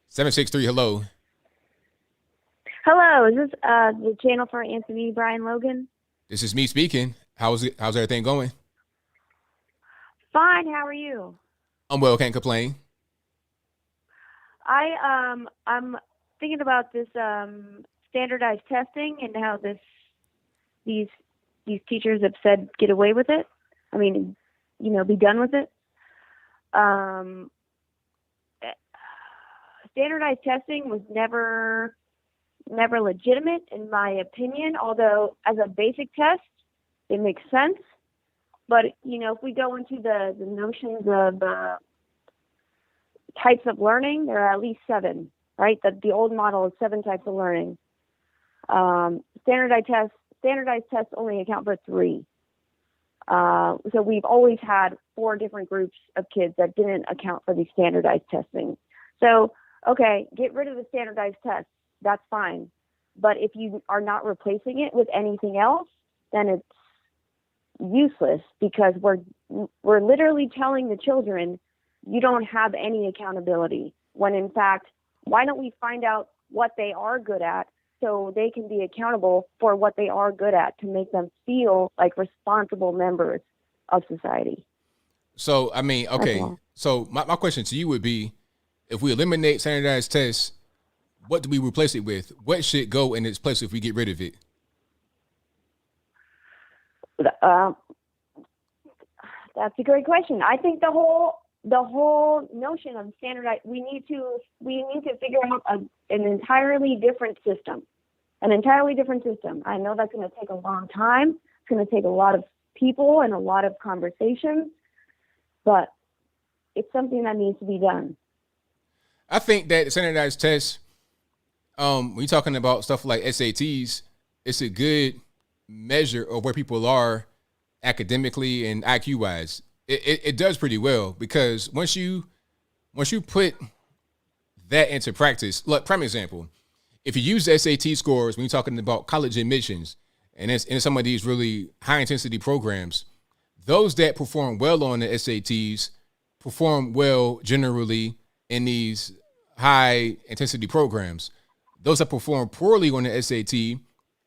[SPEAKER 1] 763, hello.
[SPEAKER 17] Hello, is this the channel for Anthony Brian Logan?
[SPEAKER 1] This is me speaking. How's everything going?
[SPEAKER 17] Fine, how are you?
[SPEAKER 1] I'm well, can't complain.
[SPEAKER 17] I'm thinking about this standardized testing and how these teachers have said get away with it. I mean, be done with it. Standardized testing was never legitimate in my opinion, although as a basic test, it makes sense. But, if we go into the notions of types of learning, there are at least 7, right? The old model is 7 types of learning. Standardized tests only account for 3. So we've always had 4 different groups of kids that didn't account for the standardized testing. So, okay, get rid of the standardized tests. That's fine. But if you are not replacing it with anything else, then it's useless because we're literally telling the children you don't have any accountability, when in fact, why don't we find out what they are good at so they can be accountable for what they are good at to make them feel like responsible members of society.
[SPEAKER 1] So, I mean, okay. So my question to you would be, if we eliminate standardized tests, what do we replace it with? What should go in its place if we get rid of it?
[SPEAKER 17] That's a great question. I think the whole notion of standardized, we need to figure out an entirely different system. I know that's going to take a long time. It's going to take a lot of people and a lot of conversations, but it's something that needs to be done.
[SPEAKER 1] I think that standardized tests, when you're talking about stuff like SATs, it's a good measure of where people are academically and IQ wise. It does pretty well because once you put that into practice, look, prime example, if you use the SAT scores when you're talking about college admissions and in some of these really high intensity programs, those that perform well on the SATs perform well generally in these high intensity programs. Those that perform poorly on the SAT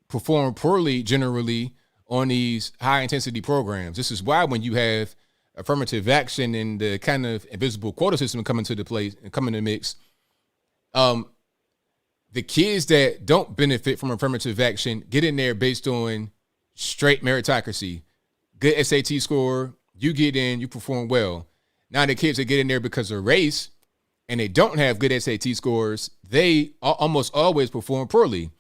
[SPEAKER 1] perform poorly generally on these high intensity programs. This is why when you have affirmative action and the kind of invisible quota system come into the mix, the kids that don't benefit from affirmative action get in there based on straight meritocracy. Good SAT score, you get in, you perform well. Now the kids that get in there because of race and they don't have good SAT scores, they almost always perform poorly.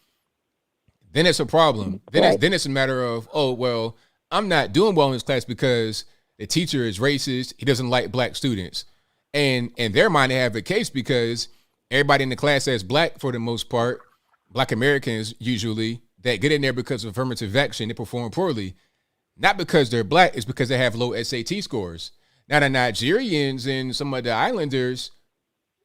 [SPEAKER 1] Then it's a problem. Then it's a matter of, oh, well, I'm not doing well in this class because the teacher is racist. He doesn't like black students. And in their mind, they have a case because everybody in the class that's black for the most part, black Americans usually, that get in there because of affirmative action, they perform poorly. not because they're black, it's because they have low SAT scores. Now the Nigerians and some of the islanders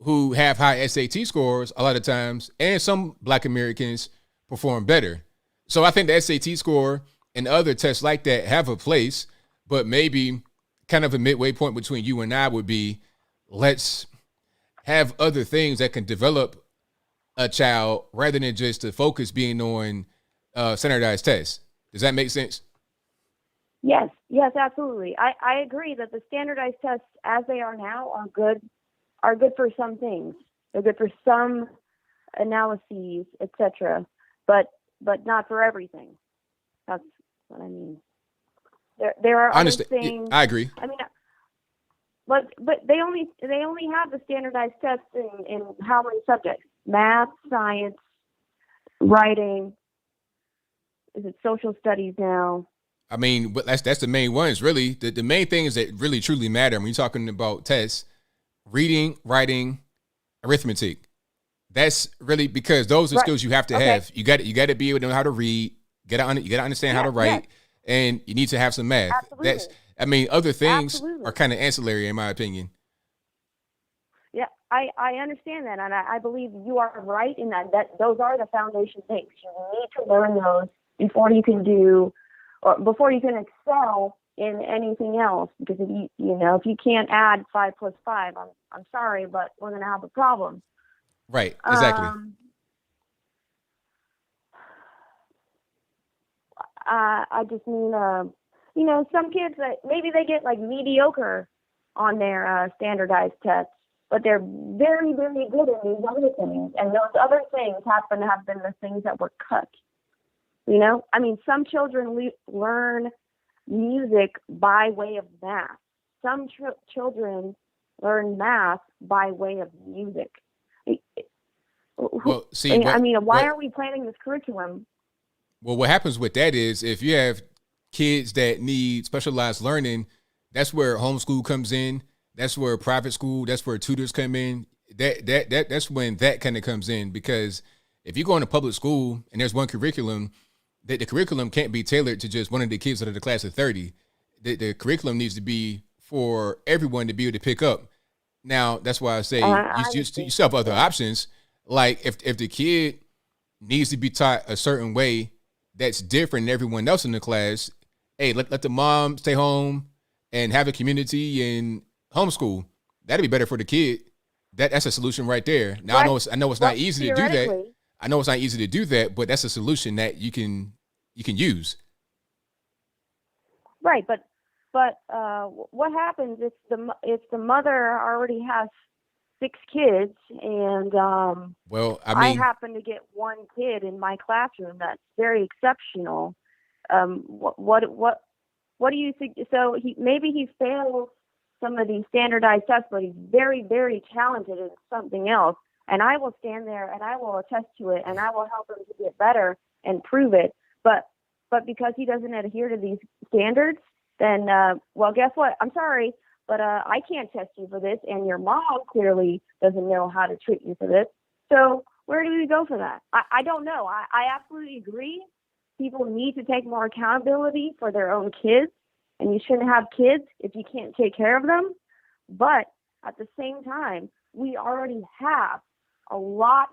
[SPEAKER 1] who have high SAT scores a lot of times, and some black Americans perform better. So I think the SAT score and other tests like that have a place, but maybe kind of a midway point between you and I would be, let's have other things that can develop a child rather than just the focus being on standardized tests. Does that make sense?
[SPEAKER 17] Yes, absolutely. I agree that the standardized tests as they are now are good for some things. They're good for some analyses, etc. But not for everything. That's what I mean. There are other things.
[SPEAKER 1] I agree.
[SPEAKER 17] I mean, but they only have the standardized tests in how many subjects? Math, science, writing. Is it social studies now?
[SPEAKER 1] I mean, but that's the main ones, really. The main things that really truly matter when you're talking about tests: reading, writing, arithmetic. That's really, because those are skills you have to have. You got to be able to know how to read. You got to understand how to write, and you need to have some math.
[SPEAKER 17] Absolutely.
[SPEAKER 1] Other things are kind of ancillary, in my opinion.
[SPEAKER 17] Yeah, I understand that, and I believe you are right in that those are the foundation things. You need to learn those before you can excel in anything else. Because if you can't add 5 plus 5, I'm sorry, but we're going to have a problem.
[SPEAKER 1] Right. Exactly.
[SPEAKER 17] I just mean, some kids that maybe they get like mediocre on their standardized tests, but they're very, very good in these other things. And those other things happen to have been the things that were cut. Some children learn music by way of math. Some children learn math by way of music.
[SPEAKER 1] Well,
[SPEAKER 17] why are we planning this curriculum?
[SPEAKER 1] Well, what happens with that is, if you have kids that need specialized learning, that's where homeschool comes in. That's where private school, that's where tutors come in. That's when that kind of comes in, because if you go into public school and there's one curriculum, the curriculum can't be tailored to just one of the kids out of the class of 30. The curriculum needs to be for everyone to be able to pick up. Now, that's why I say you still have other options. Like if the kid needs to be taught a certain way that's different than everyone else in the class, hey, let the mom stay home and have a community and homeschool. That'd be better for the kid. That's a solution right there. Now, I know it's not easy to do that. I know it's not easy to do that, but that's a solution that you can use.
[SPEAKER 17] Right, but what happens if the mother already has 6 kids and I happen to get one kid in my classroom that's very exceptional. What do you think? So he fails some of these standardized tests, but he's very, very talented in something else. And I will stand there and I will attest to it and I will help him to get better and prove it. But because he doesn't adhere to these standards, then, guess what? I'm sorry, but I can't test you for this. And your mom clearly doesn't know how to treat you for this. So where do we go for that? I don't know. I absolutely agree. People need to take more accountability for their own kids. And you shouldn't have kids if you can't take care of them. But at the same time, we already have a lot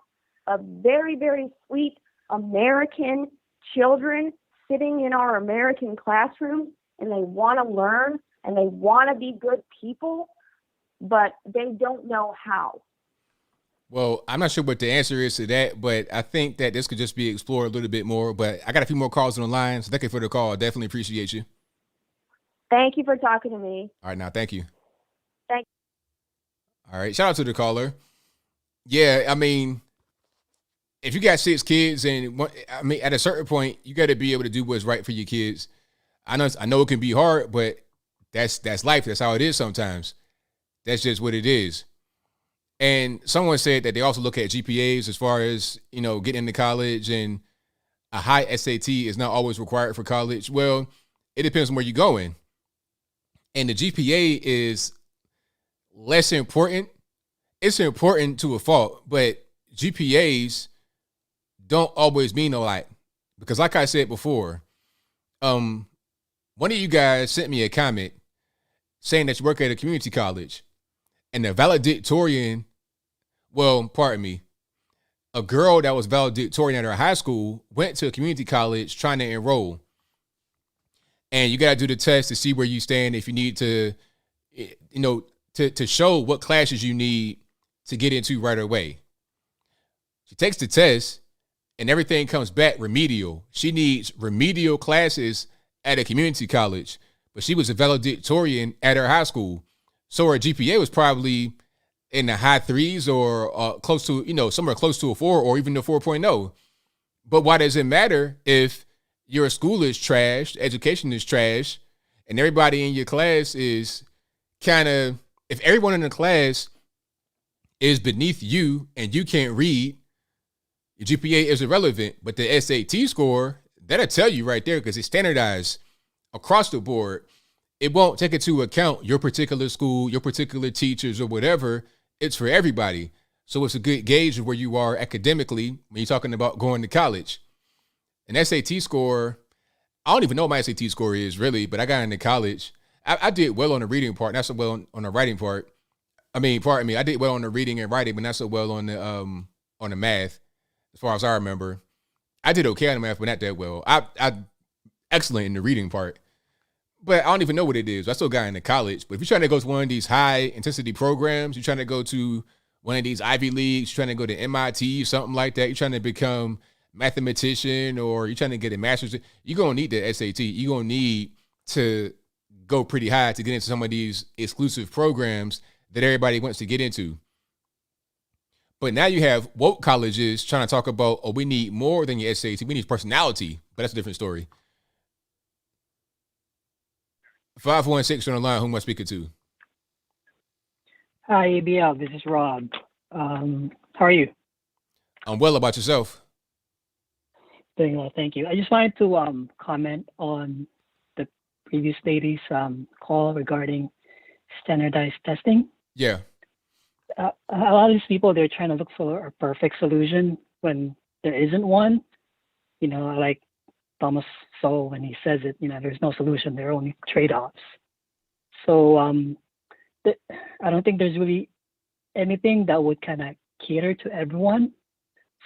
[SPEAKER 17] of very, very sweet American children sitting in our American classrooms, and they want to learn and they want to be good people, but they don't know how.
[SPEAKER 1] Well, I'm not sure what the answer is to that, but I think that this could just be explored a little bit more. But I got a few more calls on the line, so thank you for the call. I definitely appreciate you.
[SPEAKER 17] Thank you for talking to me.
[SPEAKER 1] All right, now, thank you.
[SPEAKER 17] Thank you.
[SPEAKER 1] All right, shout out to the caller. Yeah, if you got 6 kids, and at a certain point, you got to be able to do what's right for your kids. I know it can be hard, but that's life. That's how it is sometimes. That's just what it is. And someone said that they also look at GPAs as far as, getting into college, and a high SAT is not always required for college. Well, it depends on where you're going. And the GPA is less important. It's important to a fault, but GPAs don't always mean a lot, because like I said before, one of you guys sent me a comment saying that you work at a community college, and the valedictorian, well, pardon me, a girl that was valedictorian at her high school went to a community college trying to enroll. And you got to do the test to see where you stand if you need to, to show what classes you need to get into right away. She takes the test and everything comes back remedial. She needs remedial classes at a community college, but she was a valedictorian at her high school. So her GPA was probably in the high threes or close to, somewhere close to a 4 or even a 4.0. But why does it matter if your school is trash, education is trash, and everybody in your class is if everyone in the class is beneath you and you can't read, your GPA is irrelevant. But the SAT score, that'll tell you right there because it's standardized across the board. It won't take into account your particular school, your particular teachers or whatever. It's for everybody. So it's a good gauge of where you are academically when you're talking about going to college. An SAT score, I don't even know what my SAT score is really, but I got into college. I did well on the reading part, not so well on the writing part. I mean, pardon me, I did well on the reading and writing, but not so well on the math, as far as I remember. I did okay on the math, but not that well. I excellent in the reading part. But I don't even know what it is. I still got into college. But if you're trying to go to one of these high intensity programs, you're trying to go to one of these Ivy Leagues, you're trying to go to MIT, something like that, you're trying to become a mathematician or you're trying to get a master's, you're going to need the SAT. You're going to need to go pretty high to get into some of these exclusive programs that everybody wants to get into. But now you have woke colleges trying to talk about, we need more than your SAT. We need personality. But that's a different story. 516 on the line. Who am I speaking to?
[SPEAKER 18] Hi, ABL. This is Rob. How are you?
[SPEAKER 1] I'm well. About yourself?
[SPEAKER 18] Doing well, thank you. I just wanted to comment on the previous lady's call regarding standardized testing.
[SPEAKER 1] Yeah.
[SPEAKER 18] A lot of these people, they're trying to look for a perfect solution when there isn't one. Like Thomas Sowell, when he says it, there's no solution, there are only trade-offs. So I don't think there's really anything that would kind of cater to everyone.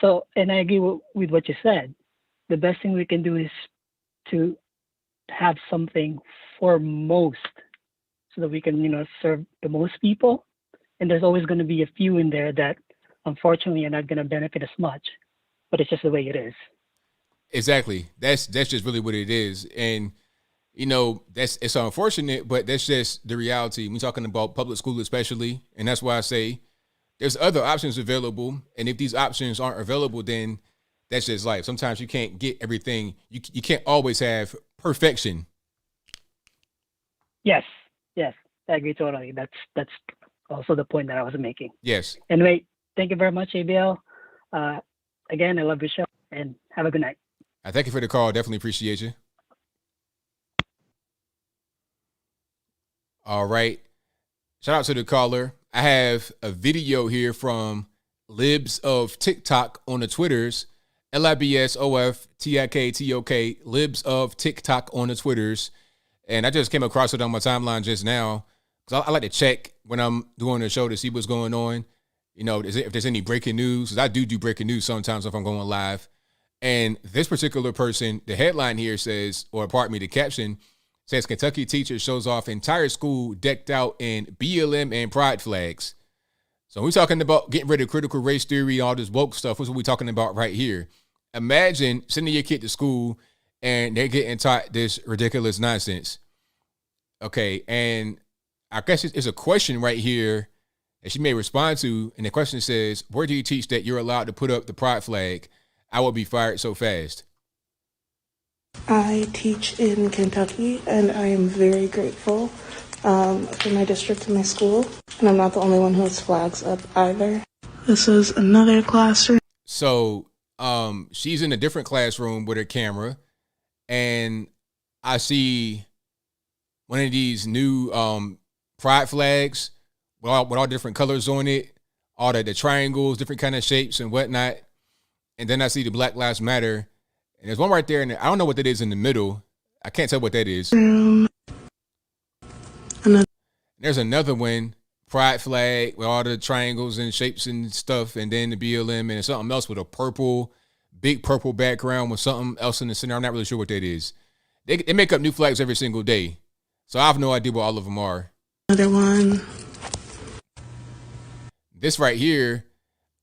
[SPEAKER 18] So, and I agree with what you said. The best thing we can do is to have something for most so that we can, serve the most people. And there's always going to be a few in there that unfortunately are not going to benefit as much, but it's just the way it is.
[SPEAKER 1] Exactly. That's just really what it is. And, it's unfortunate, but that's just the reality. We're talking about public school especially. And that's why I say there's other options available. And if these options aren't available, then that's just life. Sometimes you can't get everything. You can't always have perfection.
[SPEAKER 18] Yes, I agree totally. That's also the point that I was making.
[SPEAKER 1] Yes.
[SPEAKER 18] Anyway, thank you very much, ABL. Again, I love your show and have a good night.
[SPEAKER 1] I thank you for the call. Definitely appreciate you. All right. Shout out to the caller. I have a video here from Libs of TikTok on the Twitters. LIBSOFTIKTOK, Libs of TikTok on the Twitters. And I just came across it on my timeline just now. Because I like to check when I'm doing the show to see what's going on. If there's any breaking news. Because I do breaking news sometimes if I'm going live. And this particular person, the headline here says, or pardon me, the caption says, Kentucky teacher shows off entire school decked out in BLM and pride flags. So we're talking about getting rid of critical race theory, all this woke stuff. What's what we're talking about right here. Imagine sending your kid to school and they're getting taught this ridiculous nonsense. Okay, and I guess it's a question right here that she may respond to. And the question says, where do you teach that you're allowed to put up the pride flag? I will be fired so fast.
[SPEAKER 19] I teach in Kentucky, and I am very grateful for my district and my school. And I'm not the only one who has flags up either. This is another classroom.
[SPEAKER 1] So she's in a different classroom with her camera, and I see one of these new pride flags with all different colors on it, all the triangles, different kind of shapes and whatnot. And then I see the Black Lives Matter. And there's one right there, and I don't know what that is in the middle. I can't tell what that is. There's another one, pride flag with all the triangles and shapes and stuff, and then the BLM and something else with a big purple background with something else in the center. I'm not really sure what that is. They make up new flags every single day, so I have no idea what all of them are.
[SPEAKER 19] Another one.
[SPEAKER 1] This right here,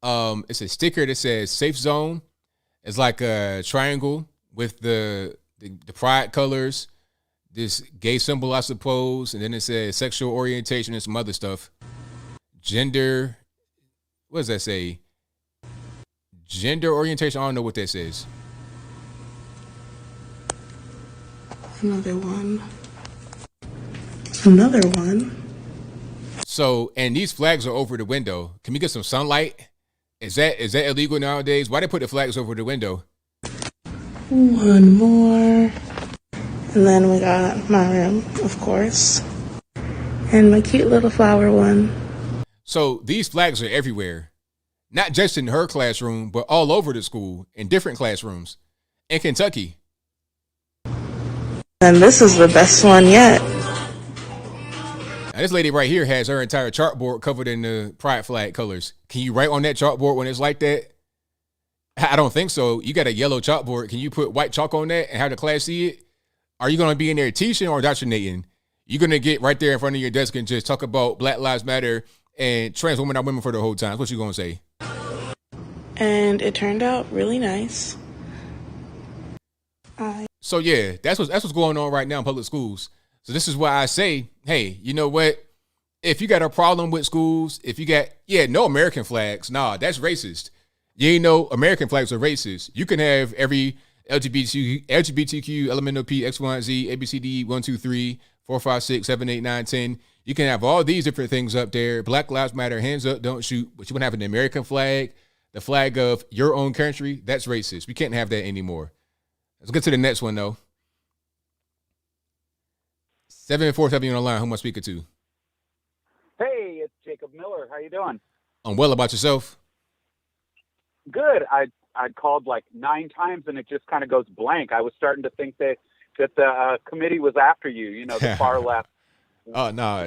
[SPEAKER 1] it's a sticker that says safe zone. It's like a triangle with the pride colors, this gay symbol, I suppose, and then it says sexual orientation and some other stuff. Gender, what does that say? Gender orientation, I don't know what that says.
[SPEAKER 19] Another one. Another one.
[SPEAKER 1] So, and these flags are over the window. Can we get some sunlight? Is that illegal nowadays? Why they put the flags over the window?
[SPEAKER 19] One more. And then we got my room, of course. And my cute little flower one.
[SPEAKER 1] So these flags are everywhere. Not just in her classroom, but all over the school, in different classrooms. In Kentucky.
[SPEAKER 19] And this is the best one yet.
[SPEAKER 1] Now, this lady right here has her entire chalkboard covered in the pride flag colors. Can you write on that chalkboard when it's like that? I don't think so. You got a yellow chalkboard. Can you put white chalk on that and have the class see it? Are you going to be in there teaching or indoctrinating? You're going to get right there in front of your desk and just talk about Black Lives Matter and trans women are women for the whole time. What you going to say?
[SPEAKER 19] And it turned out really nice.
[SPEAKER 1] So yeah, that's what's going on right now in public schools. So this is why I say, hey, you know what? If you got a problem with schools, if you got, no American flags, nah, that's racist. You ain't know American flags are racist. You can have every LGBTQ, LMNOP, X, Y, Z, ABCD, 1, 2, 3, 4, 5, 6, 7, 8, 9, 10. You can have all these different things up there. Black Lives Matter, hands up, don't shoot. But you want to have an American flag, the flag of your own country, that's racist. We can't have that anymore. Let's get to the next one, though. 747 on the line. Who am I speaking to?
[SPEAKER 20] Hey, it's Jacob Miller. How you doing?
[SPEAKER 1] I'm well. About yourself?
[SPEAKER 20] Good. I called like 9 times and it just kind of goes blank. I was starting to think that the committee was after you. You know, the far left.
[SPEAKER 1] Oh no,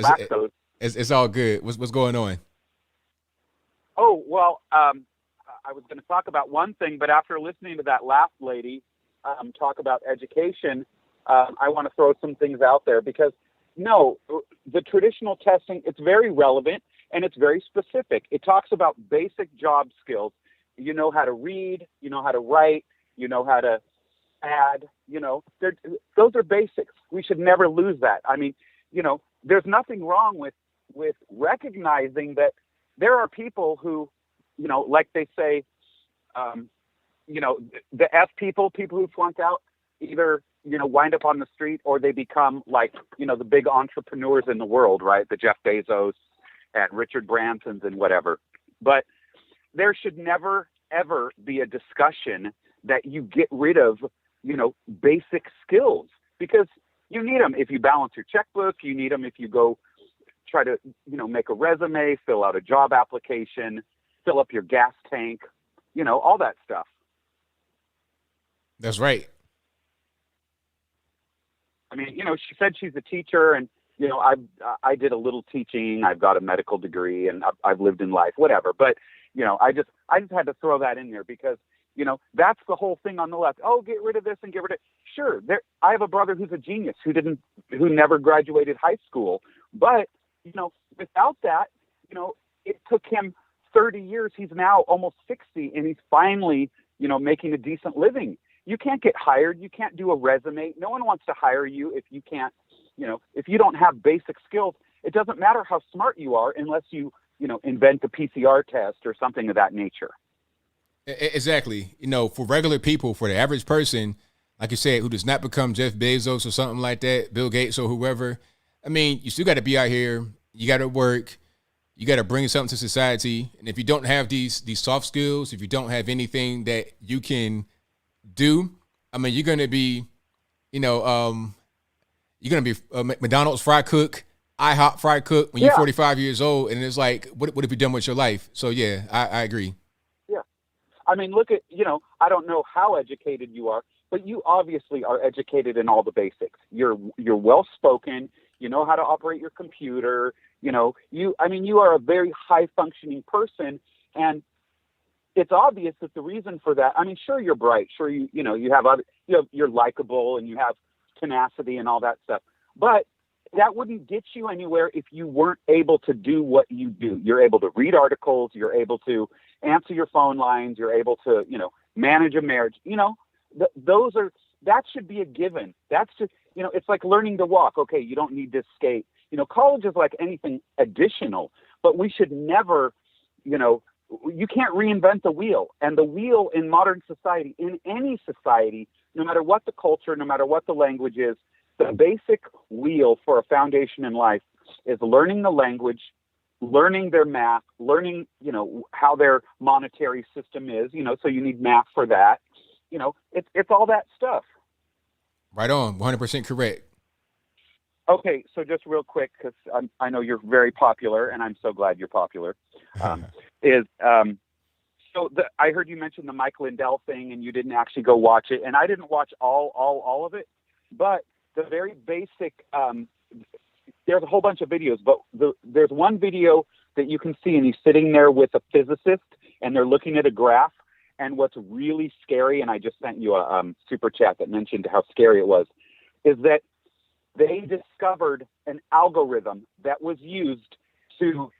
[SPEAKER 1] it's all good. What's going on?
[SPEAKER 20] Oh well, I was going to talk about one thing, but after listening to that last lady talk about education, I want to throw some things out there because no, the traditional testing, it's very relevant and it's very specific. It talks about basic job skills. You know how to read, you know how to write, you know how to add, those are basics. We should never lose that. I mean, there's nothing wrong with recognizing that there are people who, like they say, the F people who flunk out either, wind up on the street or they become like, the big entrepreneurs in the world, right? The Jeff Bezos and Richard Bransons and whatever. But there should never, ever be a discussion that you get rid of, basic skills because you need them if you balance your checkbook. You need them if you go try to, make a resume, fill out a job application, fill up your gas tank, all that stuff.
[SPEAKER 1] That's right.
[SPEAKER 20] I mean, she said she's a teacher and, I did a little teaching. I've got a medical degree and I've lived in life, whatever. But, I just had to throw that in there because, that's the whole thing on the left. Oh, get rid of this and get rid of it. Sure. I have a brother who's a genius who never graduated high school. But, without that, it took him 30 years. He's now almost 60 and he's finally, making a decent living. You can't get hired. You can't do a resume. No one wants to hire you if you can't, if you don't have basic skills. It doesn't matter how smart you are unless you, invent a PCR test or something of that nature.
[SPEAKER 1] Exactly. For regular people, for the average person, like you said, who does not become Jeff Bezos or something like that, Bill Gates or whoever, I mean, you still got to be out here. You got to work. You got to bring something to society. And if you don't have these soft skills, if you don't have anything that you can do, I mean, you're going to be, you're going to be a McDonald's fry cook, IHOP fry cook when you're 45 years old. And it's like, what have you done with your life? So, yeah, I agree.
[SPEAKER 20] Yeah. I mean, look at, I don't know how educated you are, but you obviously are educated in all the basics. You're well spoken. You know how to operate your computer. You know, you are a very high functioning person, and it's obvious that the reason for that, I mean, sure, you're bright, sure, you're likable and you have tenacity and all that stuff, but that wouldn't get you anywhere if you weren't able to do what you do. You're able to read articles, you're able to answer your phone lines, you're able to, manage a marriage. That should be a given. That's just, it's like learning to walk. Okay, you don't need to skate. College is like anything additional, but we should never, you can't reinvent the wheel. And the wheel in modern society, in any society, no matter what the culture, no matter what the language is, the basic wheel for a foundation in life is learning the language, learning their math, learning, how their monetary system is, so you need math for that. It's all that stuff.
[SPEAKER 1] Right on. 100% correct.
[SPEAKER 20] Okay, so just real quick, because I know you're very popular, and I'm so glad you're popular. I heard you mention the Mike Lindell thing, and you didn't actually go watch it, and I didn't watch all of it, but the very basic. There's a whole bunch of videos, but there's one video that you can see, and he's sitting there with a physicist, and they're looking at a graph. And what's really scary, and I just sent you a super chat that mentioned how scary it was, is that they discovered an algorithm that was used to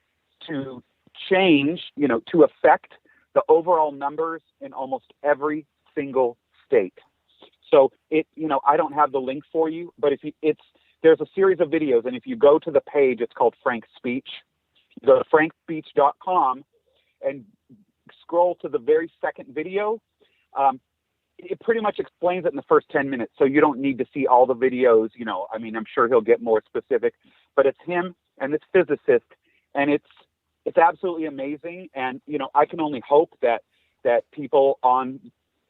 [SPEAKER 20] change, to affect the overall numbers in almost every single state. So I don't have the link for you, but there's a series of videos, and if you go to the page, it's called Frank's Speech. You go to frankspeech.com and scroll to the very second video. It pretty much explains it in the first 10 minutes, so you don't need to see all the videos. I'm sure he'll get more specific, but it's him and this physicist, and it's absolutely amazing. And I can only hope that people on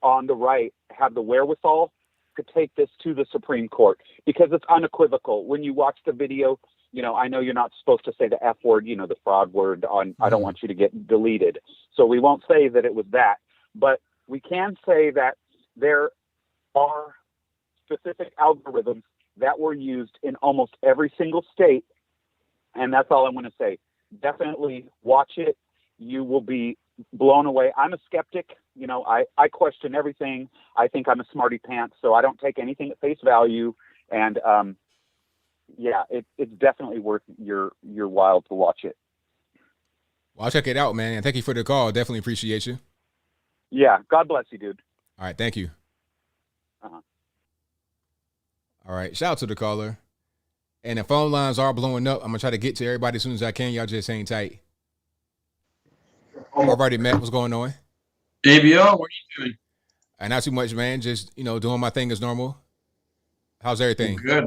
[SPEAKER 20] the right have the wherewithal to take this to the Supreme Court, because it's unequivocal. When you watch the video, I know you're not supposed to say the F word, the fraud word on, I don't want you to get deleted. So we won't say that it was that, but we can say that there are specific algorithms that were used in almost every single state. And that's all I'm going to say. Definitely watch it. You will be blown away. I'm a skeptic. I question everything. I think I'm a smarty pants, so I don't take anything at face value. And, it's definitely worth your while to watch it.
[SPEAKER 1] Well, I'll check it out, man. And thank you for the call. Definitely appreciate you.
[SPEAKER 20] Yeah. God bless you, dude.
[SPEAKER 1] All right. Thank you.
[SPEAKER 20] Uh-huh.
[SPEAKER 1] All right. Shout out to the caller. And the phone lines are blowing up. I'm going to try to get to everybody as soon as I can. Y'all just hang tight. Alrighty, Matt. What's going on?
[SPEAKER 21] ABL, what are you doing?
[SPEAKER 1] Not too much, man. Just, doing my thing as normal. How's everything?
[SPEAKER 21] Good.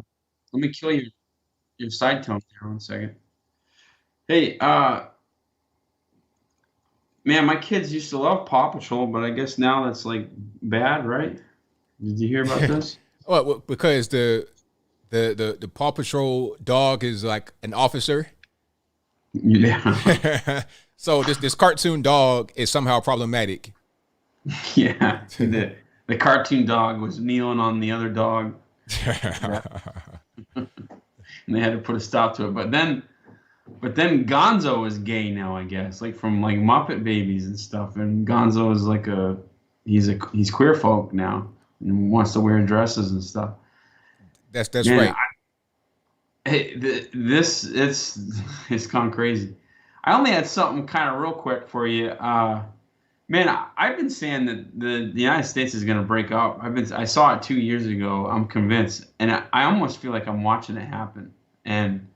[SPEAKER 21] Let me kill your side tone here 1 second. Hey, man, my kids used to love Paw Patrol, but I guess now that's like bad, right? Did you hear about this?
[SPEAKER 1] Well, because the Paw Patrol dog is like an officer.
[SPEAKER 21] Yeah.
[SPEAKER 1] So this cartoon dog is somehow problematic.
[SPEAKER 21] Yeah. The cartoon dog was kneeling on the other dog. And they had to put a stop to it. But then Gonzo is gay now, I guess, like from like Muppet Babies and stuff. And Gonzo is like he's queer folk now and wants to wear dresses and stuff.
[SPEAKER 1] That's right.
[SPEAKER 21] It's gone crazy. I only had something kind of real quick for you. Man, I've been saying that the United States is going to break up. I saw it 2 years ago. I'm convinced, and I almost feel like I'm watching it happen. And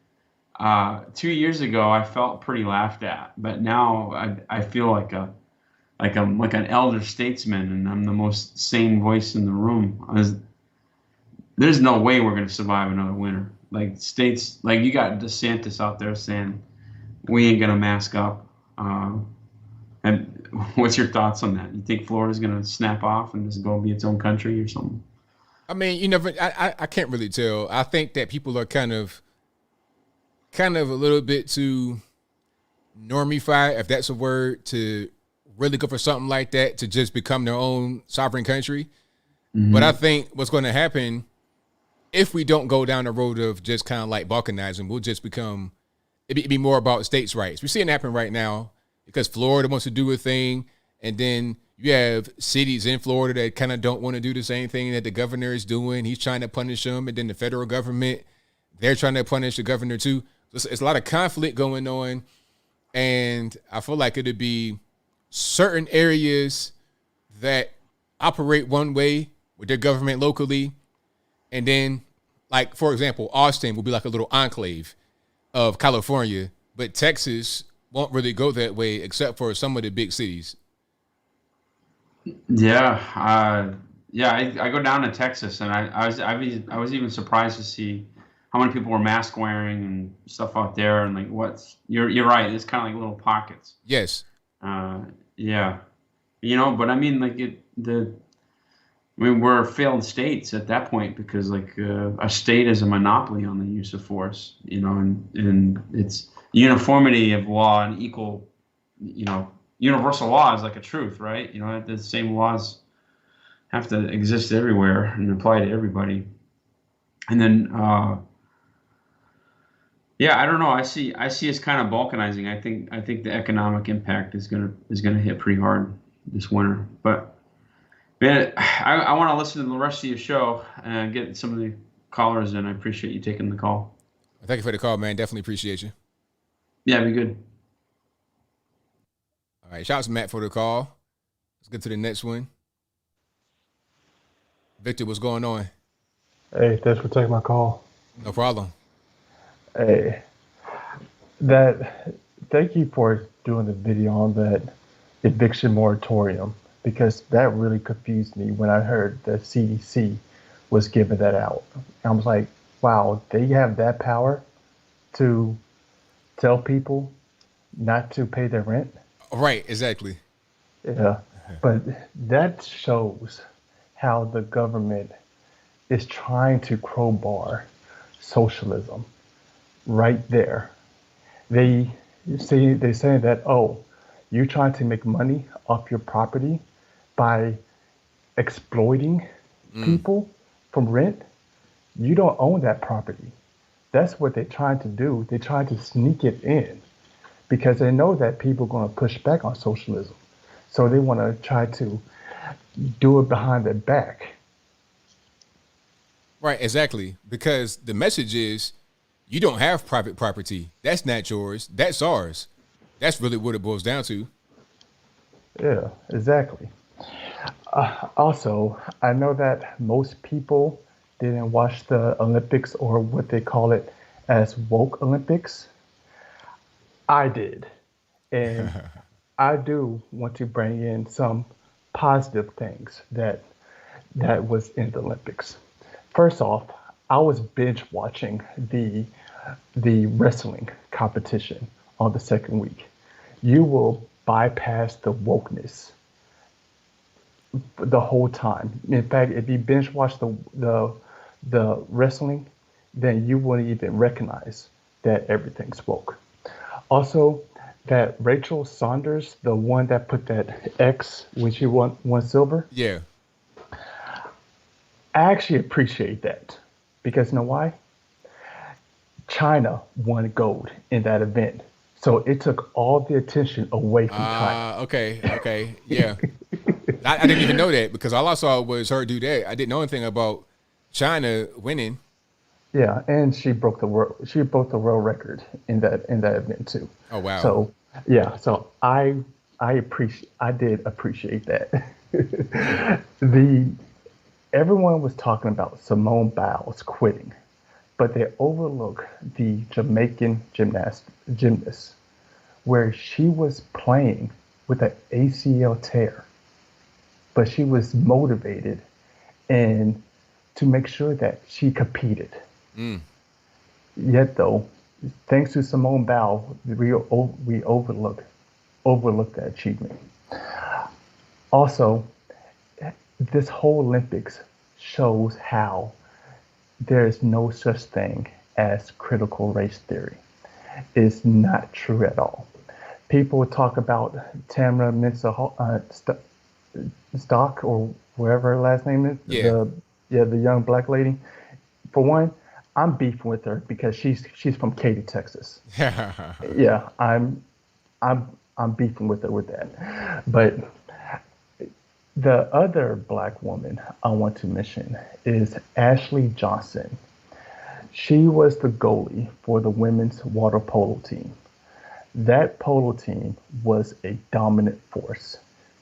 [SPEAKER 21] 2 years ago, I felt pretty laughed at, but now I feel like I'm like an elder statesman, and I'm the most sane voice in the room. There's no way we're going to survive another winter. Like states, like you got DeSantis out there saying we ain't going to mask up. And what's your thoughts on that? You think Florida's going to snap off and just go be its own country or something?
[SPEAKER 1] I mean, I can't really tell. I think that people are kind of a little bit too normified, if that's a word, to really go for something like that, to just become their own sovereign country. But I think what's going to happen if we don't go down the road of just kind of like balkanizing, we'll just become, it'd be more about states' rights. We're seeing it happen right now because Florida wants to do a thing, and then you have cities in Florida that kind of don't want to do the same thing that the governor is doing. He's trying to punish them, and then the federal government, they're trying to punish the governor too. So it's a lot of conflict going on, and I feel like it'd be certain areas that operate one way with their government locally, and then, like, for example, Austin will be like a little enclave of California, but Texas won't really go that way except for some of the big cities.
[SPEAKER 21] Yeah, I go down to Texas, and I was even surprised to see how many people were mask wearing and stuff out there, and like you're right, it's kind of like little pockets.
[SPEAKER 1] Yes.
[SPEAKER 21] Yeah, but I mean, like we're failed states at that point because like a state is a monopoly on the use of force, and it's uniformity of law and equal, universal law is like a truth, right? The same laws have to exist everywhere and apply to everybody. And then, I don't know. I see us kind of balkanizing. I think the economic impact is gonna hit pretty hard this winter. But man, I want to listen to the rest of your show and get some of the callers in. I appreciate you taking the call.
[SPEAKER 1] Thank you for the call, man. Definitely appreciate you.
[SPEAKER 21] Yeah, be good.
[SPEAKER 1] All right, shout out to Matt for the call. Let's get to the next one. Victor, what's going on?
[SPEAKER 2] Hey, thanks for taking my call.
[SPEAKER 1] No problem.
[SPEAKER 2] Hey, thank you for doing the video on that eviction moratorium, because that really confused me when I heard the CDC was giving that out. I was like, wow, they have that power to tell people not to pay their rent?
[SPEAKER 1] Right, exactly.
[SPEAKER 2] Yeah, but that shows how the government is trying to crowbar socialism right there. They say that, oh, you're trying to make money off your property by exploiting people from rent. You don't own that property. That's what they're trying to do. They're trying to sneak it in because they know that people are going to push back on socialism. So they want to try to do it behind their back.
[SPEAKER 1] Right, exactly. Because the message is you don't have private property. That's not yours. That's ours. That's really what it boils down to.
[SPEAKER 2] Yeah, exactly. Also, I know that most people didn't watch the Olympics, or what they call it as woke Olympics. I did. And I do want to bring in some positive things that was in the Olympics. First off, I was binge watching the wrestling competition on the second week. You will bypass the wokeness the whole time. In fact, if you binge watch the wrestling, then you wouldn't even recognize that everything's woke. Also, that Rachel Saunders, the one that put that X when she won silver.
[SPEAKER 1] Yeah.
[SPEAKER 2] I actually appreciate that because you know why? China won gold in that event. So it took all the attention away from China.
[SPEAKER 1] Okay. Yeah. I didn't even know that because all I saw was her do that. I didn't know anything about China winning.
[SPEAKER 2] Yeah, and she broke the world record in that event too.
[SPEAKER 1] Oh wow.
[SPEAKER 2] So yeah, so I did appreciate that. Everyone was talking about Simone Biles quitting, but they overlooked the Jamaican gymnast, where she was playing with an ACL tear, but she was motivated and to make sure that she competed. Yet though, thanks to Simone Biles, we overlooked that achievement. Also, this whole Olympics shows how there's no such thing as critical race theory. It's not true at all. People talk about Tamara Stock or whatever her last name is.
[SPEAKER 1] Yeah.
[SPEAKER 2] The young black lady. For one, I'm beefing with her because she's from Katy, Texas. Yeah, I'm beefing with her with that. But the other black woman I want to mention is Ashley Johnson. She was the goalie for the women's water polo team. That polo team was a dominant force.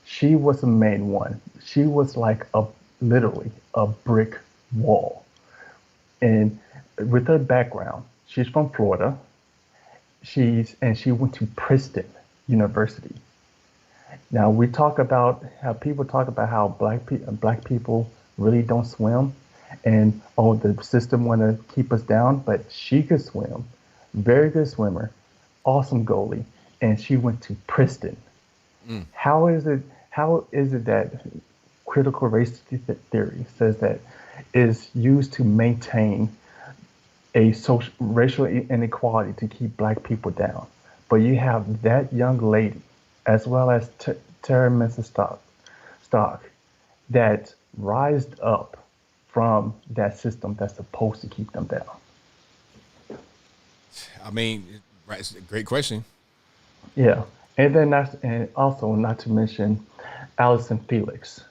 [SPEAKER 2] She was the main one. She was like literally a brick wall. And with her background, she's from Florida. She went to Princeton University. Now we talk about how people talk about how black people really don't swim, and oh, the system want to keep us down. But she could swim, very good swimmer, awesome goalie, and she went to Princeton. How is it? How is it that critical race theory says that is used to maintain a social racial inequality to keep black people down, but you have that young lady, as well as Tara Mensah Stock, that rised up from that system that's supposed to keep them down?
[SPEAKER 1] I mean, right, it's a great question.
[SPEAKER 2] Yeah, and also not to mention Allison Felix.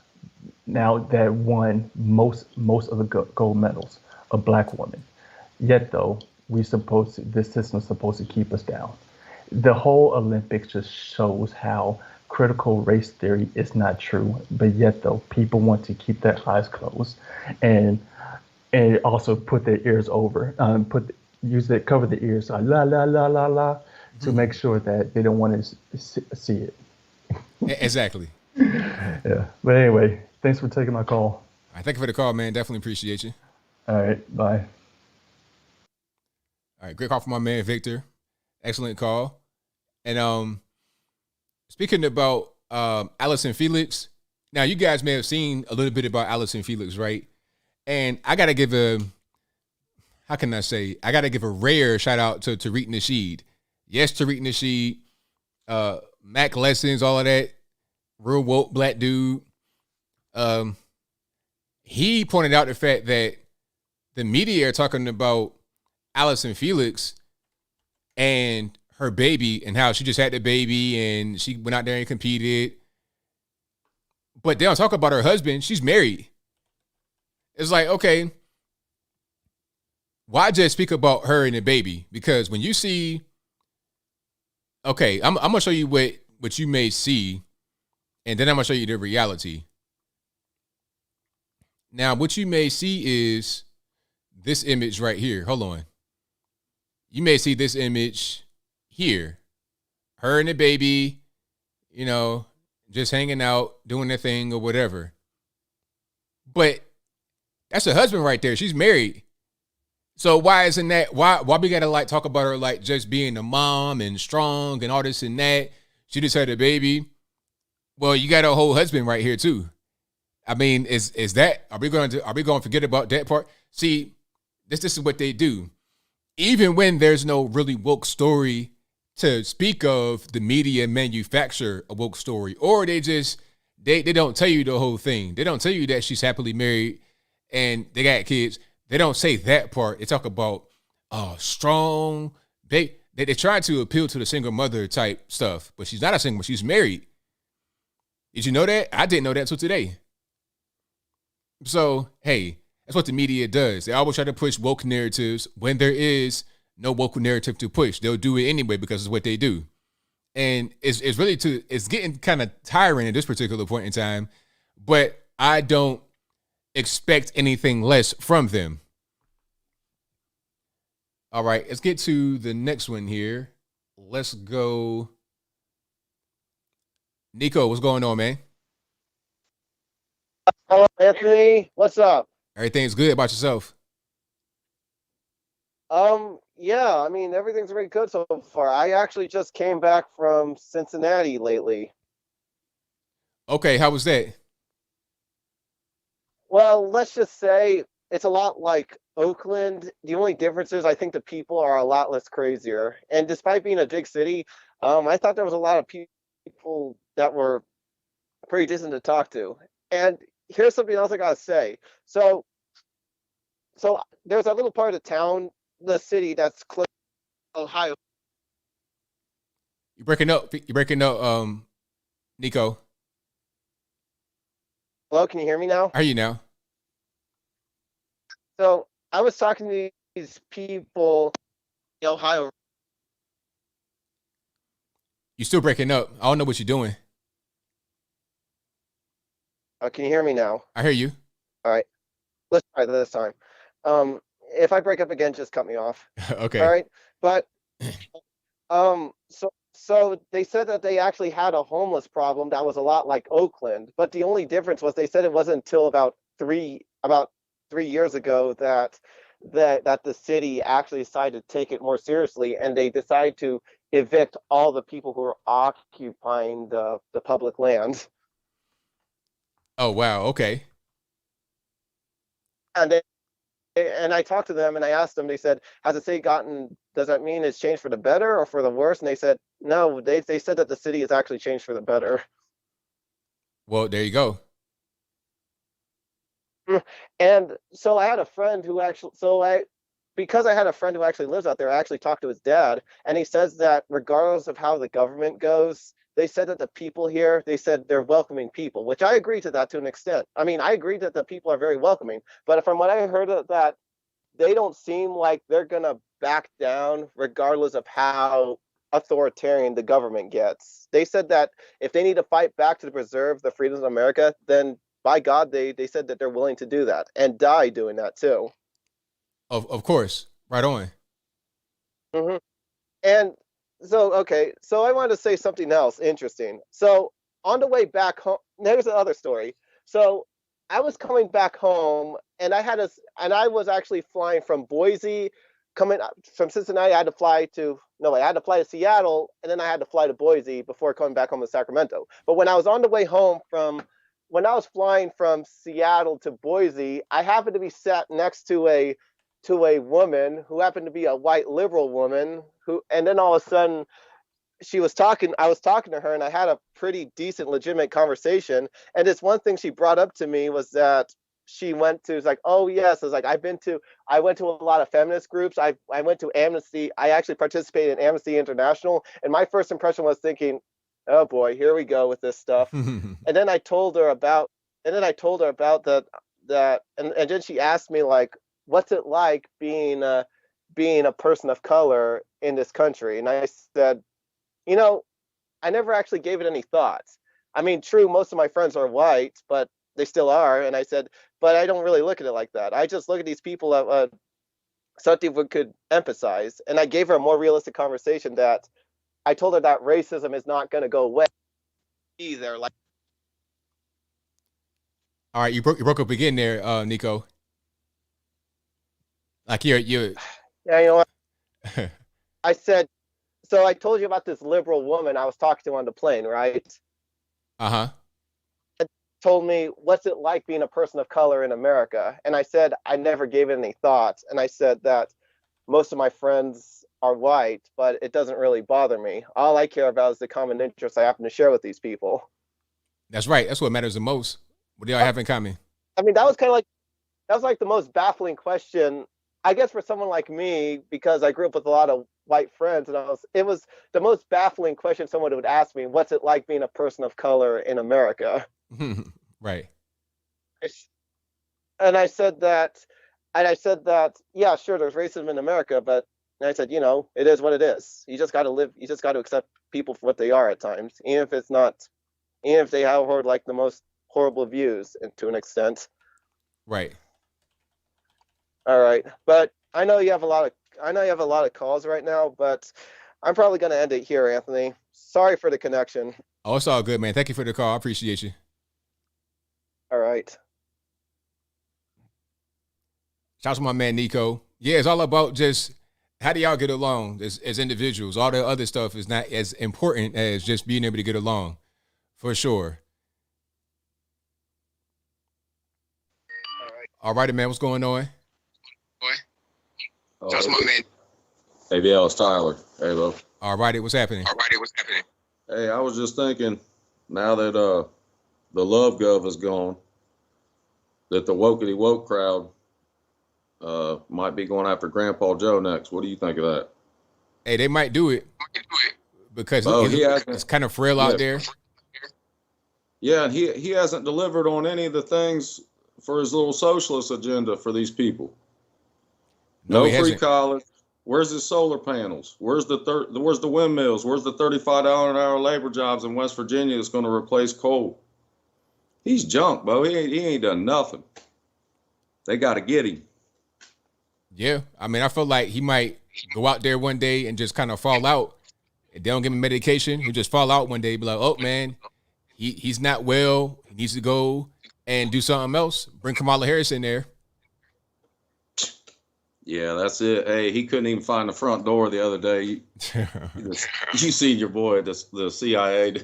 [SPEAKER 2] Now that won most of the gold medals, a black woman. Yet though this system is supposed to keep us down. The whole Olympics just shows how critical race theory is not true. But yet though people want to keep their eyes closed and also put their ears over, cover the ears, la la la la la, to make sure that they don't want to see it.
[SPEAKER 1] Exactly.
[SPEAKER 2] Yeah. But anyway, thanks for taking my call.
[SPEAKER 1] All right, thank you for the call, man. Definitely appreciate you.
[SPEAKER 2] All right. Bye.
[SPEAKER 1] All right, great call from my man Victor. Excellent call. And speaking about Allison Felix, now you guys may have seen a little bit about Allison Felix, right? And I gotta give a rare shout out to Tariq Nasheed. Yes, Tariq Nasheed, Mac Lessons, all of that, real woke black dude. He pointed out the fact that the media are talking about Allison Felix and her baby and how she just had the baby and she went out there and competed. But they don't talk about her husband. She's married. It's like, okay, why just speak about her and the baby? Because when you see, okay, I'm going to show you what you may see, and then I'm going to show you the reality. Now, what you may see is this image right here. Hold on. You may see this image here. Her and the baby, just hanging out, doing their thing or whatever. But that's her husband right there. She's married. So why isn't that, why we gotta talk about her just being a mom and strong and all this and that? She just had a baby. Well, you got a whole husband right here too. I mean, is that, are we going to forget about that part? See, this is what they do. Even when there's no really woke story to speak of, the media manufacture a woke story, or they don't tell you the whole thing. They don't tell you that she's happily married and they got kids. They don't say that part. They talk about strong. They try to appeal to the single mother type stuff, but she's not a single. She's married. Did you know that? I didn't know that until today. So hey, that's what the media does. They always try to push woke narratives when there is no woke narrative to push. They'll do it anyway because it's what they do. And it's getting kind of tiring at this particular point in time, but I don't expect anything less from them. All right, let's get to the next one here. Let's go. Nico, what's going on, man?
[SPEAKER 3] Hello, Anthony. What's up?
[SPEAKER 1] Everything's good. About yourself?
[SPEAKER 3] Yeah, I mean, everything's very good so far. I actually just came back from Cincinnati lately.
[SPEAKER 1] Okay, how was that?
[SPEAKER 3] Well, let's just say it's a lot like Oakland. The only difference is I think the people are a lot less crazier. And despite being a big city, I thought there was a lot of people that were pretty decent to talk to. And here's something else I gotta say. So there's a little part of town, the city that's close to Ohio.
[SPEAKER 1] You're breaking up. Nico.
[SPEAKER 3] Hello, can you hear me now?
[SPEAKER 1] How are you now?
[SPEAKER 3] So I was talking to these people in Ohio.
[SPEAKER 1] You're still breaking up. I don't know what you're doing.
[SPEAKER 3] Can you hear me now?
[SPEAKER 1] I hear you.
[SPEAKER 3] All right. Let's try this time. If I break up again, just cut me off.
[SPEAKER 1] Okay.
[SPEAKER 3] All right. But so they said that they actually had a homeless problem that was a lot like Oakland, but the only difference was they said it wasn't until about 3 years ago that the city actually decided to take it more seriously, and they decided to evict all the people who were occupying the public land.
[SPEAKER 1] Oh wow. Okay.
[SPEAKER 3] And I talked to them and I asked them, they said, has the city does that mean it's changed for the better or for the worse? And they said, no, they said that the city has actually changed for the better.
[SPEAKER 1] Well, there you go.
[SPEAKER 3] And so I had a friend who because I had a friend who actually lives out there, I actually talked to his dad, and he says that regardless of how the government goes, they said that the people here, they said they're welcoming people, which I agree to that to an extent. I mean, I agree that the people are very welcoming, but from what I heard of that, they don't seem like they're going to back down regardless of how authoritarian the government gets. They said that if they need to fight back to preserve the freedoms of America, then by God, they said that they're willing to do that and die doing that too.
[SPEAKER 1] Of course. Right on.
[SPEAKER 3] Mm-hmm. And so, okay, so I wanted to say something else interesting. So on the way back home, there's another story. So I was coming back home, and I was actually flying from Boise, coming from Cincinnati. I had to fly to Seattle, and then I had to fly to Boise before coming back home to Sacramento. But when I was on the way home when I was flying from Seattle to Boise, I happened to be sat next to a woman who happened to be a white liberal woman and then all of a sudden I was talking to her, and I had a pretty decent, legitimate conversation. And this one thing she brought up to me was that she went to, it's like, oh yes, I was like, I went to a lot of feminist groups. I went to Amnesty. I actually participated in Amnesty International. And my first impression was thinking, oh boy, here we go with this stuff. And then I told her about that, and then she asked me, like, what's it like being a person of color in this country? And I said, I never actually gave it any thought. I mean, true, most of my friends are white, but they still are. And I said, but I don't really look at it like that. I just look at these people that something we could emphasize. And I gave her a more realistic conversation that I told her that racism is not going to go away either. Like,
[SPEAKER 1] all right, you broke up again there, Nico. Like you're
[SPEAKER 3] yeah, you know what? I said, so I told you about this liberal woman I was talking to on the plane, right?
[SPEAKER 1] Uh-huh.
[SPEAKER 3] And told me, what's it like being a person of color in America? And I said, I never gave it any thought. And I said that most of my friends are white, but it doesn't really bother me. All I care about is the common interests I happen to share with these people.
[SPEAKER 1] That's right. That's what matters the most. What do y'all have in common?
[SPEAKER 3] I mean, that was like the most baffling question, I guess, for someone like me, because I grew up with a lot of white friends, and it was the most baffling question someone would ask me, what's it like being a person of color in America?
[SPEAKER 1] Right.
[SPEAKER 3] And I said that, yeah, sure, there's racism in America, but I said, it is what it is. You just got to live, you just got to accept people for what they are at times, even if they have like the most horrible views, and to an extent.
[SPEAKER 1] Right.
[SPEAKER 3] All right, but I know you have a lot of calls right now, but I'm probably going to end it here, Anthony. Sorry for the connection.
[SPEAKER 1] Oh, it's all good, man. Thank you for the call. I appreciate you.
[SPEAKER 3] All right.
[SPEAKER 1] Shout out to my man Nico. Yeah, it's all about just how do y'all get along as individuals. All the other stuff is not as important as just being able to get along, for sure. All righty, man. What's going on?
[SPEAKER 4] Oh, that's my man. ABL, it's Tyler. Hey, bro.
[SPEAKER 1] All righty, what's happening?
[SPEAKER 4] Hey, I was just thinking, now that the love gov is gone, that the wokety woke crowd might be going after Grandpa Joe next. What do you think of that?
[SPEAKER 1] Hey, they might do it because it's kind of frail out there.
[SPEAKER 4] Yeah, and he hasn't delivered on any of the things for his little socialist agenda for these people. No free college. Where's his solar panels? Where's the windmills? Where's the $35 an hour labor jobs in West Virginia that's going to replace coal? He's junk, bro. He ain't done nothing. They got to get him.
[SPEAKER 1] Yeah, I mean, I feel like he might go out there one day and just kind of fall out. If they don't give him medication, he'll just fall out one day, be like, oh, man, he's not well. He needs to go and do something else. Bring Kamala Harris in there.
[SPEAKER 4] Yeah, that's it. Hey, he couldn't even find the front door the other day. You seen your boy, the CIA.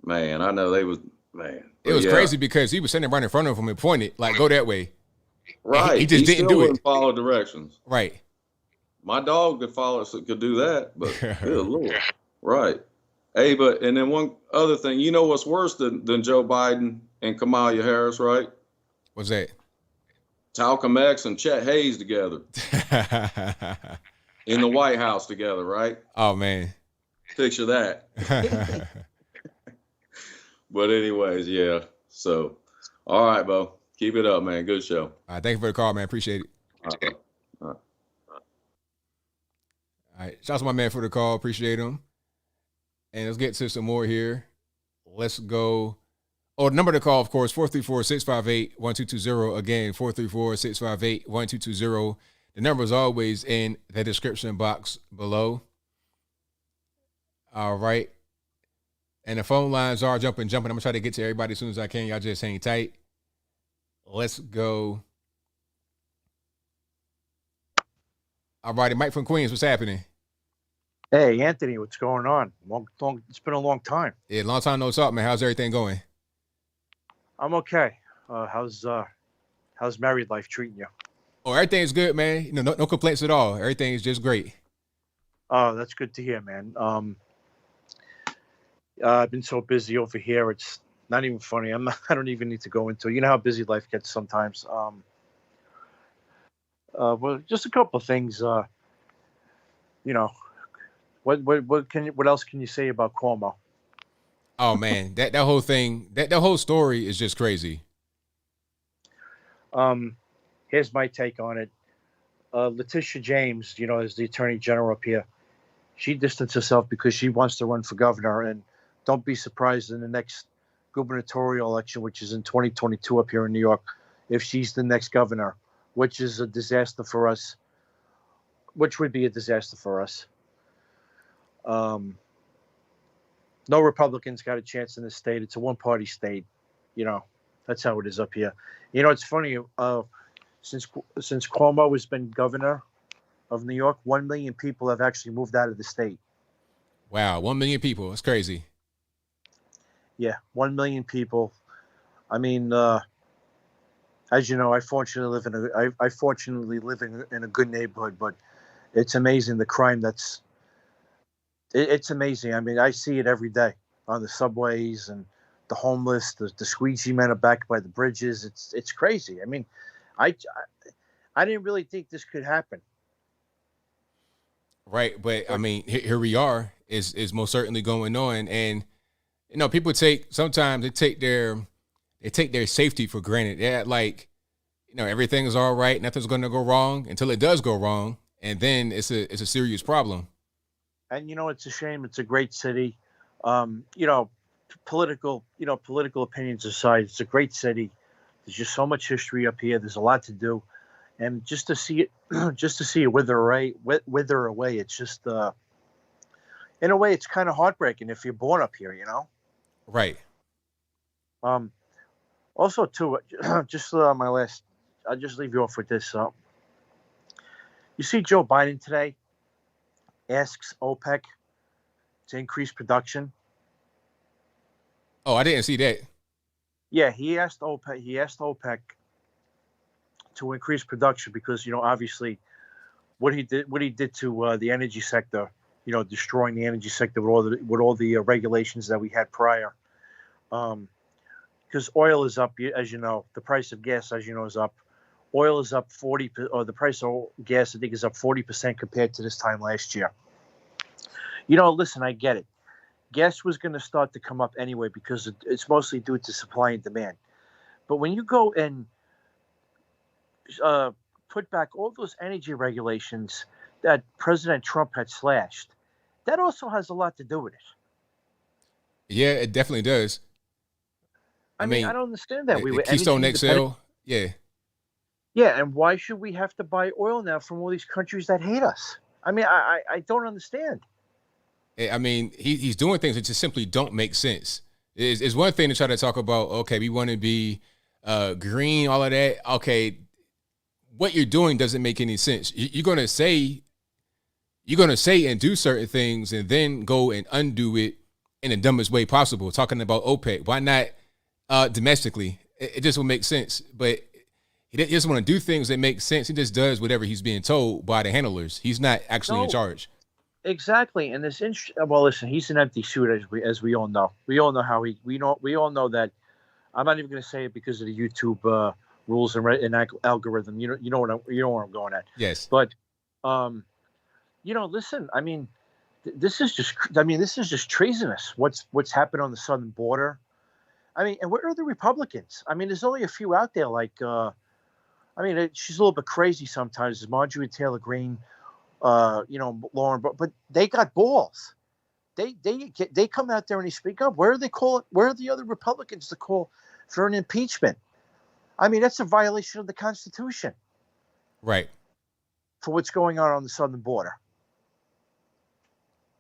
[SPEAKER 4] Man, I know they was, man.
[SPEAKER 1] It was crazy because he was sitting right in front of him and pointed, like, go that way.
[SPEAKER 4] Right.
[SPEAKER 1] He just didn't do it.
[SPEAKER 4] Follow directions.
[SPEAKER 1] Right.
[SPEAKER 4] My dog could do that, but good Lord. Right. Hey, and then one other thing, you know what's worse than Joe Biden and Kamala Harris, right?
[SPEAKER 1] What's that?
[SPEAKER 4] Malcolm X and Chet Hayes together. In the White House together, right?
[SPEAKER 1] Oh, man.
[SPEAKER 4] Picture that. But anyways, yeah. So, all right, Bo. Keep it up, man. Good show.
[SPEAKER 1] All right, thank you for the call, man. Appreciate it.
[SPEAKER 4] All
[SPEAKER 1] right. Shout out to my man for the call. Appreciate him. And let's get to some more here. Let's go. Oh, the number to call, of course, 434-658-1220. Again, 434-658-1220. The number is always in the description box below. All right. And the phone lines are jumping. I'm going to try to get to everybody as soon as I can. Y'all just hang tight. Let's go. All righty, Mike from Queens, what's happening?
[SPEAKER 8] Hey, Anthony, what's going on? It's been a long time.
[SPEAKER 1] Yeah, long time no talk, man. How's everything going?
[SPEAKER 8] I'm okay. How's married life treating you?
[SPEAKER 1] Oh, everything's good, man. You know, no complaints at all. Everything's just great.
[SPEAKER 8] Oh, that's good to hear, man. I've been so busy over here. It's not even funny. I don't even need to go into it. You know how busy life gets sometimes. Well, just a couple of things. You know, what else can you say about Cuomo?
[SPEAKER 1] Oh man, that whole thing, that whole story is just crazy.
[SPEAKER 8] Here's my take on it. Letitia James, you know, is the Attorney General up here. She distanced herself because she wants to run for governor, and don't be surprised in the next gubernatorial election, which is in 2022 up here in New York, if she's the next governor, which is a disaster for us, which would be a disaster for us. No Republicans got a chance in this state. It's a one-party state. You know, that's how it is up here. You know, it's funny. Since Cuomo has been governor of New York, 1 million people have actually moved out of the state.
[SPEAKER 1] Wow, 1 million people. That's crazy.
[SPEAKER 8] Yeah, 1 million people. I mean, as you know, I fortunately live in a good neighborhood, but it's amazing the crime that's. It's amazing. I mean, I see it every day on the subways, and the homeless, the squeegee men are back by the bridges. It's crazy. I mean, I didn't really think this could happen.
[SPEAKER 1] Right, but I mean, here we are. Is most certainly going on, and you know, people take their safety for granted. They're like, you know, everything is all right, nothing's going to go wrong until it does go wrong, and then it's a serious problem.
[SPEAKER 8] And you know, it's a shame. It's a great city. You know, political opinions aside, it's a great city. There's just so much history up here. There's a lot to do, and just to see it wither away. It's just, in a way, it's kind of heartbreaking if you're born up here. You know.
[SPEAKER 1] Right.
[SPEAKER 8] Also, too, just my last. I'll just leave you off with this. You see, Joe Biden today asks OPEC to increase production.
[SPEAKER 1] Oh, I didn't see that.
[SPEAKER 8] Yeah, he asked OPEC to increase production because, you know, obviously what he did to the energy sector, you know, destroying the energy sector with all the regulations that we had prior. because oil is up, as you know. The price of gas, as you know, is up. Oil is up 40, or the price of gas, I think, is up 40% compared to this time last year. Listen, I get it. Gas was going to start to come up anyway because it's mostly due to supply and demand. But when you go and put back all those energy regulations that President Trump had slashed, that also has a lot to do with it.
[SPEAKER 1] Yeah, it definitely does.
[SPEAKER 8] I mean, I don't understand that.
[SPEAKER 1] We were Keystone XL. Yeah.
[SPEAKER 8] Yeah, and why should we have to buy oil now from all these countries that hate us? I mean, I don't understand.
[SPEAKER 1] I mean, he's doing things that just simply don't make sense. It's one thing to try to talk about, okay, we want to be green, all of that. Okay, what you're doing doesn't make any sense. You're going to say and do certain things and then go and undo it in the dumbest way possible, talking about OPEC. Why not domestically? It just will make sense. But he doesn't want to do things that make sense. He just does whatever he's being told by the handlers. He's not actually in charge.
[SPEAKER 8] Exactly, and this well, listen, he's an empty suit, as we all know. We all know how we all know that. I'm not even going to say it because of the YouTube rules and algorithm. You know where I'm going at.
[SPEAKER 1] Yes,
[SPEAKER 8] but listen, I mean, this is just treasonous. What's happened on the southern border? I mean, and where are the Republicans? I mean, there's only a few out there. Like, she's a little bit crazy sometimes. There's Marjorie Taylor Greene. Lauren, but they got balls. They come out there and they speak up. Where are the other Republicans to call for an impeachment? I mean, that's a violation of the Constitution.
[SPEAKER 1] Right.
[SPEAKER 8] For what's going on the southern border.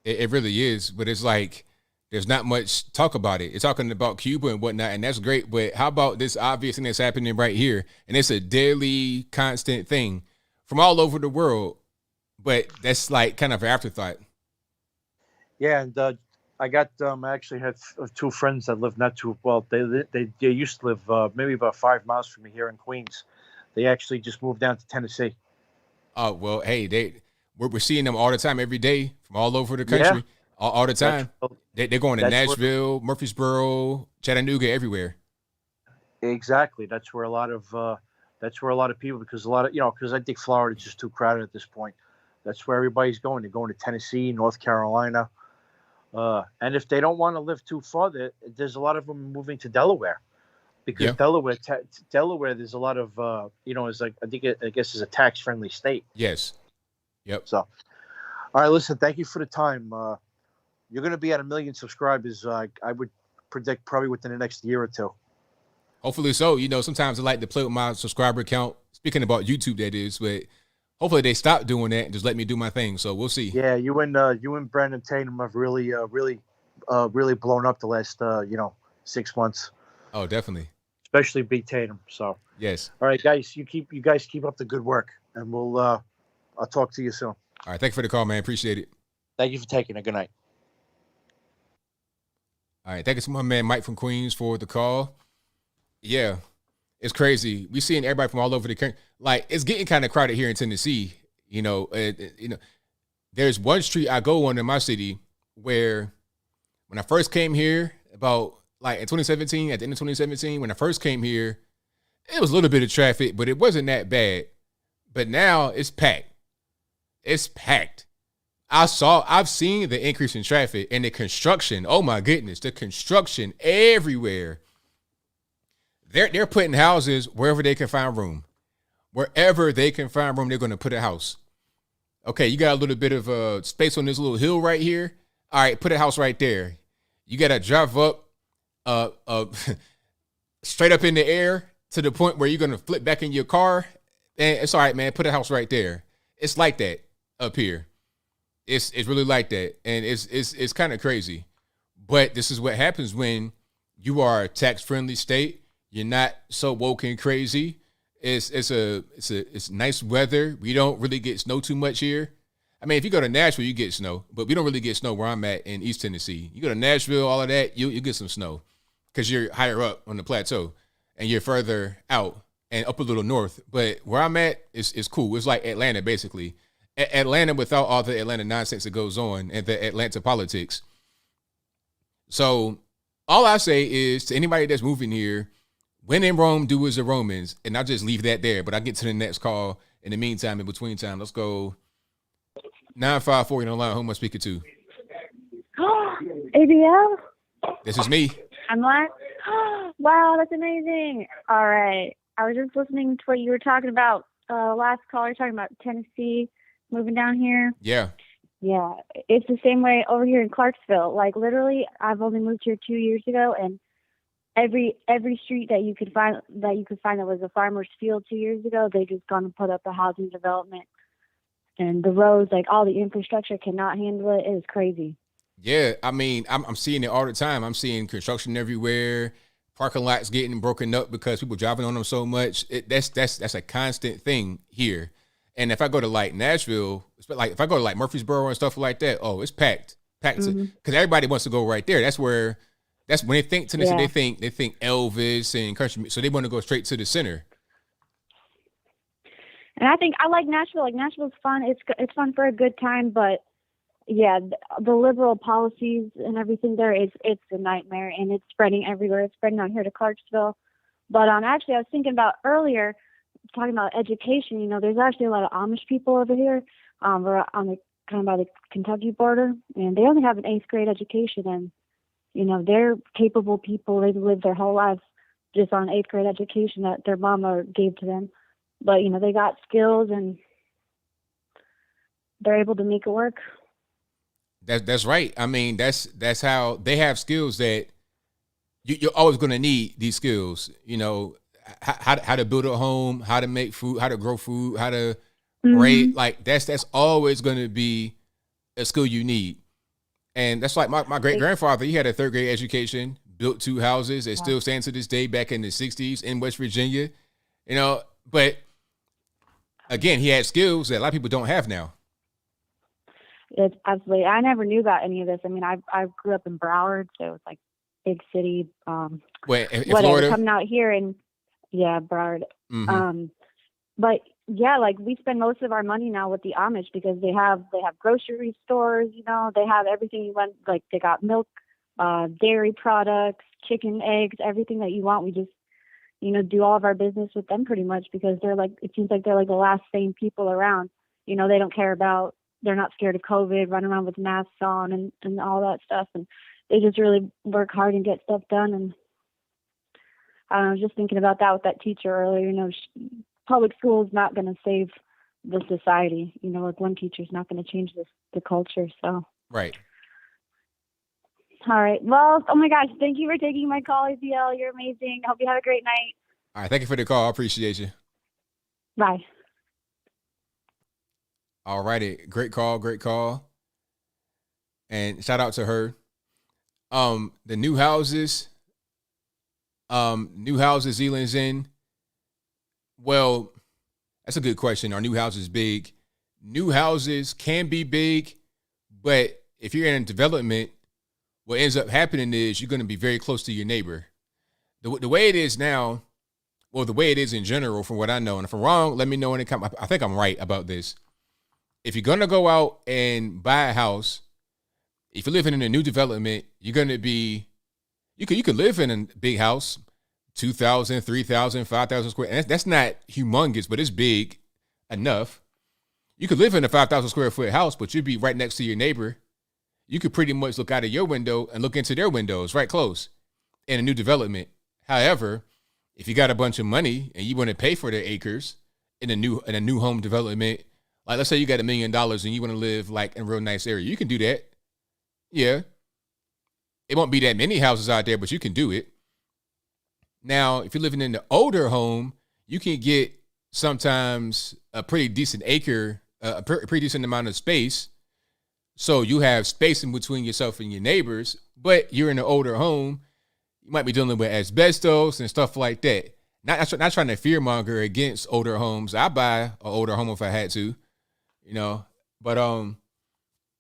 [SPEAKER 1] It really is, but it's like there's not much talk about it. It's talking about Cuba and whatnot, and that's great. But how about this obvious thing that's happening right here? And it's a daily, constant thing from all over the world. But that's like kind of an afterthought.
[SPEAKER 8] Yeah, and I actually had two friends that live not too well. They used to live maybe about 5 miles from me here in Queens. They actually just moved down to Tennessee.
[SPEAKER 1] Oh well, hey, we're seeing them all the time, every day from all over the country, all the time. They're going to Nashville, Murfreesboro, Chattanooga, everywhere.
[SPEAKER 8] Exactly, that's where a lot of people, because I think Florida's just too crowded at this point. That's where everybody's going. They're going to Tennessee, North Carolina. And if they don't want to live too far, there's a lot of them moving to Delaware. Because Delaware, there's a lot of, is like, I guess is a tax-friendly state.
[SPEAKER 1] Yes. Yep.
[SPEAKER 8] So, all right, listen, thank you for the time. You're going to be at 1 million subscribers, I would predict, probably within the next year or two.
[SPEAKER 1] Hopefully so. Sometimes I like to play with my subscriber count. Speaking about YouTube, that is, but hopefully they stop doing that and just let me do my thing. So we'll see.
[SPEAKER 8] Yeah, you and Brandon Tatum have really blown up the last 6 months.
[SPEAKER 1] Oh, definitely.
[SPEAKER 8] Especially B Tatum. So
[SPEAKER 1] yes.
[SPEAKER 8] All right, guys, you guys keep up the good work, and I'll talk to you soon.
[SPEAKER 1] All right, thank you for the call, man. Appreciate it.
[SPEAKER 8] Thank you for taking it. Good night.
[SPEAKER 1] All right, thank you to my man Mike from Queens for the call. Yeah. It's crazy. We're seeing everybody from all over the country. Like, it's getting kind of crowded here in Tennessee. There's one street I go on in my city where when I first came here about like in 2017, at the end of 2017, when I first came here, it was a little bit of traffic, but it wasn't that bad. But now it's packed. It's packed. I've seen the increase in traffic and the construction. Oh my goodness, the construction everywhere. They're putting houses wherever they can find room. Wherever they can find room, they're going to put a house. Okay, you got a little bit of space on this little hill right here. All right, put a house right there. You got to drive up straight up in the air to the point where you're going to flip back in your car. And it's all right, man. Put a house right there. It's like that up here. It's really like that. And it's kind of crazy. But this is what happens when you are a tax-friendly state. You're not so woke and crazy. It's nice weather. We don't really get snow too much here. I mean, if you go to Nashville, you get snow, but we don't really get snow where I'm at in East Tennessee. You go to Nashville, all of that, you get some snow because you're higher up on the plateau and you're further out and up a little north. But where I'm at is cool. It's like Atlanta, basically. Atlanta without all the Atlanta nonsense that goes on and the Atlanta politics. So all I say is to anybody that's moving here, when in Rome, do as the Romans. And I'll just leave that there. But I'll get to the next call. In the meantime, in between time, let's go 954 on the line. Who am I speaking to?
[SPEAKER 17] ABL?
[SPEAKER 1] This is me.
[SPEAKER 17] I'm live? Wow, that's amazing. All right. I was just listening to what you were talking about. Last call, you were talking about Tennessee, moving down here.
[SPEAKER 1] Yeah.
[SPEAKER 17] Yeah, it's the same way over here in Clarksville. Like, literally, I've only moved here 2 years ago, and every street that you could find that was a farmer's field 2 years ago, they just gone and put up a housing development. And the roads, like all the infrastructure cannot handle it. It is crazy.
[SPEAKER 1] Yeah, I mean, I'm seeing it all the time. I'm seeing construction everywhere, parking lots getting broken up because people driving on them so much. That's a constant thing here. And if I go to like Nashville, like if I go to like Murfreesboro and stuff like that, oh, it's packed, because everybody wants to go right there. That's when they think Tennessee, they think Elvis and country, so they want to go straight to the center.
[SPEAKER 17] And I like Nashville. Like, Nashville's fun. It's fun for a good time, but yeah, the liberal policies and everything there it's a nightmare, and it's spreading everywhere. It's spreading out here to Clarksville. But actually, I was thinking about earlier, talking about education. You know, there's actually a lot of Amish people over here. We're on the kind of by the Kentucky border, and they only have an 8th grade education, and you know, they're capable people. They've lived their whole lives just on 8th grade education that their mama gave to them. But you know, they got skills and they're able to make it work.
[SPEAKER 1] That's right. I mean, that's how they have skills that you're always going to need these skills. You know, how to build a home, how to make food, how to grow food, how to raise. Like that's always going to be a skill you need. And that's like my great grandfather. He had a 3rd grade education, built 2 houses that still stand to this day back in the 60s in West Virginia. You know, but again, he had skills that a lot of people don't have now.
[SPEAKER 17] It's absolutely. I never knew about any of this. I mean, I grew up in Broward, so it's like big city.
[SPEAKER 1] Wait, in
[SPEAKER 17] whatever,
[SPEAKER 1] Florida?
[SPEAKER 17] coming out here and Broward. But yeah, like we spend most of our money now with the Amish because they have grocery stores. You know, they have everything you want. Like they got milk, dairy products, chicken, eggs, everything that you want. We just, you know, do all of our business with them pretty much because it seems like they're like the last sane people around. You know, they don't care about. They're not scared of COVID, running around with masks on and all that stuff. And they just really work hard and get stuff done. And I was just thinking about that with that teacher earlier. You know, public school is not going to save the society. You know, like one teacher is not going to change the culture. So.
[SPEAKER 1] Right.
[SPEAKER 17] All right. Well, oh my gosh. Thank you for taking my call, ABL. You're amazing. I hope you have a great night.
[SPEAKER 1] All right. Thank you for the call. I appreciate you.
[SPEAKER 17] Bye.
[SPEAKER 1] All righty. Great call. And shout out to her. The new houses Zealand's in. Well, that's a good question. Are new houses big? New houses can be big, but if you're in development, what ends up happening is you're going to be very close to your neighbor. The way it is now, well, the way it is in general, from what I know, and if I'm wrong, let me know in the comments. I think I'm right about this. If you're going to go out and buy a house, if you're living in a new development, you're going to be, you could live in a big house, 2,000, 3,000, 5,000 square. And that's not humongous, but it's big enough. You could live in a 5,000 square foot house, but you'd be right next to your neighbor. You could pretty much look out of your window and look into their windows right close in a new development. However, if you got a bunch of money and you want to pay for the acres in a new home development, like let's say you got $1 million and you want to live like in a real nice area, you can do that. Yeah. It won't be that many houses out there, but you can do it. Now, if you're living in the older home, you can get sometimes a pretty decent acre, a pretty decent amount of space. So you have space in between yourself and your neighbors, but you're in an older home. You might be dealing with asbestos and stuff like that. Not trying to fearmonger against older homes. I'd buy an older home if I had to, you know, but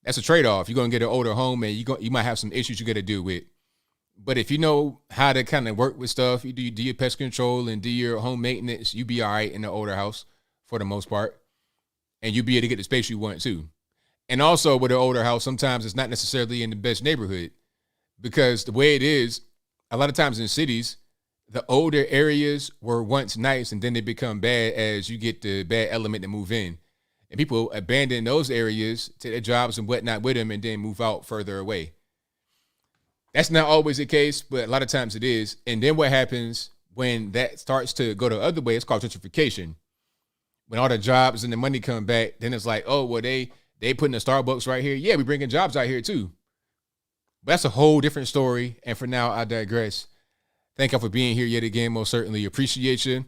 [SPEAKER 1] that's a trade-off. You're going to get an older home and you might have some issues you got to deal with. But if you know how to kind of work with stuff, you do your pest control and do your home maintenance, you be all right in the older house for the most part. And you'll be able to get the space you want too. And also with an older house, sometimes it's not necessarily in the best neighborhood because the way it is, a lot of times in cities, the older areas were once nice and then they become bad as you get the bad element to move in. And people abandon those areas, take their jobs and whatnot with them, and then move out further away. That's not always the case, but a lot of times it is. And then what happens when that starts to go the other way? It's called gentrification. When all the jobs and the money come back, then it's like, oh, well, they putting a Starbucks right here. Yeah, we bringing jobs out here too. But that's a whole different story. And for now, I digress. Thank you for being here yet again. Most certainly appreciate you.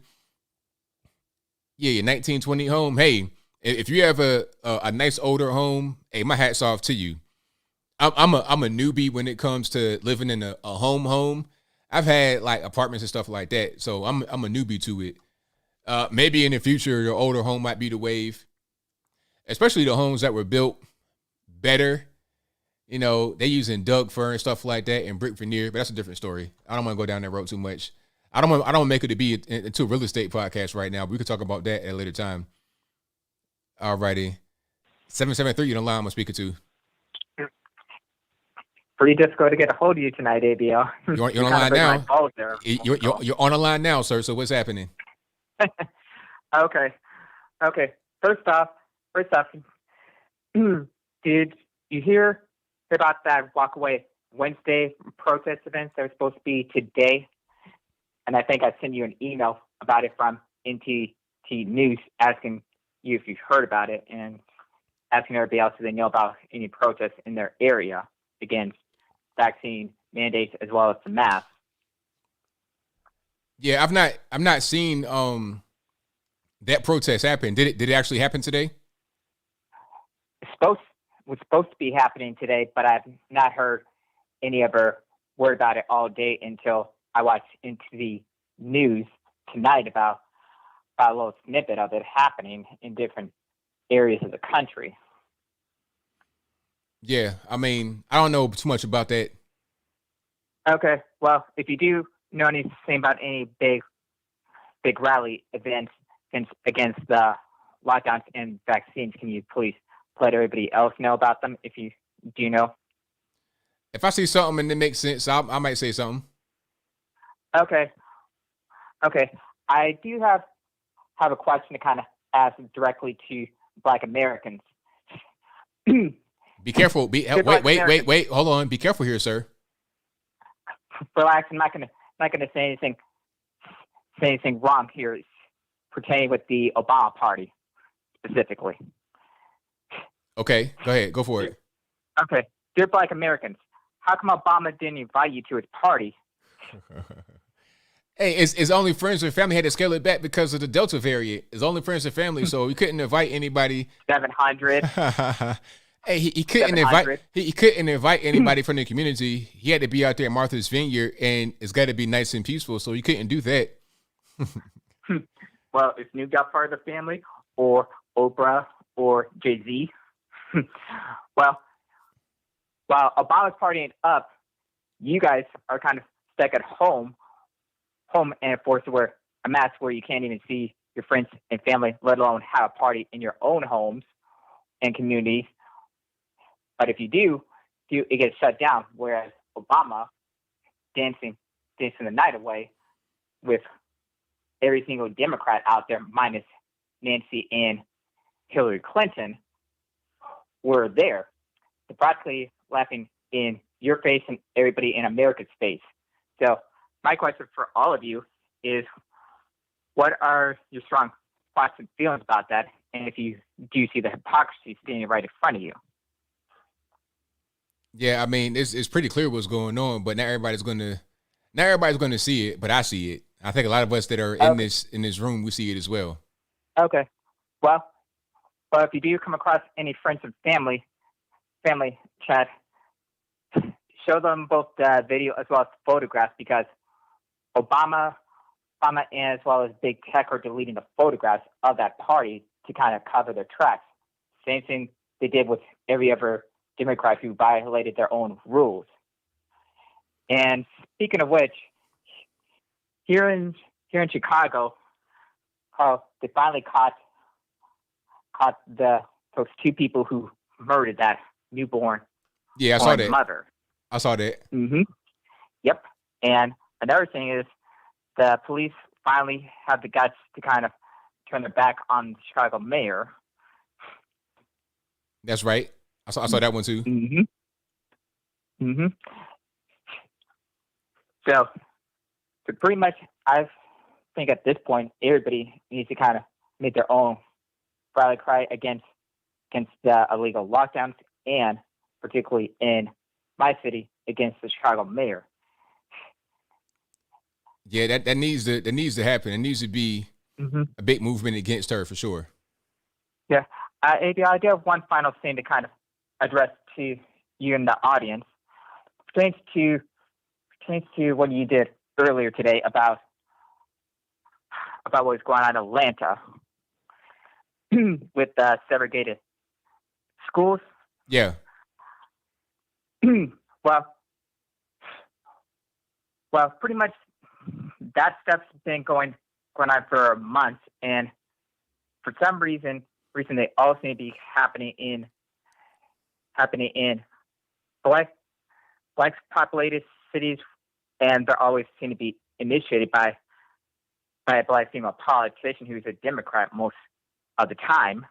[SPEAKER 1] Yeah, your 1920 home. Hey, if you have a nice older home, hey, my hat's off to you. I'm a newbie when it comes to living in a home. I've had like apartments and stuff like that, so I'm a newbie to it. Maybe in the future, the older home might be the wave, especially the homes that were built better. You know, they using Doug fir and stuff like that and brick veneer, but that's a different story. I don't want to go down that road too much. I don't make it to be into a real estate podcast right now, but we could talk about that at a later time. Alrighty. 773, you don't lie, I'm speaking to.
[SPEAKER 5] Pretty difficult to get a hold of you tonight, ABL.
[SPEAKER 1] You're on the line now. You're on the line now, sir. So what's happening?
[SPEAKER 5] Okay. First off, did you hear about that Walkaway Wednesday protest events that were supposed to be today? And I think I sent you an email about it from NTT News asking you if you've heard about it and asking everybody else if they know about any protests in their area against vaccine mandates as well as the masks.
[SPEAKER 1] Yeah, I've not seen that protest happen. Did it actually happen today?
[SPEAKER 5] Was supposed to be happening today, but I've not heard any other word about it all day until I watched into the news tonight about a little snippet of it happening in different areas of the country.
[SPEAKER 1] Yeah, I mean, I don't know too much about that.
[SPEAKER 5] Okay, well, if you do know anything about any big rally events against the lockdowns and vaccines, can you please let everybody else know about them if you do know?
[SPEAKER 1] If I see something and it makes sense, I might say something.
[SPEAKER 5] Okay. I do have a question to kind of ask directly to Black Americans.
[SPEAKER 1] Be careful. Wait. Hold on. Be careful here, sir.
[SPEAKER 5] Relax. I'm not gonna say anything wrong here pertaining with the Obama party specifically.
[SPEAKER 1] Okay, go ahead. Go for it.
[SPEAKER 5] Okay. Dear Black Americans, how come Obama didn't invite you to his party?
[SPEAKER 1] Hey, it's only friends and family. Had to scale it back because of the Delta variant. It's only friends and family, so we couldn't invite anybody.
[SPEAKER 5] 700.
[SPEAKER 1] Hey, he couldn't invite. He couldn't invite anybody from the community. He had to be out there at Martha's Vineyard, and it's got to be nice and peaceful. So he couldn't do that.
[SPEAKER 5] Well, is Snoop Dogg part of the family, or Oprah, or Jay-Z? Well, while Obama's partying up, you guys are kind of stuck at home and forced to wear a mask where you can't even see your friends and family, let alone have a party in your own homes and communities. But if you do, it gets shut down. Whereas Obama dancing the night away with every single Democrat out there, minus Nancy and Hillary Clinton, were there. They're practically laughing in your face and everybody in America's face. So my question for all of you is, what are your strong thoughts and feelings about that? And if you do see the hypocrisy standing right in front of you?
[SPEAKER 1] Yeah, I mean, it's pretty clear what's going on, but not everybody's gonna see it, but I see it. I think a lot of us that are in this room, we see it as well.
[SPEAKER 5] Okay. Well, if you do come across any friends and family chat, show them both the video as well as photographs, because Obama as well as big tech are deleting the photographs of that party to kind of cover their tracks. Same thing they did with every other Democrat who violated their own rules. And speaking of which, here in Chicago, they finally caught those two people who murdered that newborn
[SPEAKER 1] Yeah, I saw that.
[SPEAKER 5] mother.
[SPEAKER 1] I saw that.
[SPEAKER 5] Mm-hmm. Yep. And another thing is the police finally have the guts to kind of turn their back on the Chicago mayor.
[SPEAKER 1] That's right. I saw that one too.
[SPEAKER 5] So pretty much, I think at this point, everybody needs to kind of make their own rally cry against the illegal lockdowns, and particularly in my city, against the Chicago mayor.
[SPEAKER 1] Yeah, that needs to happen. It needs to be a big movement against her for sure.
[SPEAKER 5] Yeah, I do have one final thing to kind of address to you in the audience. Pertains to what you did earlier today about what was going on in Atlanta with segregated schools.
[SPEAKER 1] Yeah.
[SPEAKER 5] Well, pretty much that stuff's been going on for months, and for some reason they all seem to be happening in black populated cities, and they're always seem to be initiated by a black female politician who's a Democrat most of the time.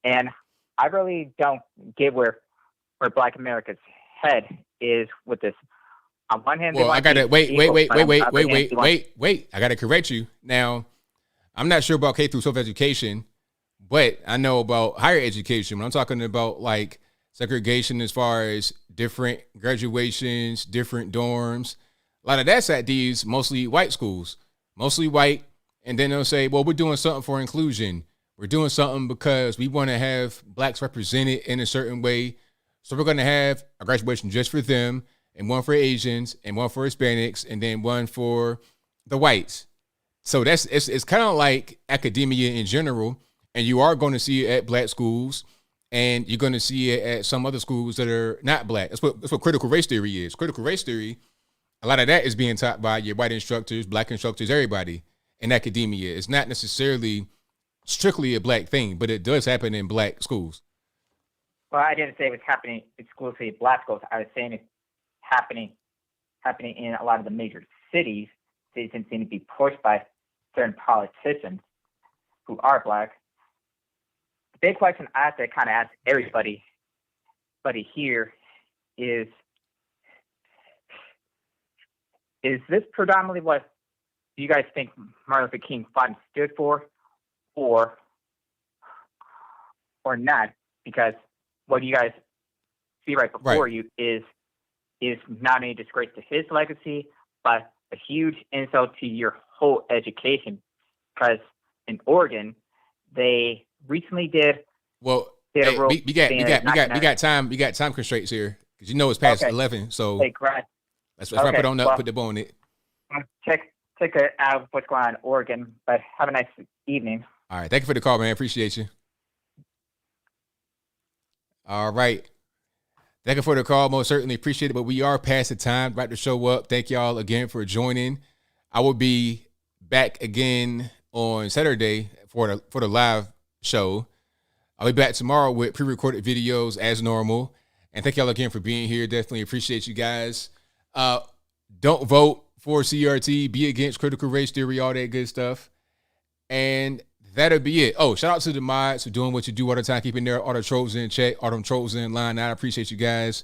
[SPEAKER 5] And I really don't get where Black America's head is with this. On one hand,
[SPEAKER 1] well, I gotta wait. I gotta correct you. Now, I'm not sure about K through 12 education, but I know about higher education. When I'm talking about like segregation as far as different graduations, different dorms, a lot of that's at these mostly white schools, mostly white. And then they'll say, well, we're doing something for inclusion. We're doing something because we want to have blacks represented in a certain way. So we're going to have a graduation just for them, and one for Asians, and one for Hispanics, and then one for the whites. So it's kind of like academia in general, and you are going to see it at black schools, and you're going to see it at some other schools that are not black. That's what critical race theory is. Critical race theory, a lot of that is being taught by your white instructors, black instructors, everybody in academia. It's not necessarily strictly a black thing, but it does happen in black schools.
[SPEAKER 5] Well, I didn't say it was happening exclusively in black schools. I was saying it's happening in a lot of the major cities. They seem to be pushed by certain politicians who are black. The big question I have to kind of ask everybody here is this predominantly what you guys think Martin Luther King fought and stood for, or not? Because what you guys see right before you is not only a disgrace to his legacy, but a huge insult to your whole education. Because in Oregon, they recently did.
[SPEAKER 1] Well,
[SPEAKER 5] did
[SPEAKER 1] hey,
[SPEAKER 5] a rule
[SPEAKER 1] we got time constraints here because it's past 11. So let's wrap it on up. Put the bow on it.
[SPEAKER 5] Check it out what's going on in Oregon. But have a nice evening.
[SPEAKER 1] All right, thank you for the call, man. Appreciate you. All right. Thank you for the call. Most certainly appreciate it. But we are past the time. About to show up. Thank y'all again for joining. I will be back again on Saturday for the live show. I'll be back tomorrow with pre-recorded videos as normal. And thank y'all again for being here. Definitely appreciate you guys. Don't vote for CRT. Be against critical race theory. All that good stuff. And that'll be it. Oh, shout out to the mods for doing what you do all the time, keeping their all the trolls in check, all them trolls in line. I appreciate you guys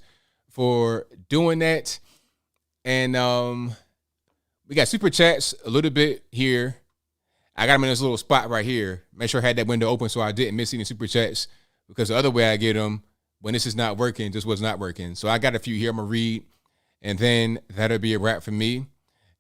[SPEAKER 1] for doing that. And we got super chats a little bit here. I got them in this little spot right here. Make sure I had that window open so I didn't miss any super chats, because the other way I get them when this is not working, just was not working. So I got a few here I'm going to read, and then that'll be a wrap for me.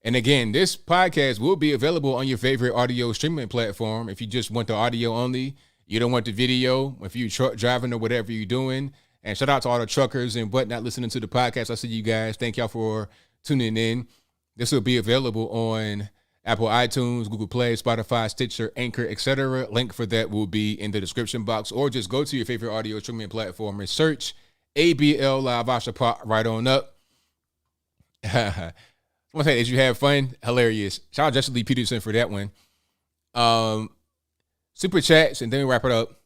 [SPEAKER 1] And again, this podcast will be available on your favorite audio streaming platform. If you just want the audio only, you don't want the video, if you're truck driving or whatever you're doing. And shout out to all the truckers and whatnot listening to the podcast. I see you guys. Thank y'all for tuning in. This will be available on Apple iTunes, Google Play, Spotify, Stitcher, Anchor, etc. Link for that will be in the description box, or just go to your favorite audio streaming platform and search ABL Live Ashapot right on up. I want to say, did you have fun? Hilarious. Shout out Justin Lee Peterson for that one. Super chats, and then we wrap it up.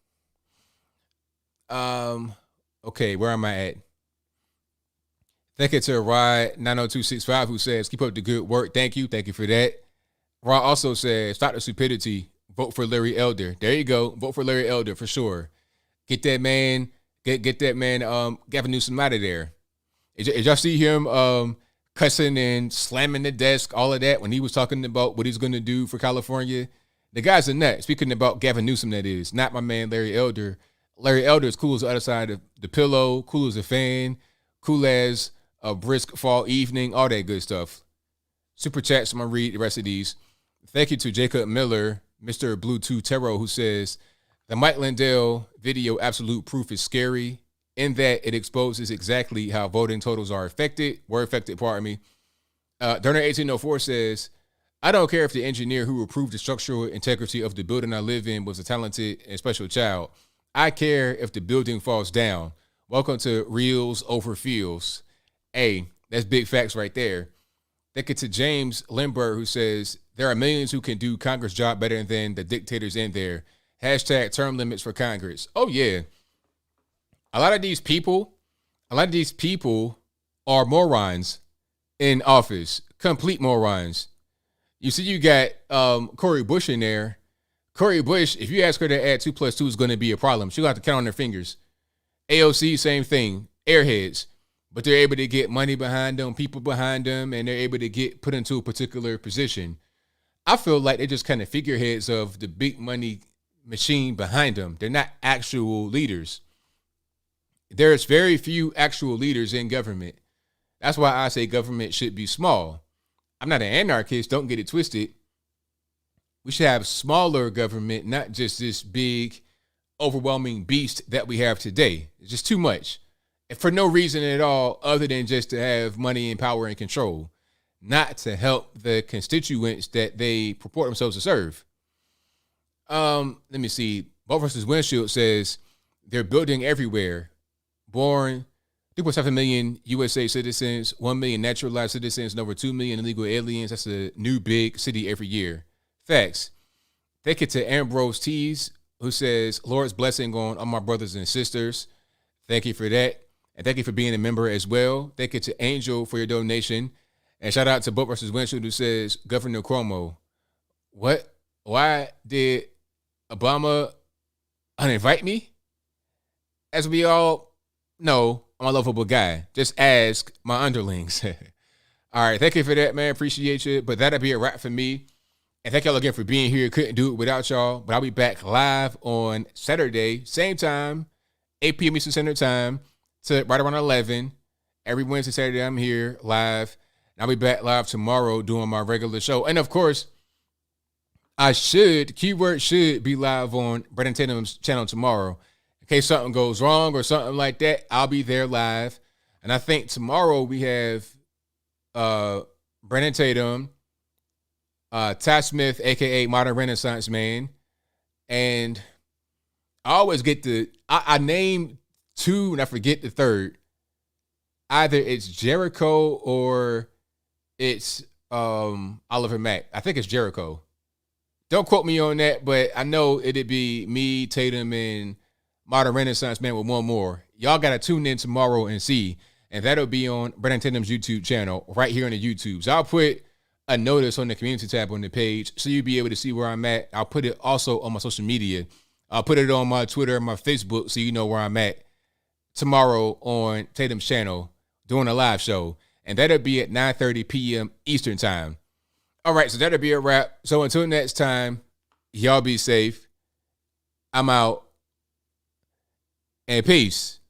[SPEAKER 1] Okay, where am I at? Thank you to Rod 90265 who says, keep up the good work. Thank you. Thank you for that. Rod also says, stop the stupidity. Vote for Larry Elder. There you go. Vote for Larry Elder for sure. Get that man, get that man, Gavin Newsom out of there. Did y'all see him cussing and slamming the desk, all of that, when he was talking about what he's going to do for California? The guy's a nut. Speaking about Gavin Newsom, that is, not my man Larry Elder. Larry Elder is cool as the other side of the pillow, cool as a fan, cool as a brisk fall evening, all that good stuff. Super chats, I'm going to read the rest of these. Thank you to Jacob Miller, Mr. Bluetooth Tarot, who says, the Mike Lindell video absolute proof is scary in that it exposes exactly how voting totals were affected, pardon me. Durner 1804 says, I don't care if the engineer who approved the structural integrity of the building I live in was a talented and special child. I care if the building falls down. Welcome to Reels Over Fields. Hey, that's big facts right there. Thank you to James Lindbergh, who says, there are millions who can do Congress job better than the dictators in there. Hashtag term limits for Congress. Oh, yeah. A lot of these people are morons in office. Complete morons. You see, you got Cori Bush in there. Cori Bush, if you ask her to add 2 + 2 is going to be a problem. She'll have to count on her fingers. AOC, same thing. Airheads. But they're able to get money behind them, people behind them, and they're able to get put into a particular position. I feel like they're just kind of figureheads of the big money machine behind them. They're not actual leaders. There's very few actual leaders in government. That's why I say government should be small. I'm not an anarchist. Don't get it twisted. We should have smaller government, not just this big, overwhelming beast that we have today. It's just too much. And for no reason at all other than just to have money and power and control, not to help the constituents that they purport themselves to serve. Let me see. Vote versus Windshield says they're building everywhere. Born 3.7 million USA citizens, 1 million naturalized citizens, and over 2 million illegal aliens. That's a new big city every year. Facts. Thank you to Ambrose Tees, who says, Lord's blessing on all my brothers and sisters. Thank you for that. And thank you for being a member as well. Thank you to Angel for your donation. And shout out to Vote versus Windshield, who says, Governor Cuomo, what? Why did Obama uninvite me? As we all know, I'm a lovable guy. Just ask my underlings. All right, thank you for that, man. Appreciate you. But that'll be a wrap for me. And thank y'all again for being here. Couldn't do it without y'all. But I'll be back live on Saturday, same time, 8 p.m. Eastern Standard Time, to right around 11. Every Wednesday, Saturday, I'm here live. And I'll be back live tomorrow doing my regular show. And of course, keyword should be live on Brandon Tatum's channel tomorrow. In case something goes wrong or something like that, I'll be there live. And I think tomorrow we have Brandon Tatum, Ty Smith, a.k.a. Modern Renaissance Man. And I always get I name two and I forget the third. Either it's Jericho or it's Oliver Mack. I think it's Jericho. Don't quote me on that, but I know it'd be me, Tatum, and Modern Renaissance Man with one more. Y'all got to tune in tomorrow and see. And that'll be on Brandon Tatum's YouTube channel right here on the YouTube. So I'll put a notice on the community tab on the page so you'll be able to see where I'm at. I'll put it also on my social media. I'll put it on my Twitter and my Facebook so you know where I'm at tomorrow on Tatum's channel doing a live show. And that'll be at 9:30 p.m. Eastern time. All right, so that'll be a wrap. So until next time, y'all be safe. I'm out. And peace.